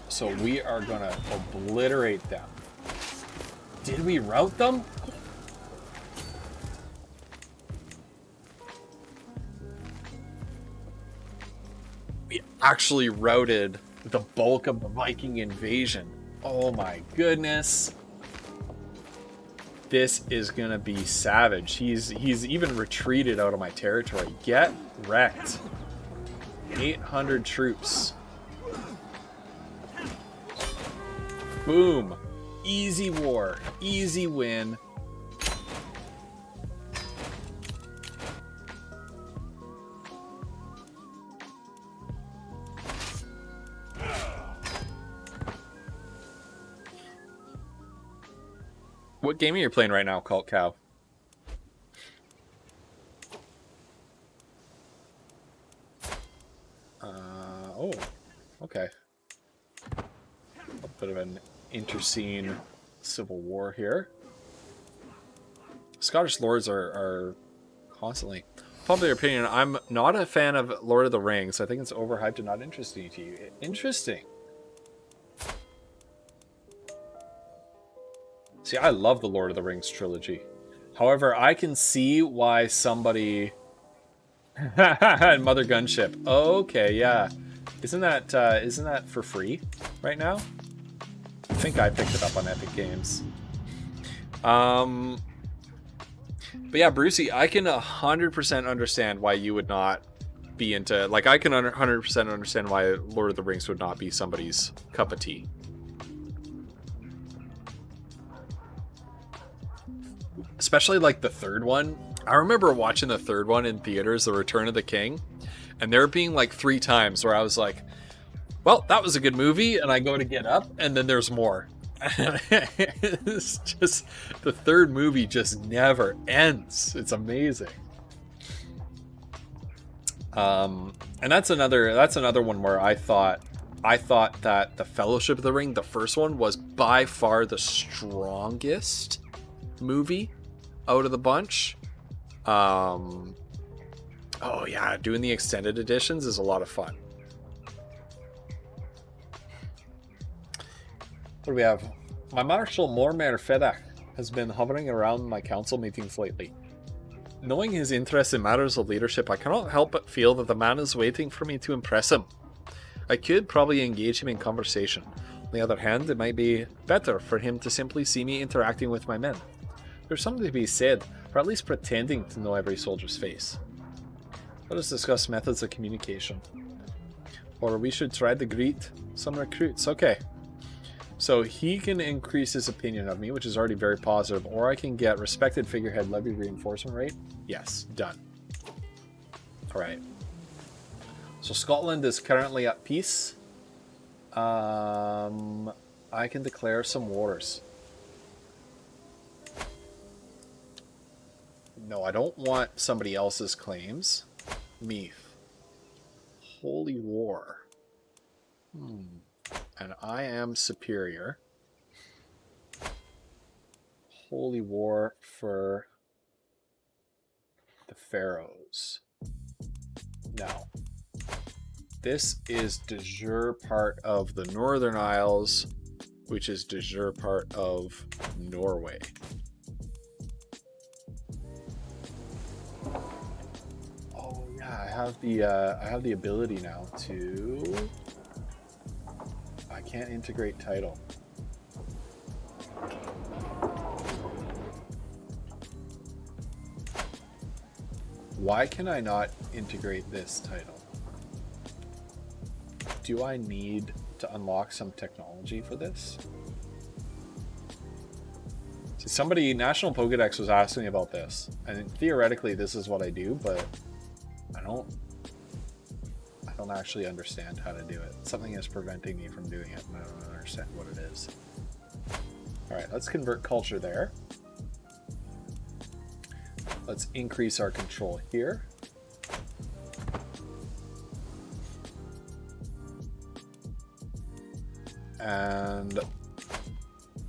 So we are gonna obliterate them. Did we rout them? We actually routed the bulk of the Viking invasion. Oh my goodness. This is gonna be savage. He's even retreated out of my territory. Get wrecked. 800 troops. Boom. Easy war. Easy win. What game are you playing right now, Cult Cow? Oh, okay. A bit of an interscene civil war here. Scottish lords are constantly... Popular opinion, I'm not a fan of Lord of the Rings. I think it's overhyped and not interesting to you. Interesting. See, I love the Lord of the Rings trilogy. However, I can see why somebody... Mother Gunship. Okay, yeah. Isn't that for free right now? I think I picked it up on Epic Games. But yeah, Brucey, I can 100% understand why you would not be into, like, I can 100% understand why Lord of the Rings would not be somebody's cup of tea. Especially like the third one. I remember watching the third one in theaters, The Return of the King, and there being like 3 times where I was like, well, that was a good movie, and I go to get up, and then there's more. It's just, the third movie just never ends. It's amazing. And that's another one where I thought that the Fellowship of the Ring, the first one, was by far the strongest movie out of the bunch. Oh yeah, doing the extended editions is a lot of fun. What do we have? My Marshal Mormer Fedak has been hovering around my council meetings lately. Knowing his interest in matters of leadership, I cannot help but feel that the man is waiting for me to impress him. I could probably engage him in conversation. On the other hand, it might be better for him to simply see me interacting with my men. There's something to be said for at least pretending to know every soldier's face. Let us discuss methods of communication. Or we should try to greet some recruits. Okay. So he can increase his opinion of me, which is already very positive, or I can get respected figurehead levy reinforcement rate. Yes, done. Alright. So Scotland is currently at peace. I can declare some wars. No, I don't want somebody else's claims. Meath. Holy War. And I am superior. Holy War for the Pharaohs. Now, this is de jure part of the Northern Isles, which is de jure part of Norway. Oh yeah, I have the ability now to. I can't integrate title. Why can I not integrate this title? Do I need to unlock some technology for this? See, somebody, National Pokedex, was asking me about this, and theoretically this is what I do, but I don't actually understand how to do it. Something is preventing me from doing it, and I don't understand what it is. Alright, let's convert culture there. Let's increase our control here. And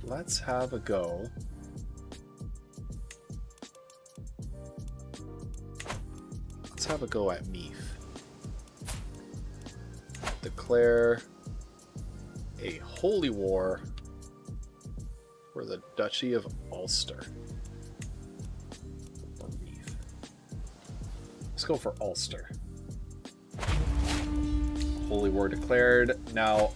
let's have a go. Let's have a go at Meath. Declare a holy war for the Duchy of Ulster. Or Meath. Let's go for Ulster. Holy war declared. Now,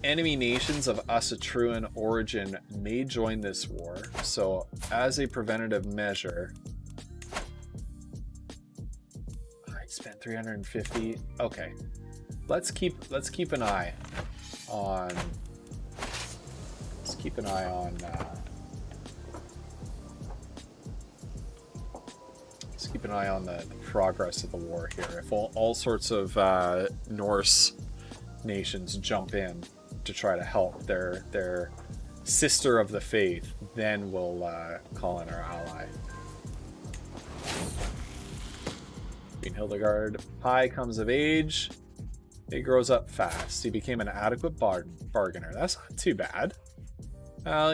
enemy nations of Asatruan origin may join this war. So, as a preventative measure, I spent 350. Okay, let's keep an eye on. Let's keep an eye on. Let's keep an eye on the progress of the war here. If all sorts of Norse nations jump in to try to help their sister of the faith, then we'll call in our ally. Queen Hildegard High comes of age. He grows up fast. He became an adequate bargainer. That's not too bad.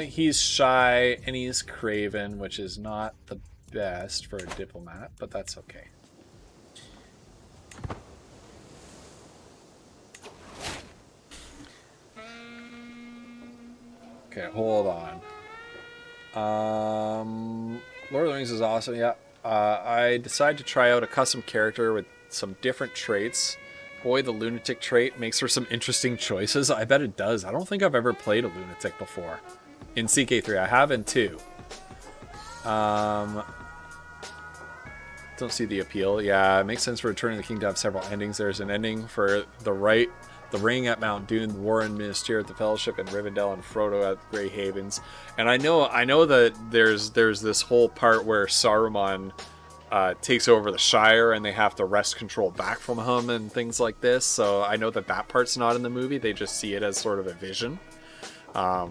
He's shy and he's craven, which is not the best for a diplomat, but that's okay. Okay, hold on. Lord of the Rings is awesome, yeah. I decided to try out a custom character with some different traits. Boy, the lunatic trait makes for some interesting choices. I bet it does. I don't think I've ever played a lunatic before. In CK3, I have in 2. To Don't see the appeal. Yeah, it makes sense for Returning of the King to have several endings. There's an ending for the Ring at Mount Doom, the War and Minister at the Fellowship, and Rivendell and Frodo at Grey Havens. And I know that there's this whole part where Saruman takes over the Shire and they have to wrest control back from him and things like this. So I know that part's not in the movie. They just see it as sort of a vision. We're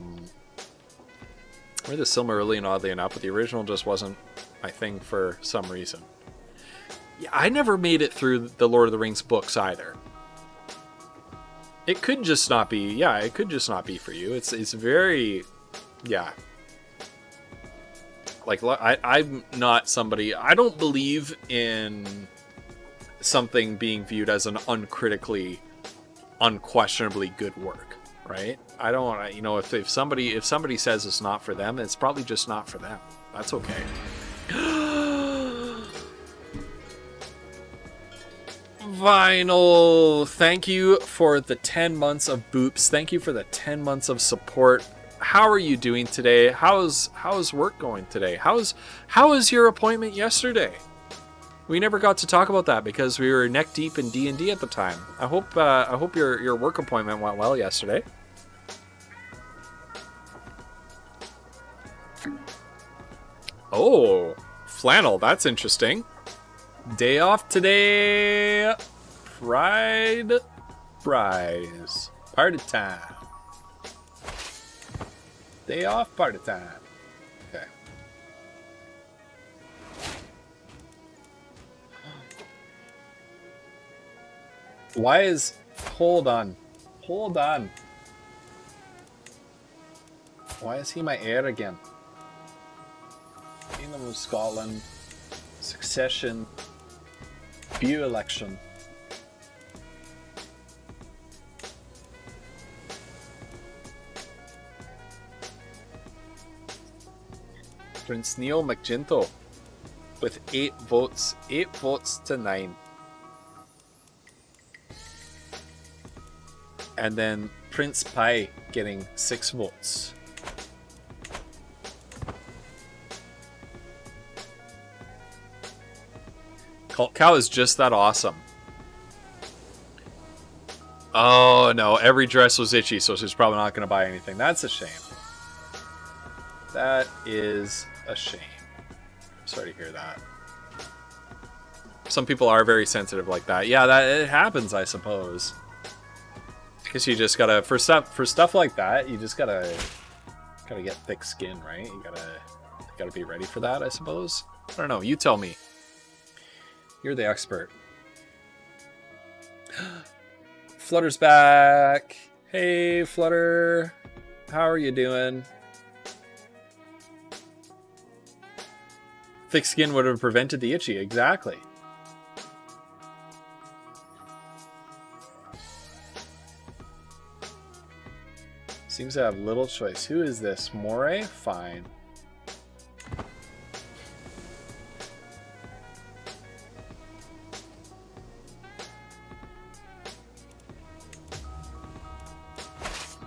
the Silmarillion, oddly enough, but the original just wasn't my thing for some reason. Yeah, I never made it through the Lord of the Rings books either. It could just not be. Yeah, it could just not be for you. It's very, yeah. Like, I'm not somebody. I don't believe in something being viewed as an uncritically, unquestionably good work, right? I don't. You know, if somebody says it's not for them, it's probably just not for them. That's okay. Vinyl, thank you for the 10 months of boops. Thank you for the 10 months of support. How are you doing today? How's work going today? How was your appointment yesterday? We never got to talk about that because we were neck deep in D&D at the time. I hope your work appointment went well yesterday. Oh, flannel, that's interesting. Day off today. Pride prize. Party time. Day off, party time. Okay. Why is... Hold on. Why is he my heir again? Kingdom of Scotland. Succession. View election. Prince Neil McGinto with 8 votes. 8 votes to 9. And then Prince Pai getting 6 votes. Cult Cow is just that awesome. Oh no, every dress was itchy, so she's probably not going to buy anything. That's a shame. That is a shame. Sorry to hear that. Some people are very sensitive like that. Yeah, it happens, I suppose. Because you just gotta, for stuff like that, you just gotta get thick skin, right? You gotta be ready for that, I suppose. I don't know. You tell me. You're the expert. Flutter's back. Hey, Flutter. How are you doing? Thick skin would have prevented the itchy. Exactly. Seems to have little choice. Who is this? Moray? Fine.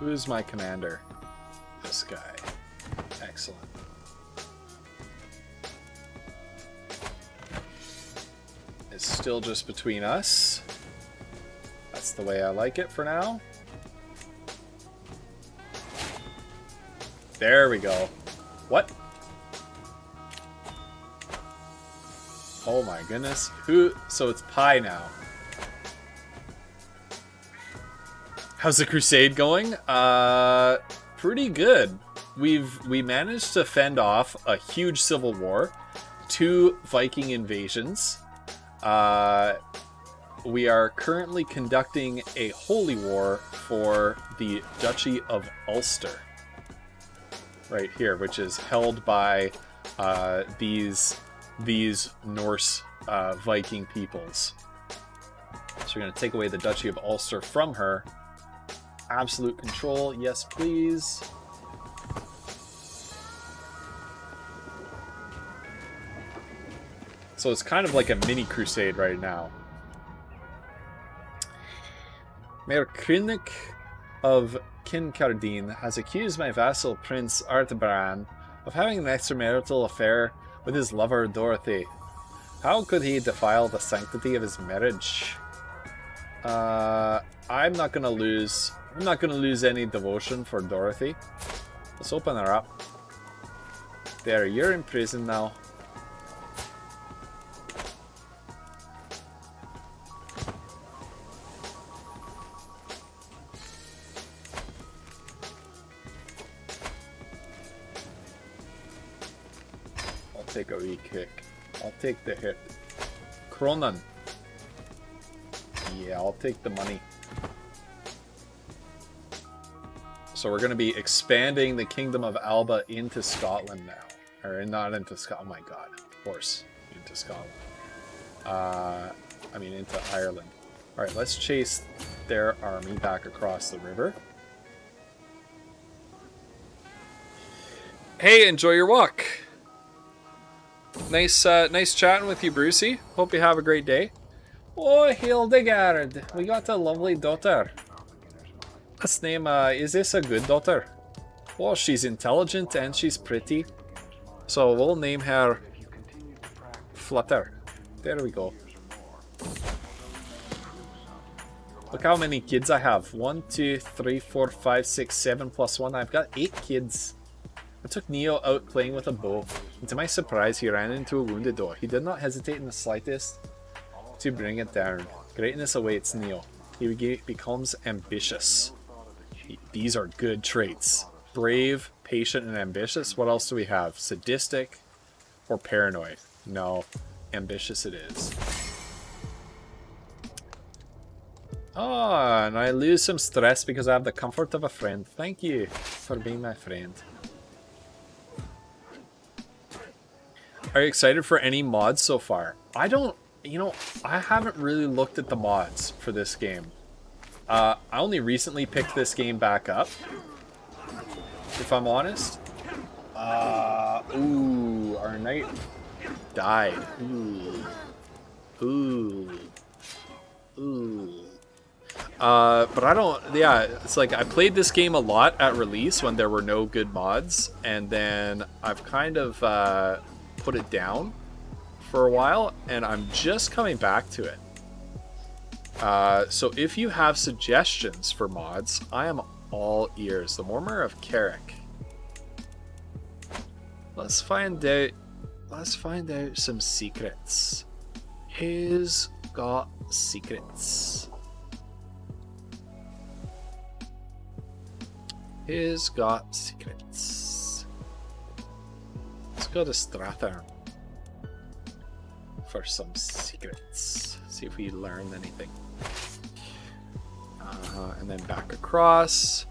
Who is my commander? This guy. Excellent. It's still just between us. That's the way I like it for now. There we go. What? Oh my goodness. Who? So it's Pi now. How's the crusade going? Pretty good. We managed to fend off a huge civil war, 2 Viking invasions. We are currently conducting a holy war for the Duchy of Ulster. Right here, which is held by these Norse Viking peoples. So we're going to take away the Duchy of Ulster from her. Absolute control, yes please. So it's kind of like a mini crusade right now. Mayor Krynik of Kincardine has accused my vassal Prince Artebran of having an extramarital affair with his lover Dorothy. How could he defile the sanctity of his marriage? I'm not gonna lose any devotion for Dorothy. Let's open her up. There, you're in prison now. I'll take a wee kick. I'll take the hit. Kronen. Yeah, I'll take the money. So we're going to be expanding the Kingdom of Alba into Scotland now. Or not into Scotland. Oh my god. Of course. Into Scotland. I mean into Ireland. Alright, let's chase their army back across the river. Hey, enjoy your walk. Nice chatting with you, Brucey. Hope you have a great day. Oh, Hildegard, we got a lovely daughter. Let's name, is this a good daughter? Well, she's intelligent and she's pretty. So we'll name her Flutter. There we go. Look how many kids I have. 1, 2, 3, 4, 5, 6, 7 plus 1. I've got 8 kids. I took Neo out playing with a bow, and to my surprise he ran into a wounded door. He did not hesitate in the slightest to bring it down. Greatness awaits Neo. He becomes ambitious. These are good traits. Brave, patient, and ambitious. What else do we have? Sadistic or paranoid? No, ambitious it is. Oh, and I lose some stress because I have the comfort of a friend. Thank you for being my friend. Are you excited for any mods so far? I haven't really looked at the mods for this game. I only recently picked this game back up, if I'm honest. Ooh, our knight died. Ooh. But I don't, yeah, it's like I played this game a lot at release when there were no good mods, and then I've kind of put it down for a while, and I'm just coming back to it. So if you have suggestions for mods, I am all ears. The Murmur of Carrick. Let's find out some secrets. Who's got secrets? Who's got secrets? Let's go to Strathern for some secrets. See if we learn anything. And then back across.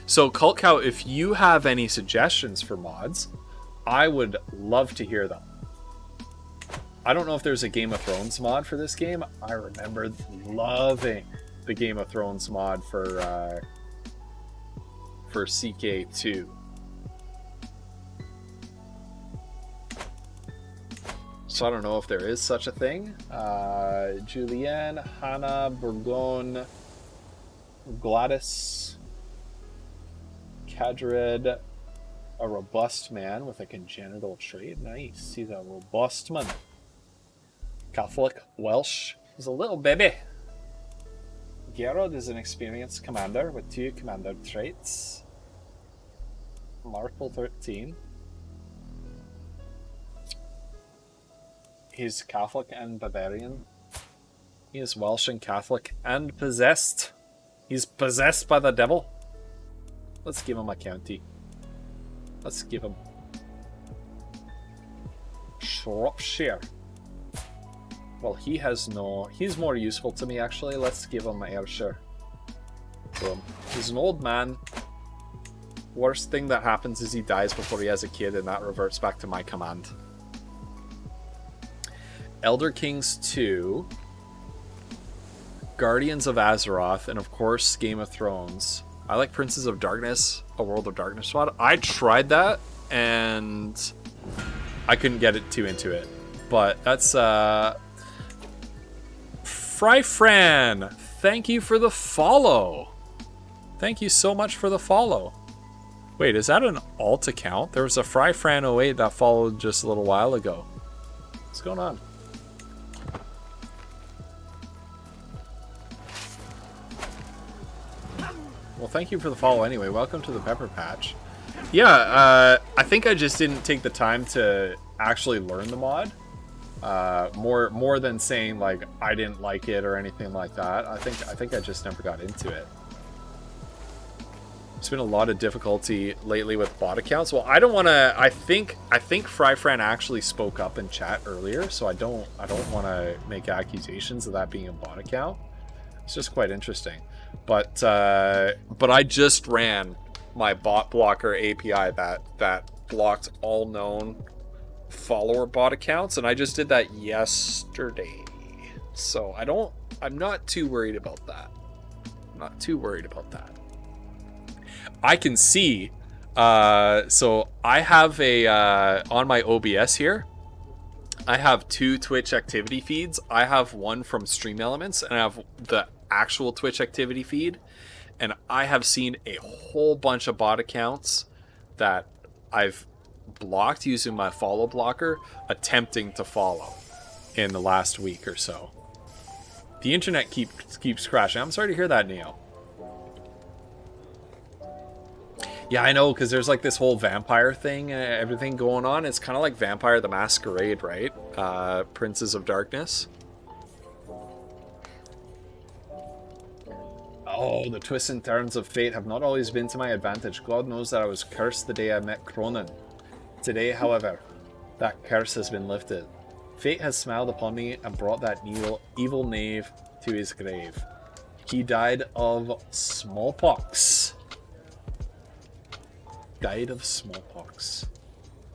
So Cult Cow, if you have any suggestions for mods, I would love to hear them. I don't know if there's a Game of Thrones mod for this game. I remember loving the Game of Thrones mod for CK2. So I don't know if there is such a thing. Julianne, Hannah, Bourgogne, Gladys, Cadred, a robust man with a congenital trait. Nice, he's a robust man. Catholic, Welsh, he's a little baby. Gerard is an experienced commander with 2 commander traits. Marple 13. He's Catholic and Bavarian. He is Welsh and Catholic and possessed. He's possessed by the devil. Let's give him a county. Let's give him Shropshire. Well, he has no... He's more useful to me, actually. Let's give him Ayrshire. Boom. He's an old man. Worst thing that happens is he dies before he has a kid, and that reverts back to my command. Elder Kings 2. Guardians of Azeroth, and of course, Game of Thrones. I like Princes of Darkness, a World of Darkness mod. I tried that, and I couldn't get it too into it. But that's... Fryfran, thank you for the follow. Thank you so much for the follow. Wait, is that an alt account? There was a Fryfran08 that followed just a little while ago. What's going on? Well, thank you for the follow anyway. Welcome to the Pepper Patch. Yeah, I think I just didn't take the time to actually learn the mod. More than saying like I didn't like it or anything like that. I think I just never got into it. There's been a lot of difficulty lately with bot accounts. Well, I don't want to. I think Fryfran actually spoke up in chat earlier, so I don't want to make accusations of that being a bot account. It's just quite interesting. But I just ran my bot blocker API that blocked all known follower bot accounts, and I just did that yesterday. So I'm not too worried about that. I'm not too worried about that. I can see, so I have a, on my OBS here, I have 2 Twitch activity feeds. I have one from Stream Elements, and I have the actual Twitch activity feed. And I have seen a whole bunch of bot accounts that I've blocked using my follow blocker, attempting to follow in the last week or so. The internet keeps crashing. I'm sorry to hear that, Neo. Yeah, I know, because there's like this whole vampire thing and everything going on. It's kind of like Vampire the Masquerade, right? Princes of Darkness. Oh, the twists and turns of fate have not always been to my advantage. God knows that I was cursed the day I met Cronin. Today, however, that curse has been lifted. Fate has smiled upon me and brought that evil knave to his grave. He died of smallpox. Died of smallpox.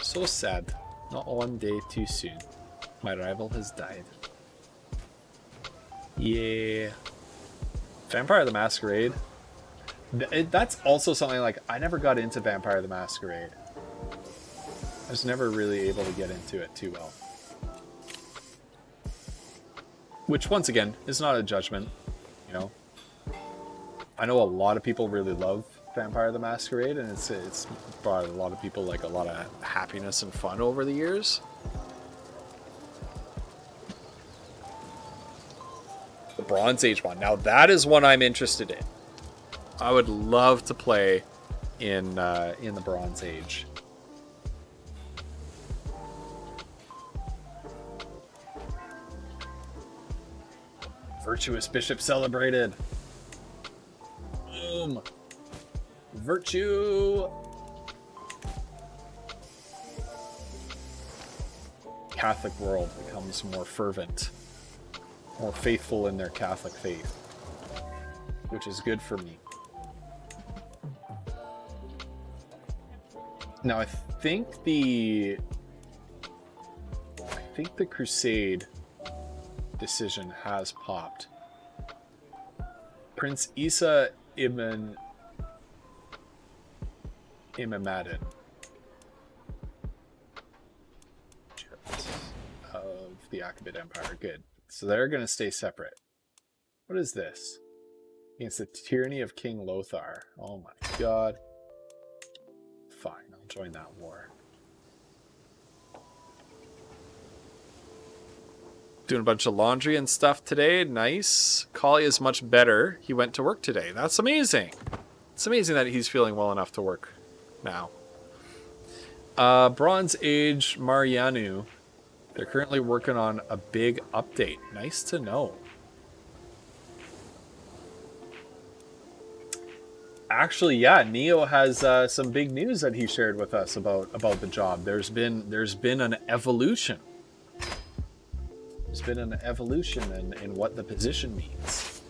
So sad. Not one day too soon. My rival has died. Yeah. Vampire the Masquerade. That's also something like, I never got into Vampire the Masquerade. I was never really able to get into it too well. Which, once again, is not a judgment, you know. I know a lot of people really love Vampire the Masquerade, and it's brought a lot of people like a lot of happiness and fun over the years. The Bronze Age one. Now that is one I'm interested in. I would love to play in the Bronze Age. Virtuous Bishop celebrated. Boom. Virtue. Catholic world becomes more fervent, more faithful in their Catholic faith, which is good for me. Now I think the Crusade decision has popped. Prince Isa ibn Imamadin of the Achaemenid Empire. Good. So they're going to stay separate. What is this? Against the tyranny of King Lothar. Oh my god. Fine, I'll join that war. Doing a bunch of laundry and stuff today. Nice. Kali is much better. He went to work today. That's amazing. It's amazing that he's feeling well enough to work now. Bronze Age Marianu. They're currently working on a big update. Nice to know. Actually, yeah, Neo has some big news that he shared with us about the job. There's been an evolution. There's been an evolution in what the position means.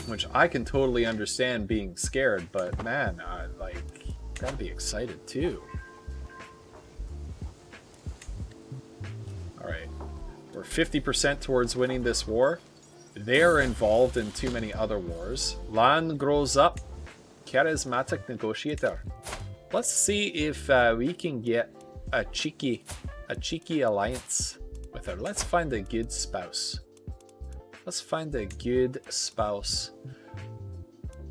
Which I can totally understand being scared, but man, gotta be excited too. Alright, we're 50% towards winning this war. They are involved in too many other wars. Land grows up. Charismatic negotiator. Let's see if we can get a cheeky alliance with her. Let's find a good spouse. Let's find a good spouse.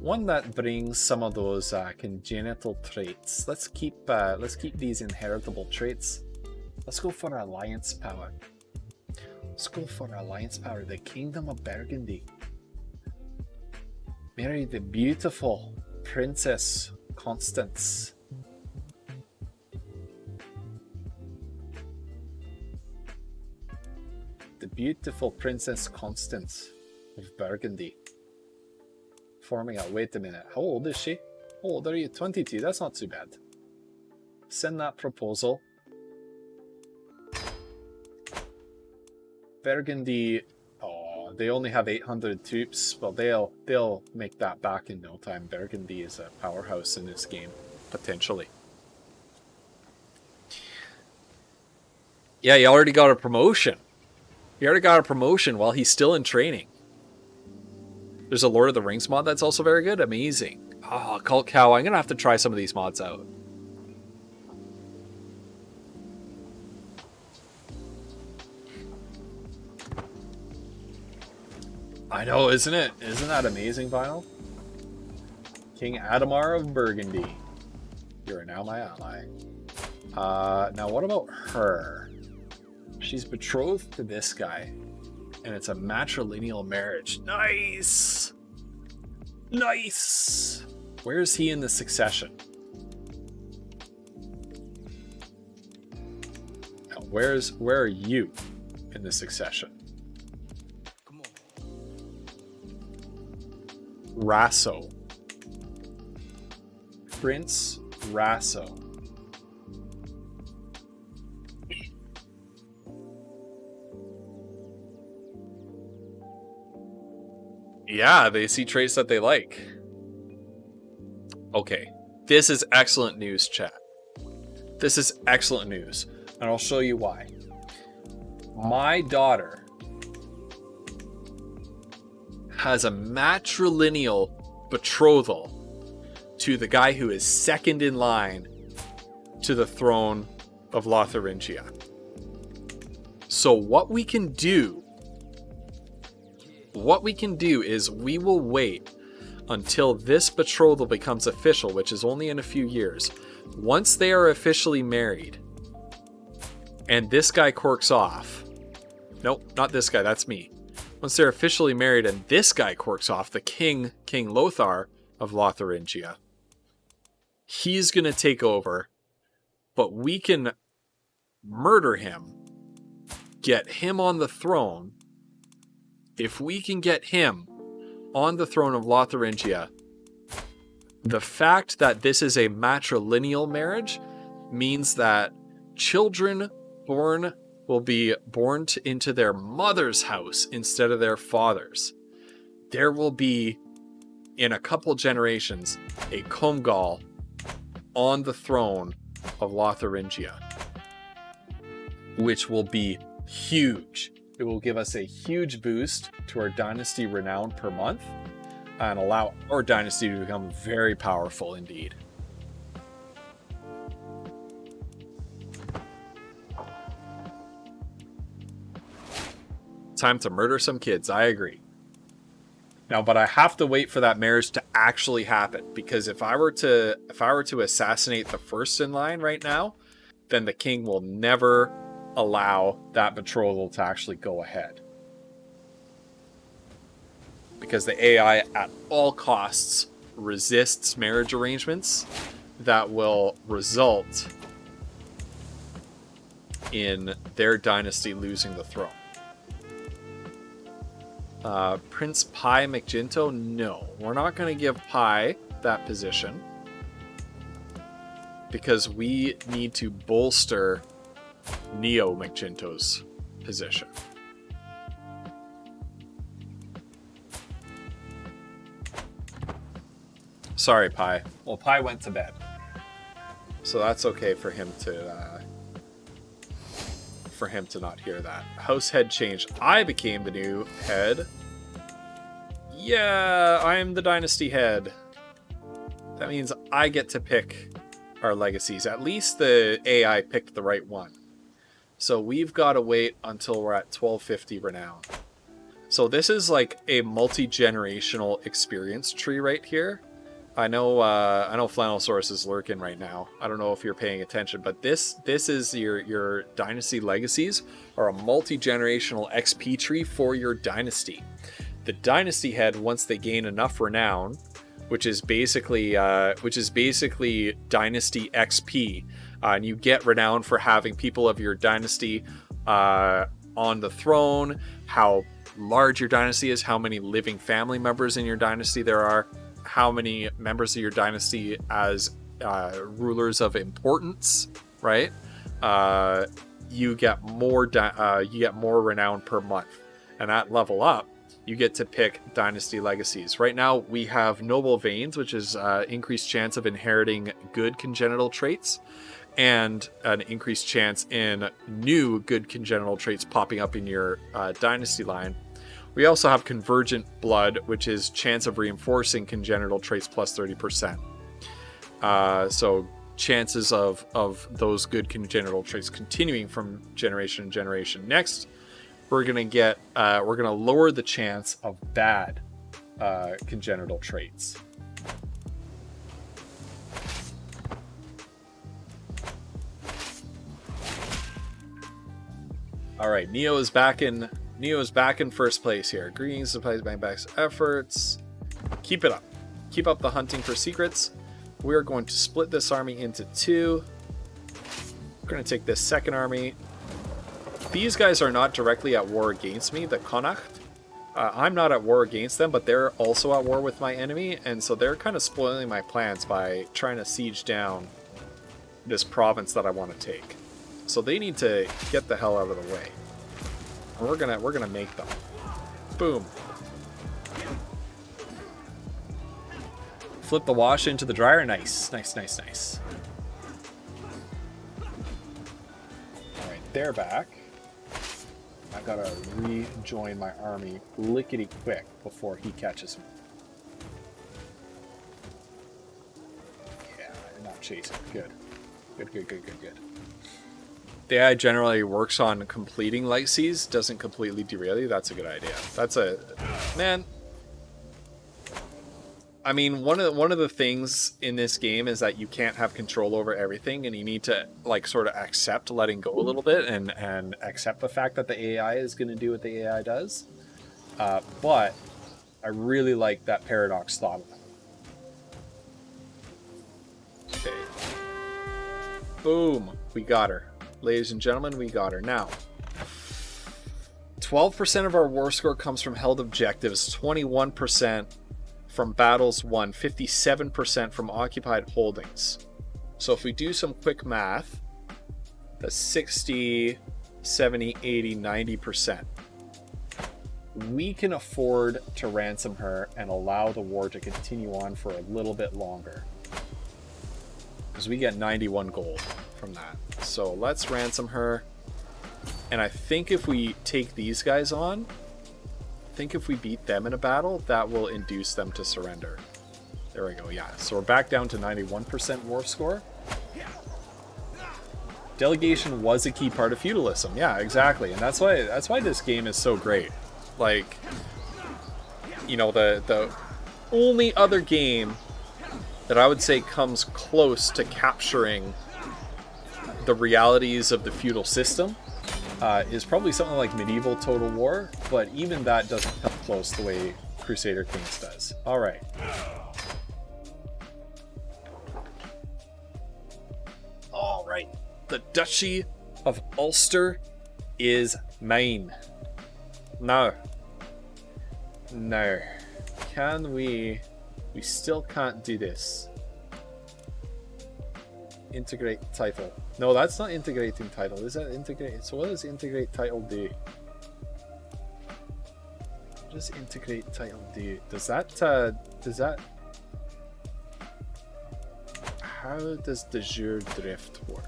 one that brings some of those congenital traits. Let's keep these inheritable traits. Let's go for alliance power. Let's go for alliance power. The Kingdom of Burgundy. Marry the beautiful Princess Constance. The beautiful Princess Constance of Burgundy. Forming out. Wait a minute. How old is she? How old are you? 22. That's not too bad. Send that proposal. Burgundy. Oh, they only have 800 troops. Well, they'll make that back in no time. Burgundy is a powerhouse in this game, potentially. Yeah, he already got a promotion. He already got a promotion while he's still in training. There's a Lord of the Rings mod that's also very good. Amazing. Oh, Cult Cow. I'm going to have to try some of these mods out. I know, isn't it? Isn't that amazing, Vinyl? King Adamar of Burgundy. You are now my ally. Now, what about her? She's betrothed to this guy. And it's a matrilineal marriage. Nice! Nice! Where is he in the succession? Now, where are you in the succession? Come on. Rasso. Prince Rasso. Yeah, they see traits that they like. Okay, this is excellent news, chat. This is excellent news, and I'll show you why. My daughter has a matrilineal betrothal to the guy who is second in line to the throne of Lotharingia. So what we can do is we will wait until this betrothal becomes official, which is only in a few years. Once they are officially married, and this guy corks off. Nope, not this guy, that's me. Once they're officially married and this guy corks off, the King Lothar of Lotharingia, he's going to take over, but we can murder him, get him on the throne. If we can get him on the throne of Lotharingia, the fact that this is a matrilineal marriage means that children will be born into their mother's house instead of their father's. There will be, in a couple generations, a Comgal on the throne of Lotharingia, which will be huge. It will give us a huge boost to our dynasty renown per month and allow our dynasty to become very powerful indeed. Time to murder some kids, I agree. Now, but I have to wait for that marriage to actually happen, because if I were to assassinate the first in line right now, then the king will never allow that betrothal to actually go ahead. Because the AI at all costs resists marriage arrangements that will result in their dynasty losing the throne. Prince Pi McGinto, no. We're not going to give Pi that position because we need to bolster Neo McGinto's position. Sorry, Pi. Well, Pi went to bed, so that's okay for him to not hear that. House head changed. I became the new head. Yeah, I'm the dynasty head. That means I get to pick our legacies. At least the AI picked the right one. So we've got to wait until we're at 1250 renown. So this is like a multi-generational experience tree right here. I know Flannelsaurus is lurking right now. I don't know if you're paying attention, but this is your dynasty legacies are a multi-generational XP tree for your dynasty. The dynasty head, once they gain enough renown, which is basically dynasty XP, and you get renown for having people of your dynasty on the throne, how large your dynasty is, how many living family members in your dynasty there are, how many members of your dynasty as rulers of importance, right? You get more renown per month, and at level up, you get to pick dynasty legacies. Right now, we have noble veins, which is increased chance of inheriting good congenital traits, and an increased chance in new good congenital traits popping up in your dynasty line. We also have Convergent Blood, which is chance of reinforcing congenital traits plus 30%. So chances of those good congenital traits continuing from generation to generation. Next, we're gonna lower the chance of bad congenital traits. All right, Neo is back in first place here. Greetings, supplies, back's efforts. Keep it up. Keep up the hunting for secrets. We are going to split this army into two. We're going to take this second army. These guys are not directly at war against me, the Connacht. I'm not at war against them, but they're also at war with my enemy, and so they're kind of spoiling my plans by trying to siege down this province that I want to take. So they need to get the hell out of the way. And we're gonna make them. Boom. Flip the wash into the dryer. Nice. Nice. Alright, they're back. I gotta rejoin my army lickety quick before he catches me. Yeah, not chasing. Good. The AI generally works on completing legacies, doesn't completely derail you. That's a good idea. I mean, one of the things in this game is that you can't have control over everything, and you need to like sort of accept letting go a little bit and accept the fact that the AI is going to do what the AI does. But I really like that paradox thought of it. Okay. Boom. We got her. Ladies and gentlemen, we got her. Now, 12% of our war score comes from held objectives, 21% from battles won, 57% from occupied holdings. So if we do some quick math, that's 60, 70, 80, 90%. We can afford to ransom her and allow the war to continue on for a little bit longer, because we get 91 gold from that. So let's ransom her. And I think if we take these guys on, I think if we beat them in a battle, that will induce them to surrender. There we go. Yeah. So we're back down to 91% war score. Delegation was a key part of feudalism. Yeah, exactly. And that's why this game is so great. Like, you know, the only other game that I would say comes close to capturing the realities of the feudal system is probably something like medieval Total War, but even that doesn't come close the way Crusader Kings does. All right. All right. The Duchy of Ulster is mine. No. Can we... We still can't do this. Integrate title. No, that's not integrating title. Is that integrate? So what does integrate title do? What does integrate title do? Does that how does the jure drift work?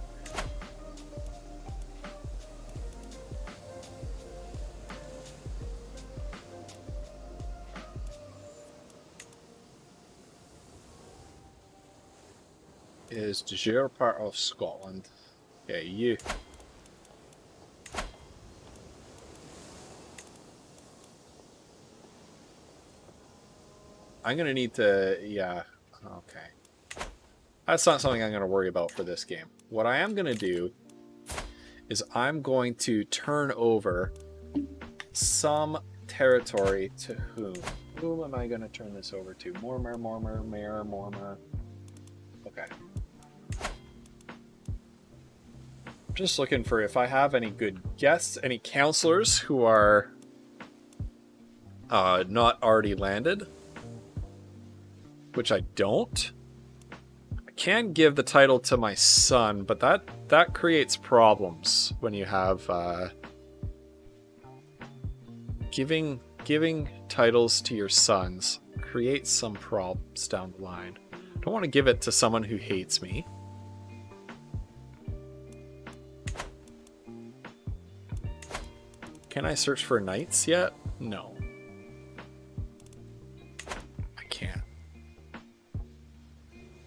Is de jure part of Scotland? Yeah, you. I'm gonna need to, yeah, okay. That's not something I'm gonna worry about for this game. What I am gonna do is I'm going to turn over some territory to whom? Whom am I gonna turn this over to? Mormer. Okay. Just looking for if I have any good guests, any counselors who are not already landed, which I don't. I can give the title to my son, but that creates problems when you have giving titles to your sons creates some problems down the line. I don't want to give it to someone who hates me. Can I search for knights yet? No. I can't.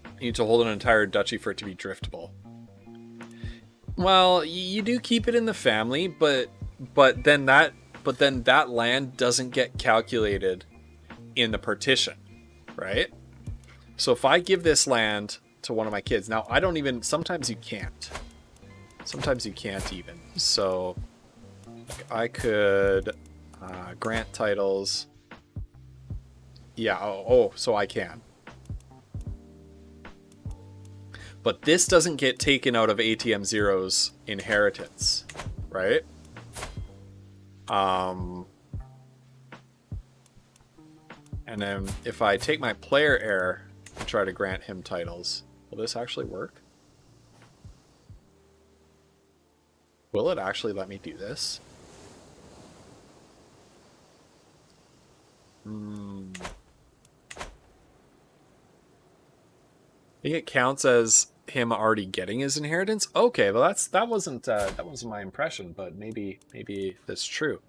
I need to hold an entire duchy for it to be driftable. Well, you do keep it in the family, but then that land doesn't get calculated in the partition, right? So if I give this land to one of my kids, now I don't even, sometimes you can't. Sometimes you can't even. So I could grant titles. Yeah, so I can. But this doesn't get taken out of ATM Zero's inheritance, right? And then if I take my player heir and try to grant him titles, will this actually work? Will it actually let me do this? I think it counts as him already getting his inheritance. Okay, well that wasn't my impression, but maybe that's true.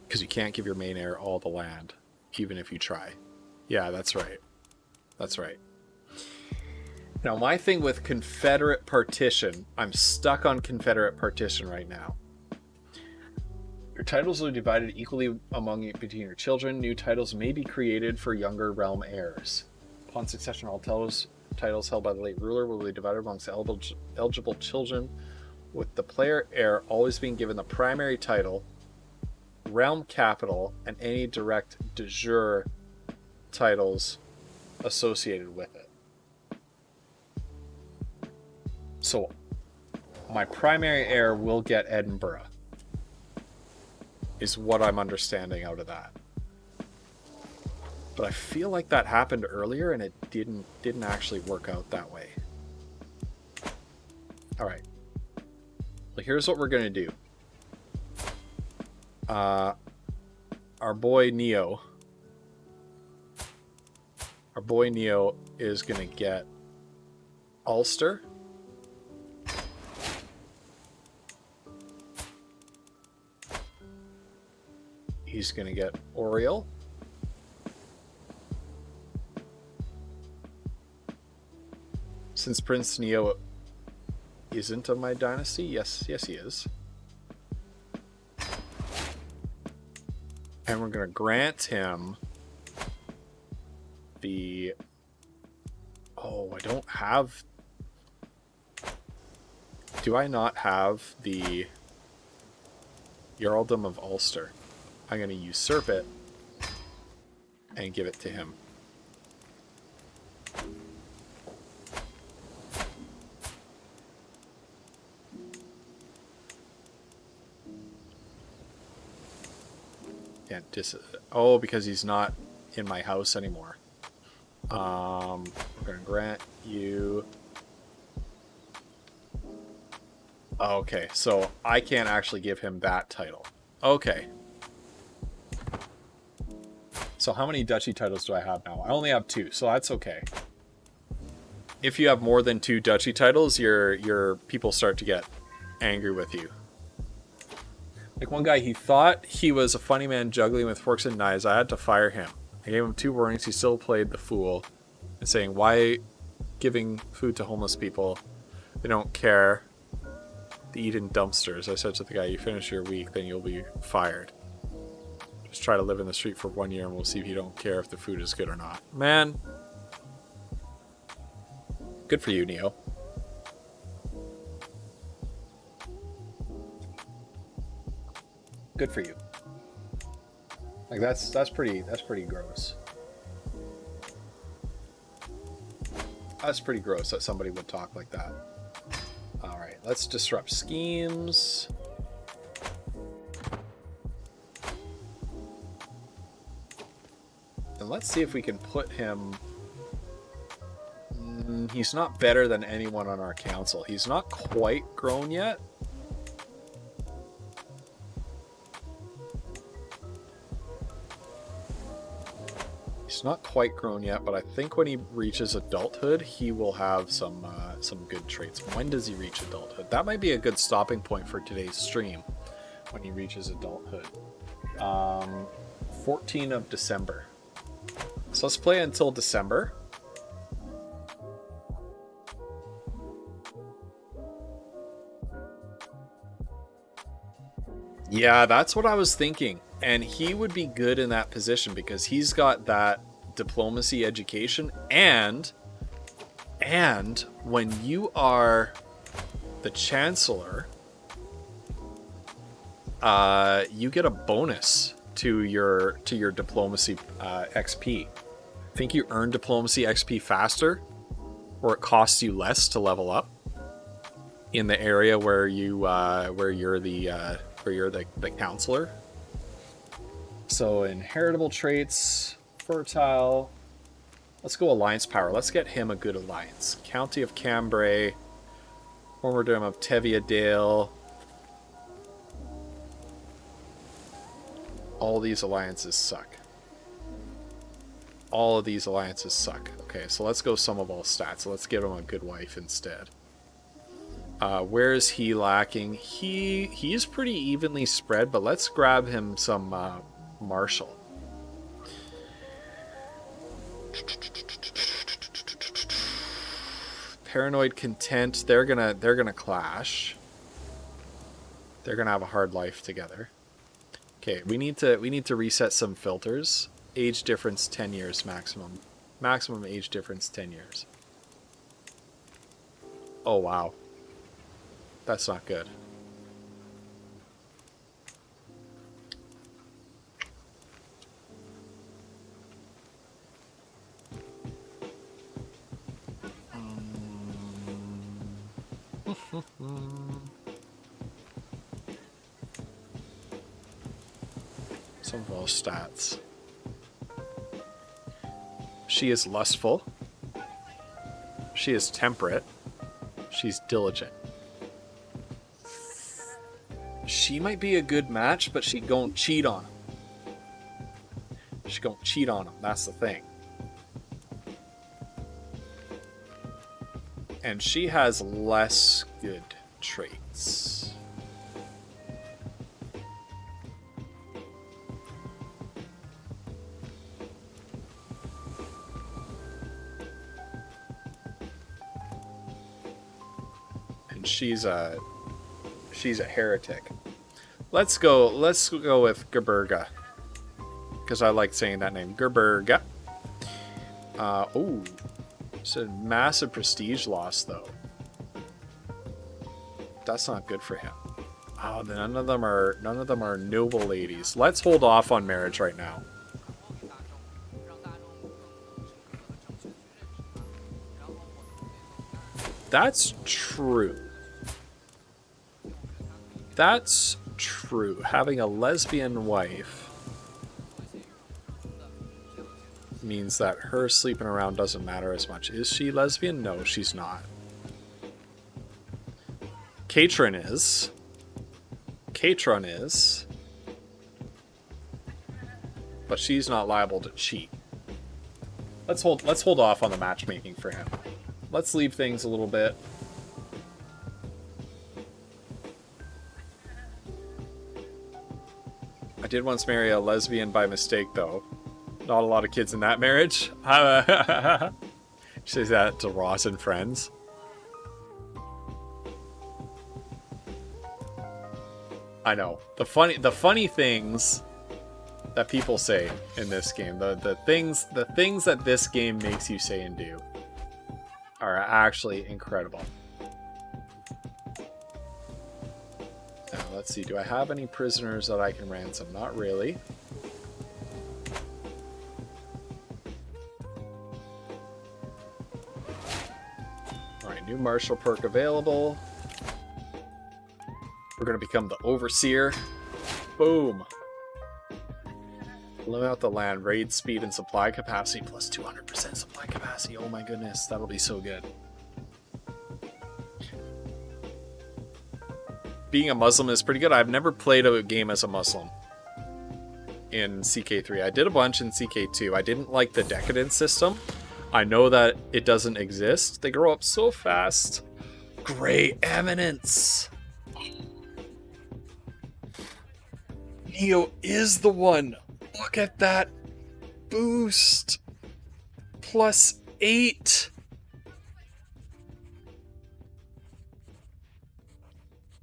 Because you can't give your main heir all the land, even if you try. Yeah, that's right. That's right. Now, my thing with Confederate partition, I'm stuck on Confederate partition right now. Your titles are divided equally between your children. New titles may be created for younger realm heirs. Upon succession, all titles held by the late ruler will be divided amongst eligible children, with the player heir always being given the primary title, realm capital, and any direct de jure titles associated with it. So, my primary heir will get Edinburgh, is what I'm understanding out of that. But I feel like that happened earlier and it didn't actually work out that way. Alright. Well, here's what we're going to do. Our boy Neo is going to get Ulster. He's going to get Oriel. Since Prince Neo isn't of my dynasty, yes he is. And we're going to grant him the... Oh, I don't have... Do I not have the Jarldom of Ulster? I'm going to usurp it and give it to him. Yeah, oh, because he's not in my house anymore. We're going to grant you... Okay, so I can't actually give him that title. Okay. So how many duchy titles do I have now? I only have 2, so that's okay. If you have more than 2 duchy titles, your people start to get angry with you. Like one guy, he thought he was a funny man juggling with forks and knives. I had to fire him. I gave him 2 warnings. He still played the fool and saying, why giving food to homeless people They don't care. They eat in dumpsters. I said to the guy, you finish your week, then you'll be fired. Just try to live in the street for 1 year and we'll see if you don't care if the food is good or not. Man. Good for you, Neo. Good for you. Like that's pretty gross. That's pretty gross that somebody would talk like that. All right, let's disrupt schemes. And let's see if we can put him... he's not better than anyone on our council. He's not quite grown yet. He's not quite grown yet, but I think when he reaches adulthood, he will have some good traits. When does he reach adulthood? That might be a good stopping point for today's stream, when he reaches adulthood. 14 of December. So let's play until December. Yeah, that's what I was thinking. And he would be good in that position because he's got that diplomacy education, and when you are the chancellor, you get a bonus to your diplomacy XP. I think you earn diplomacy XP faster, or it costs you less to level up in the area where you're the counselor. So inheritable traits, fertile. Let's go alliance power. Let's get him a good alliance. County of Cambrai, former Dome of Teviadale. All these alliances suck. All of these alliances suck. Okay, so let's go sum of all stats. Let's give him a good wife instead. Where is he lacking? He's pretty evenly spread, but let's grab him some Marshall. Paranoid content. They're gonna clash. They're gonna have a hard life together. Okay, we need to reset some filters. Age difference 10 years maximum. Maximum age difference 10 years. Oh wow. That's not good. Some of those stats. She is lustful. She is temperate. She's diligent. She might be a good match, but she gon' cheat on him. She gon' cheat on him. That's the thing. And she has less good traits. And she's a heretic. Let's go with Gerberga, because I like saying that name. Gerberga. Oh, it's a massive prestige loss though. That's not good for him. Oh, none of them are noble ladies. Let's hold off on marriage right now. That's true. That's true. Having a lesbian wife means that her sleeping around doesn't matter as much. Is she lesbian? No, she's not. Katrin is. Katron is. But she's not liable to cheat. Let's hold off on the matchmaking for him. Let's leave things a little bit. I did once marry a lesbian by mistake, though. Not a lot of kids in that marriage. She says that to Ross and friends. I know. The funny things that people say in this game, the things that this game makes you say and do are actually incredible. Now, let's see. Do I have any prisoners that I can ransom? Not really. Alright, new martial perk available. We're going to become the overseer. Boom. Limit out the land, raid speed and supply capacity plus 200% supply capacity. Oh my goodness, that'll be so good. Being a Muslim is pretty good. I've never played a game as a Muslim in CK3. I did a bunch in CK2. I didn't like the decadence system. I know that it doesn't exist. They grow up so fast. Grey Eminence. Neo is the one. Look at that boost. +8.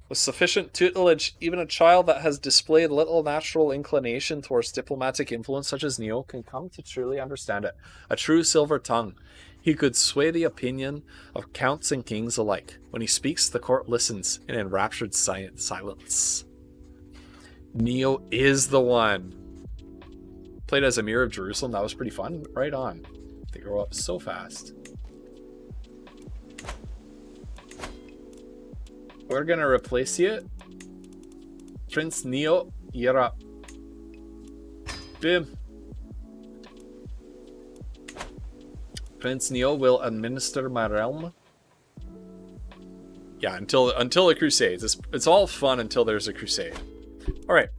With sufficient tutelage, even a child that has displayed little natural inclination towards diplomatic influence such as Neo can come to truly understand it. A true silver tongue. He could sway the opinion of counts and kings alike. When he speaks, the court listens in enraptured silence. Neo is the one. Played as Emir of Jerusalem. That was pretty fun. Right on. They grow up so fast. We're gonna replace you. Prince Neo, you're up. Boom. Prince Neo will administer my realm. Yeah, until the Crusades. It's all fun until there's a crusade. Alright.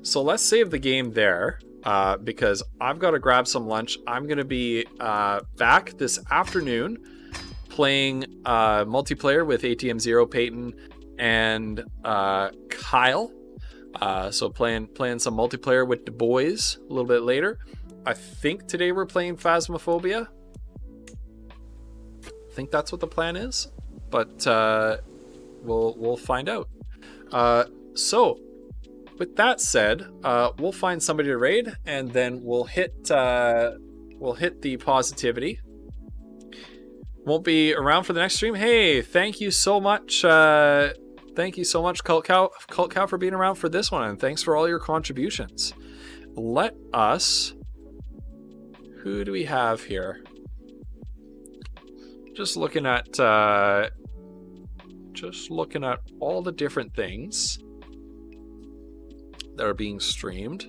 So let's save the game there. Because I've got to grab some lunch. I'm going to be back this afternoon playing multiplayer with ATM Zero, Peyton, and Kyle. So playing some multiplayer with the boys a little bit later. I think today we're playing Phasmophobia. I think that's what the plan is, but we'll find out. So. With that said, we'll find somebody to raid, and then we'll hit the positivity. Won't be around for the next stream. Hey, thank you so much. Thank you so much, Cult Cow, for being around for this one, and thanks for all your contributions. Let us. Who do we have here? Just looking at all the different things that are being streamed.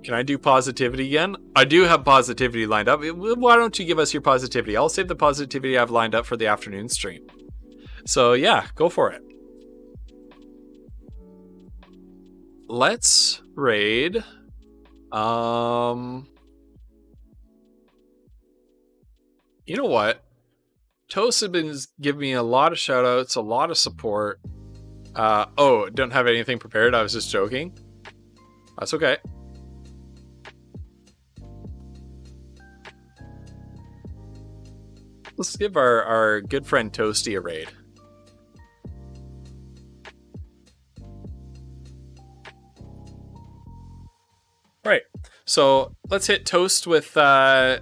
Can I do positivity again? I do have positivity lined up. Why don't you give us your positivity? I'll save the positivity I've lined up for the afternoon stream. So yeah, go for it. Let's raid. You know what? Toast has been giving me a lot of shout outs, a lot of support. Oh, don't have anything prepared. I was just joking. That's okay. Let's give our good friend Toasty a raid. Right. So let's hit toast with the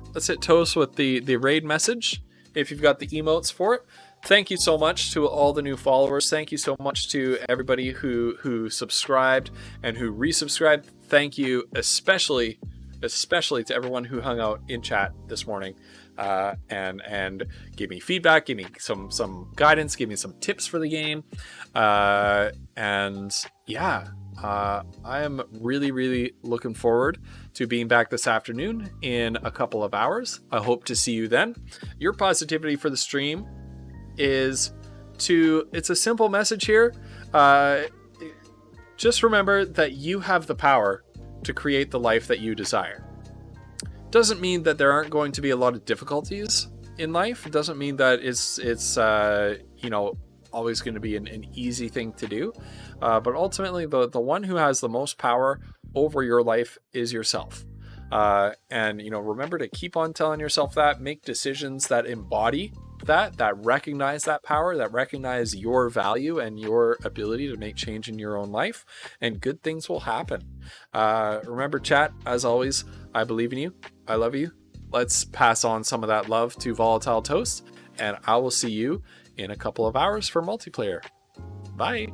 raid message. If you've got the emotes for it. Thank you so much to all the new followers. Thank you so much to everybody who subscribed and who resubscribed. Thank you especially to everyone who hung out in chat this morning and gave me feedback, gave me some guidance, gave me some tips for the game. And yeah, I am really looking forward to being back this afternoon in a couple of hours. I hope to see you then. Your positivity for the stream is it's a simple message here. Just remember that you have the power to create the life that you desire. Doesn't mean that there aren't going to be a lot of difficulties in life. It doesn't mean that it's always going to be an easy thing to do. But ultimately, the one who has the most power over your life is yourself. And remember to keep on telling yourself that. Make decisions that embody that recognize that power, that recognize your value and your ability to make change in your own life, and good things will happen. Remember, chat, as always, I believe in you. I love you. Let's pass on some of that love to Volatile Toast, and I will see you in a couple of hours for multiplayer. Bye.